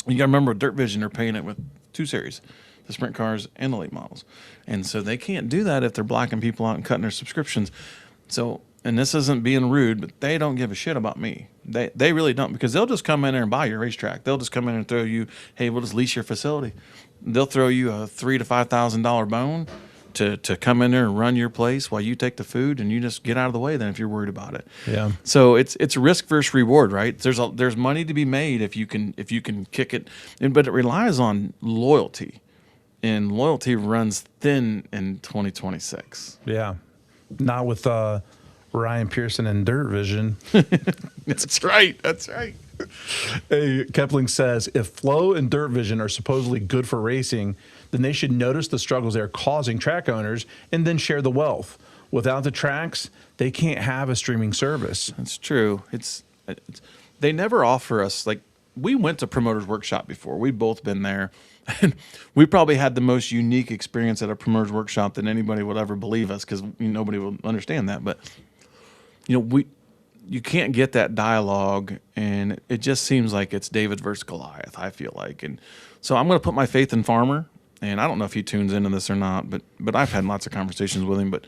You got to remember, with Dirt Vision, they're paying it with 2 series, the sprint cars and the late models. And so they can't do that if they're blacking people out and cutting their subscriptions. So, and this isn't being rude, but they don't give a shit about me. They really don't, because they'll just come in there and buy your racetrack. They'll just come in and throw you, hey, we'll just lease your facility. They'll throw you a $3,000 to $5,000 bone to come in there and run your place while you take the food, and you just get out of the way then if you're worried about it. Yeah. So it's risk versus reward, right? There's money to be made if you can kick it, but it relies on loyalty, and loyalty runs thin in 2026. Yeah. Not with Ryan Pearson and Dirt Vision. That's right. That's right. Hey, Kepling says, if Flow and Dirt Vision are supposedly good for racing, then they should notice the struggles they are causing track owners and then share the wealth. Without the tracks, they can't have a streaming service. That's true. It's they never offer us, like, we went to Promoters Workshop before. We've both been there. And we probably had the most unique experience at a Promoters Workshop than anybody would ever believe us, because nobody will understand that. But, you can't get that dialogue, and it just seems like it's David versus Goliath, I feel like. And so I'm going to put my faith in Farmer, and I don't know if he tunes into this or not, but I've had lots of conversations with him. But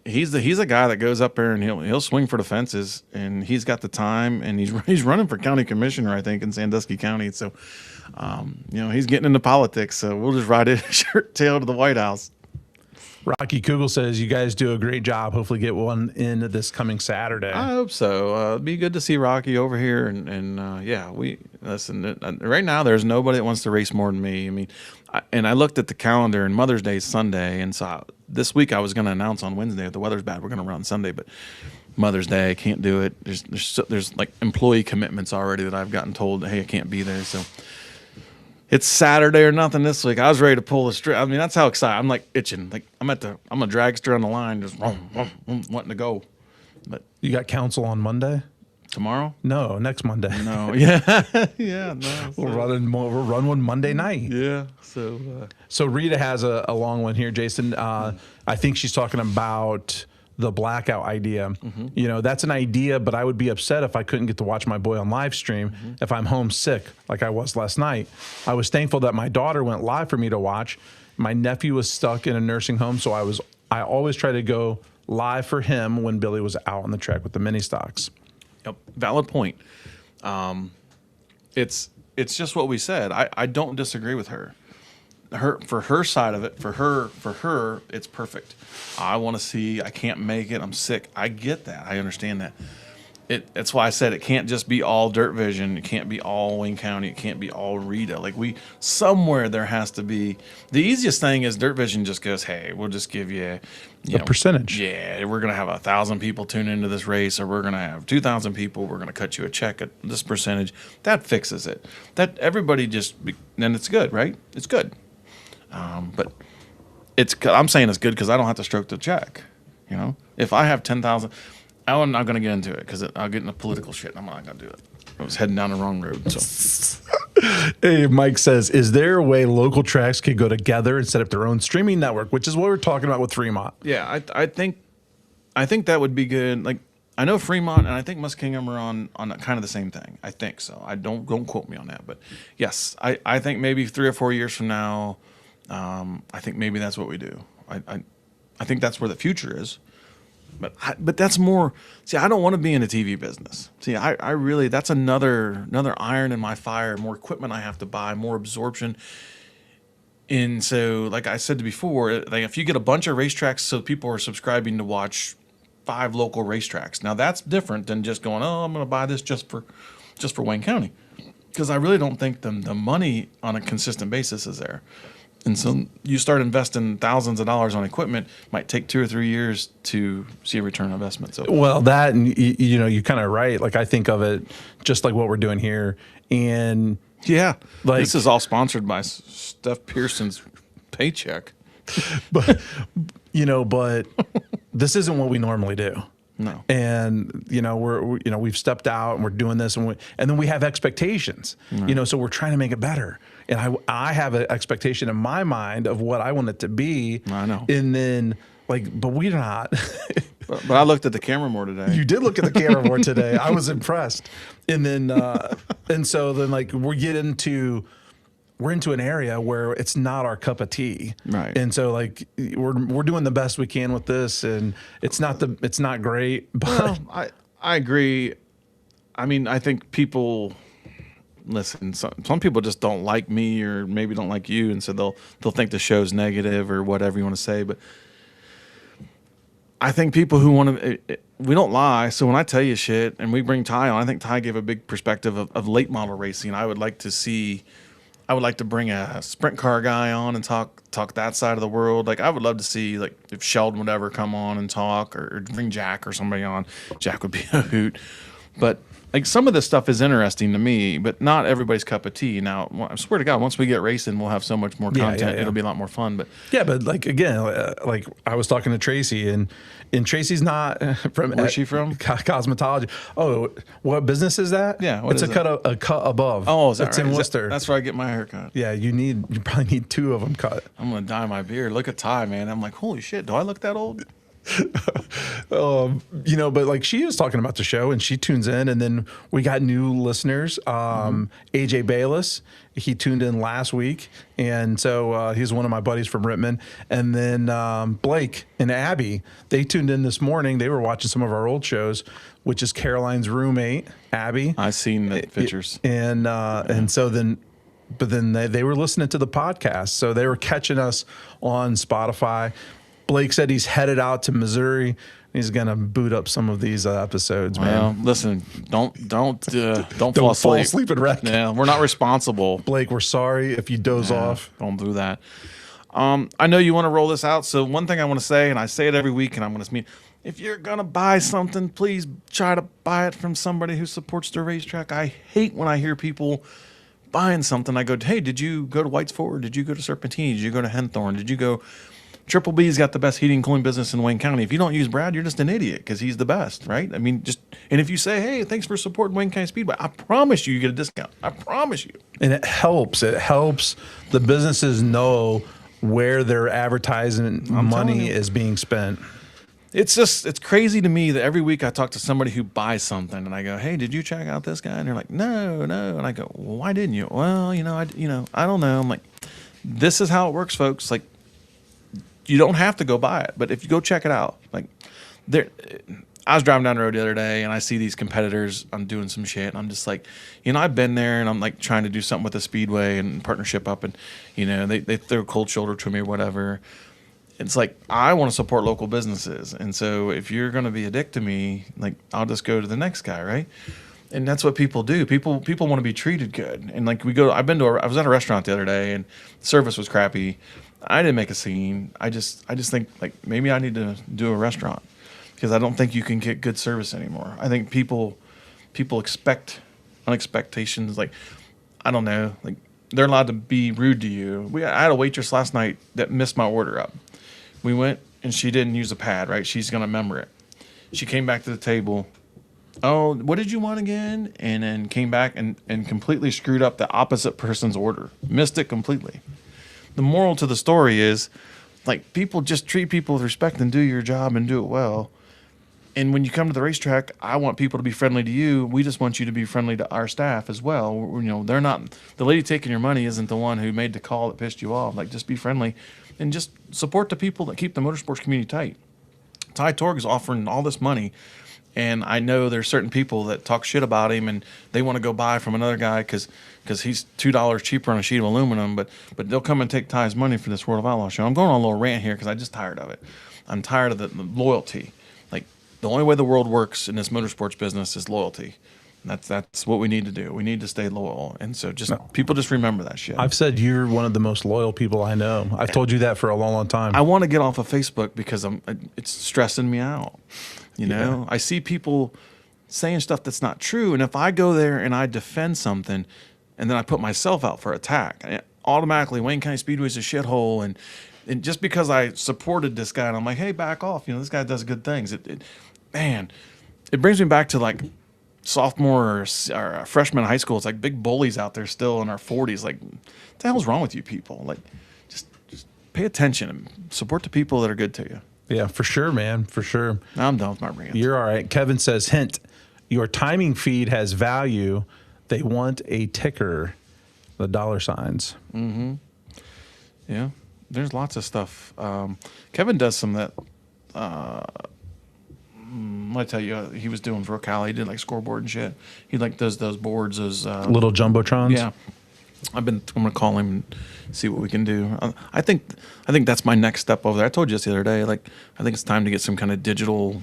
he's a guy that goes up there and he'll swing for the fences, and he's got the time, and he's running for county commissioner, I think, in Sandusky County. So he's getting into politics. So we'll just ride it shirt tail to the White House. Rocky Kugel says, you guys do a great job. Hopefully get one in this coming Saturday. I hope so. It'd be good to see Rocky over here. And we listen. Right now, there's nobody that wants to race more than me. I mean, I looked at the calendar, and Mother's Day is Sunday. And so this week I was going to announce on Wednesday, if the weather's bad, we're going to run Sunday. But Mother's Day, I can't do it. There's like employee commitments already that I've gotten told, hey, I can't be there. So it's Saturday or nothing this week. I was ready to pull the string. I mean, that's how excited I'm, like itching. Like I'm a dragster on the line, just wanting to go. But you got council on Monday? Tomorrow? No, next Monday. No, yeah, yeah. No, we'll run one Monday night. Yeah. So Rita has a long one here, Jason. I think she's talking about the blackout idea. Mm-hmm. That's an idea, but I would be upset if I couldn't get to watch my boy on live stream if I'm homesick like I was last night. I was thankful that my daughter went live for me to watch. My nephew was stuck in a nursing home, so I always try to go live for him when Billy was out on the track with the mini stocks. Yep, valid point. It's just what we said. I don't disagree with her. For her side of it, for her, it's perfect. I want to see. I can't make it. I'm sick. I get that. I understand that. That's why I said it can't just be all Dirt Vision. It can't be all Wayne County. It can't be all Rita. Like somewhere there has to be. The easiest thing is Dirt Vision just goes, hey, we'll just give you a percentage. Yeah, we're gonna have 1,000 people tune into this race, or we're gonna have 2,000 people. We're gonna cut you a check at this percentage. That fixes it. That everybody then it's good, right? It's good. But I'm saying it's good because I don't have to stroke the check. If I have 10,000, I'm not going to get into it because I'll get into political shit. And I'm not going to do it. I was heading down the wrong road. So, hey, Mike says, is there a way local tracks could go together and set up their own streaming network, which is what we're talking about with Fremont? Yeah, I think that would be good. Like I know Fremont and I think Muskingum are on kind of the same thing. I think so. I don't quote me on that, but yes, I think maybe 3 or 4 years from now. I think maybe that's what we do. I think that's where the future is, but that's more. See, I don't want to be in the TV business. See, I really that's another iron in my fire. More equipment I have to buy, more absorption. And so, like I said before, like if you get a bunch of racetracks, so people are subscribing to watch 5 local racetracks. Now that's different than just going, oh, I'm going to buy this just for Wayne County, because I really don't think the money on a consistent basis is there. And so you start investing thousands of dollars on equipment, might take 2 or 3 years to see a return on investment. So, well, that, and you're kind of right. Like I think of it just like what we're doing here. And yeah, like this is all sponsored by Steph Pearson's paycheck. But this isn't what we normally do. No. And we've stepped out and we're doing this, and then we have expectations. Right. So we're trying to make it better. And I have an expectation in my mind of what I want it to be. I know. And then but we're not. but I looked at the camera more today. You did look at the camera more today. I was impressed. And then so we're into an area where it's not our cup of tea. Right. And so we're doing the best we can with this, and it's not great, but well, I agree. I mean, I think people listen. Some people just don't like me, or maybe don't like you, and so they'll think the show's negative or whatever you want to say. But I think people who want to, we don't lie. So when I tell you shit and we bring Tye on, I think Tye gave a big perspective of late model racing. I would like to bring a sprint car guy on and talk that side of the world. Like, I would love to see, like, if Sheldon would ever come on and talk, or bring Jack or somebody on. Jack would be a hoot. But like, some of this stuff is interesting to me, but not everybody's cup of tea. Now, I swear to God, once we get racing, we'll have so much more content. Yeah. It'll be a lot more fun. But but like, again, like I was talking to Tracy, and Tracy's not from. Where's she from? Cosmetology. Oh, what business is that? Yeah, it's a cut above. Oh, is that it's right? in Worcester. That's where I get my haircut. Yeah, you probably need 2 of them cut. I'm gonna dye my beard. Look at Tye, man. I'm like, holy shit, do I look that old? But like, she was talking about the show, and she tunes in, and then we got new listeners. AJ Bayless, he tuned in last week, and so he's one of my buddies from Rittman. And then Blake and Abby, they tuned in this morning. They were watching some of our old shows, which is Caroline's roommate, Abby. I seen the pictures, and so then. But then they were listening to the podcast, so they were catching us on Spotify. Blake said he's headed out to Missouri. He's gonna boot up some of these episodes, man. Well, listen, don't fall asleep and wreck. Yeah, we're not responsible. Blake, we're sorry if you doze off. Don't do that. I know you want to roll this out. So one thing I want to say, and I say it every week, and I'm going to mean, if you're gonna buy something, please try to buy it from somebody who supports the racetrack. I hate when I hear people buying something. I go, hey, did you go to White's Ford? Did you go to Serpentine? Did you go to Henthorne? Did you go? Triple B's got the best heating and cooling business in Wayne County. If you don't use Brad, you're just an idiot, because he's the best, right? I mean, and if you say, hey, thanks for supporting Wayne County Speedway, I promise you get a discount. I promise you. And it helps. It helps the businesses know where their advertising money is being spent. It's crazy to me that every week I talk to somebody who buys something, and I go, hey, did you check out this guy? And they're like, no. And I go, well, why didn't you? Well, I don't know. I'm like, this is how it works, folks. Like, you don't have to go buy it, but if you go check it out, like, I was driving down the road the other day, and I see these competitors. I'm doing some shit, and I'm just like, I've been there, and I'm like trying to do something with the Speedway and partnership up, and they throw a cold shoulder to me or whatever. It's like, I want to support local businesses, and so if you're going to be a dick to me, like, I'll just go to the next guy, right? And that's what people do. People want to be treated good, and like, I was at a restaurant the other day, and service was crappy. I didn't make a scene. I just think, like, maybe I need to do a restaurant, because I don't think you can get good service anymore. I think people expect unexpectations. Like, I don't know, like, they're allowed to be rude to you. I had a waitress last night that missed my order up. We went, and she didn't use a pad, right? She's gonna remember it. She came back to the table. Oh, what did you want again? And then came back and completely screwed up the opposite person's order. Missed it completely. The moral to the story is, like, people just treat people with respect and do your job and do it well. And when you come to the racetrack, I want people to be friendly to you. We just want you to be friendly to our staff as well. They're not, the lady taking your money isn't the one who made the call that pissed you off. Like, just be friendly and just support the people that keep the motorsports community tight. Ty Twarog is offering all this money, and I know there's certain people that talk shit about him, and they want to go buy from another guy because he's $2 cheaper on a sheet of aluminum, but they'll come and take Ty's money for this World of Outlaw show. I'm going on a little rant here because I'm just tired of it. I'm tired of the loyalty. Like, the only way the world works in this motorsports business is loyalty. That's what we need to do. We need to stay loyal. And so people just remember that shit. I've said you're one of the most loyal people I know. I've told you that for a long, long time. I want to get off of Facebook because it's stressing me out. I see people saying stuff that's not true. And if I go there and I defend something and then I put myself out for attack, automatically Wayne County Speedway is a shithole. And just because I supported this guy and I'm like, hey, back off. This guy does good things. It brings me back to, like, sophomore or freshman in high school. It's like big bullies out there still in our 40s. Like, what the hell's wrong with you people? Like, just pay attention and support the people that are good to you. Yeah, for sure, man. For sure. I'm done with my rant. You're all right. Kevin says, hint, your timing feed has value. They want a ticker, the dollar signs. Mm-hmm. Yeah, there's lots of stuff. Kevin does some of that. I tell you, he was doing for Ocala. He did like scoreboard and shit. He like does those boards as Little jumbotrons. yeah. I'm gonna call him and see what we can do. I think that's my next step over there. I told you this the other day. Like, I think it's time to get some kind of digital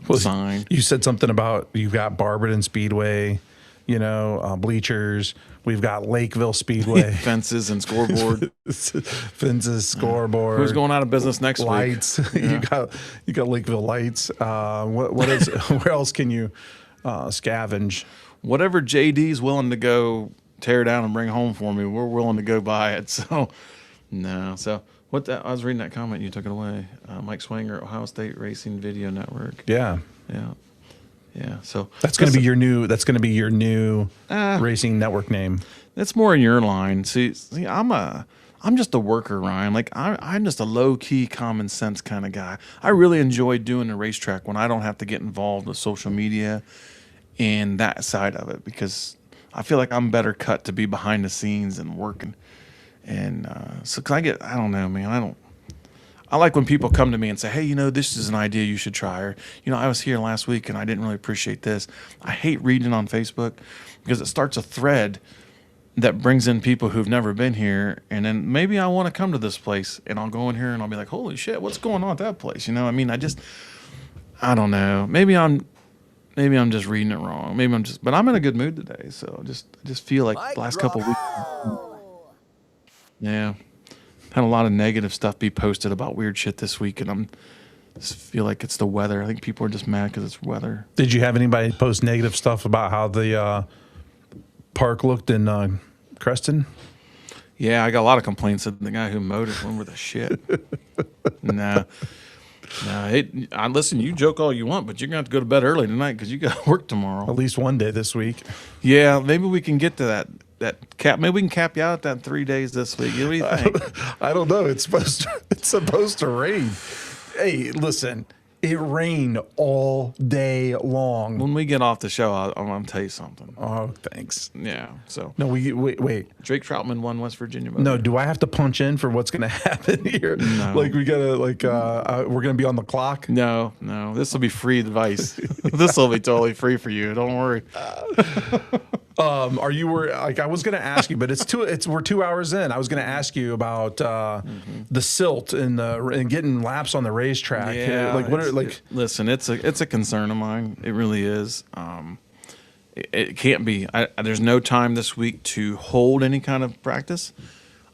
design. You said something about you've got Barberton Speedway, bleachers. We've got Lakeville Speedway. Fences and scoreboard. Fences, scoreboard. Who's going out of business next lights. week? Yeah. you got Lakeville lights. What is where else can you scavenge? Whatever JD's willing to go tear down and bring home for me, we're willing to go buy it. So no. So I was reading that comment, you took it away. Mike Swanger, Ohio State Racing Video Network. Yeah. So that's going to be your new racing network name. That's more in your line. See, I'm just a worker, Ryan. Like I'm just a low key, common sense kind of guy. I really enjoy doing the racetrack when I don't have to get involved with social media and that side of it, because I feel like I'm better cut to be behind the scenes and working. And so, cause I don't know, man. I like when people come to me and say, hey, this is an idea you should try. Or, I was here last week and I didn't really appreciate this. I hate reading on Facebook because it starts a thread that brings in people who've never been here. And then maybe I want to come to this place and I'll go in here and I'll be like, holy shit, what's going on at that place? I don't know. Maybe I'm just reading it wrong. But I'm in a good mood today. So I just feel like the last couple of weeks. Yeah. Had a lot of negative stuff be posted about weird shit this week, and I just feel like it's the weather. I think people are just mad because it's weather. Did you have anybody post negative stuff about how the park looked in Creston? Yeah, I got a lot of complaints that the guy who mowed it went with the shit. Nah. Listen, you joke all you want, but you're going to have to go to bed early tonight because you got to work tomorrow. At least one day this week. Yeah, maybe we can get to that cap. Maybe we can cap you out at that 3 days this week. What do you think? I don't know. It's supposed to rain. Hey, listen. It rained all day long. When we get off the show, I'm going to tell you something. Oh, thanks. Yeah. So no, wait. Drake Troutman won West Virginia. No, do I have to punch in for what's going to happen here? No. Like we gotta we're going to be on the clock. No. This will be free advice. This will be totally free for you. Don't worry. Are you I was going to ask you, but we're 2 hours in. I was going to ask you about the silt and getting laps on the racetrack. Yeah, listen, it's a concern of mine. It really is. It can't be. There's no time this week to hold any kind of practice.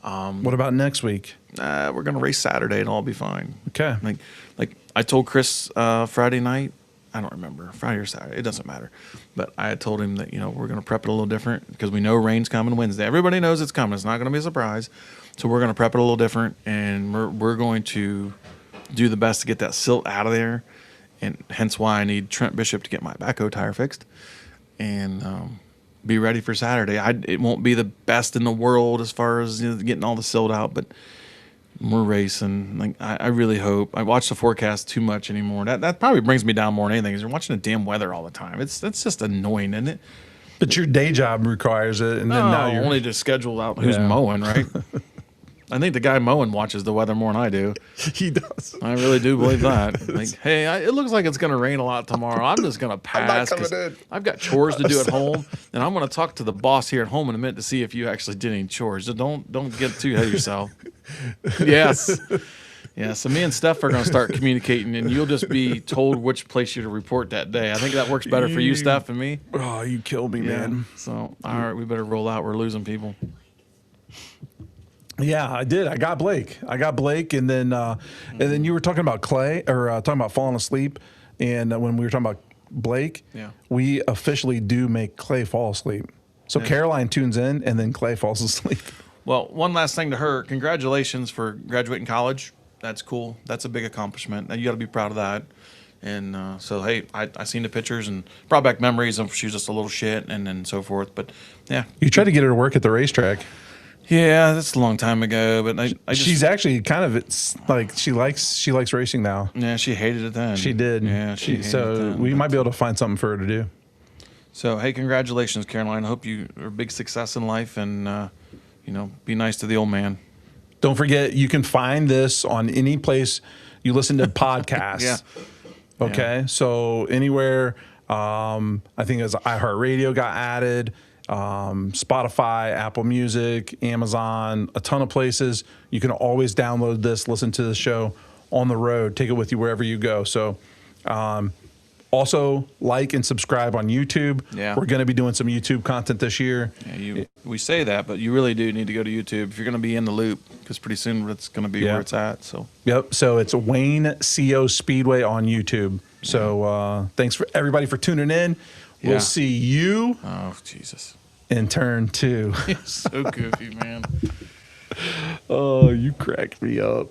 What about next week? We're going to race Saturday and all be fine. Okay. Like I told Chris Friday night. I don't remember, Friday or Saturday. It doesn't matter. But I had told him that, we're going to prep it a little different because we know rain's coming Wednesday. Everybody knows it's coming. It's not going to be a surprise. So we're going to prep it a little different, and we're going to do the best to get that silt out of there. And hence why I need Trent Bishop to get my backhoe tire fixed and be ready for Saturday. It won't be the best in the world as far as getting all the silt out, but we're racing. I really hope. I watch the forecast too much anymore. That probably brings me down more than anything, because you're watching the damn weather all the time. That's just annoying, isn't it? But your day job requires it, and then now you're only to schedule out who's mowing, right? I think the guy mowing watches the weather more than I do. He does. I really do believe that. Hey, it looks like it's going to rain a lot tomorrow. I'm just going to pass. I'm not coming in. I've got chores to do at home, and I'm going to talk to the boss here at home in a minute to see if you actually did any chores. So don't get too ahead of yourself. Yes. Yeah, so me and Steph are going to start communicating, and you'll just be told which place you're to report that day. I think that works better for you, Steph, and me. Oh, you killed me, man. So, all right, we better roll out. We're losing people. Yeah, I did. I got Blake, and then you were talking about Clay, or talking about falling asleep, and when we were talking about Blake, we officially do make Clay fall asleep. So Caroline tunes in, and then Clay falls asleep. Well, one last thing to her. Congratulations for graduating college. That's cool. That's a big accomplishment. And you got to be proud of that. And so, hey, I seen the pictures and brought back memories of she was just a little shit and so forth. But, yeah. You tried to get her to work at the racetrack. Yeah, that's a long time ago. But she's actually kind of, it's like she likes racing now. Yeah, she hated it then. She did. Yeah, she hated it then. We might be able to find something for her to do. So, hey, congratulations, Caroline. I hope you are a big success in life and, be nice to the old man. Don't forget, you can find this on any place you listen to podcasts. Yeah. Okay, so anywhere, I think as iHeartRadio got added, Spotify, Apple Music, Amazon, a ton of places. You can always download this, listen to the show on the road, take it with you wherever you go. So also like and subscribe on YouTube. Yeah. We're going to be doing some YouTube content this year. Yeah, we say that, but you really do need to go to YouTube if you're going to be in the loop, because pretty soon it's going to be where it's at. So Yep. So it's Wayne CO Speedway on YouTube. So thanks for everybody for tuning in. We'll see you. Oh, Jesus. In turn 2. So goofy, man. Oh, you cracked me up.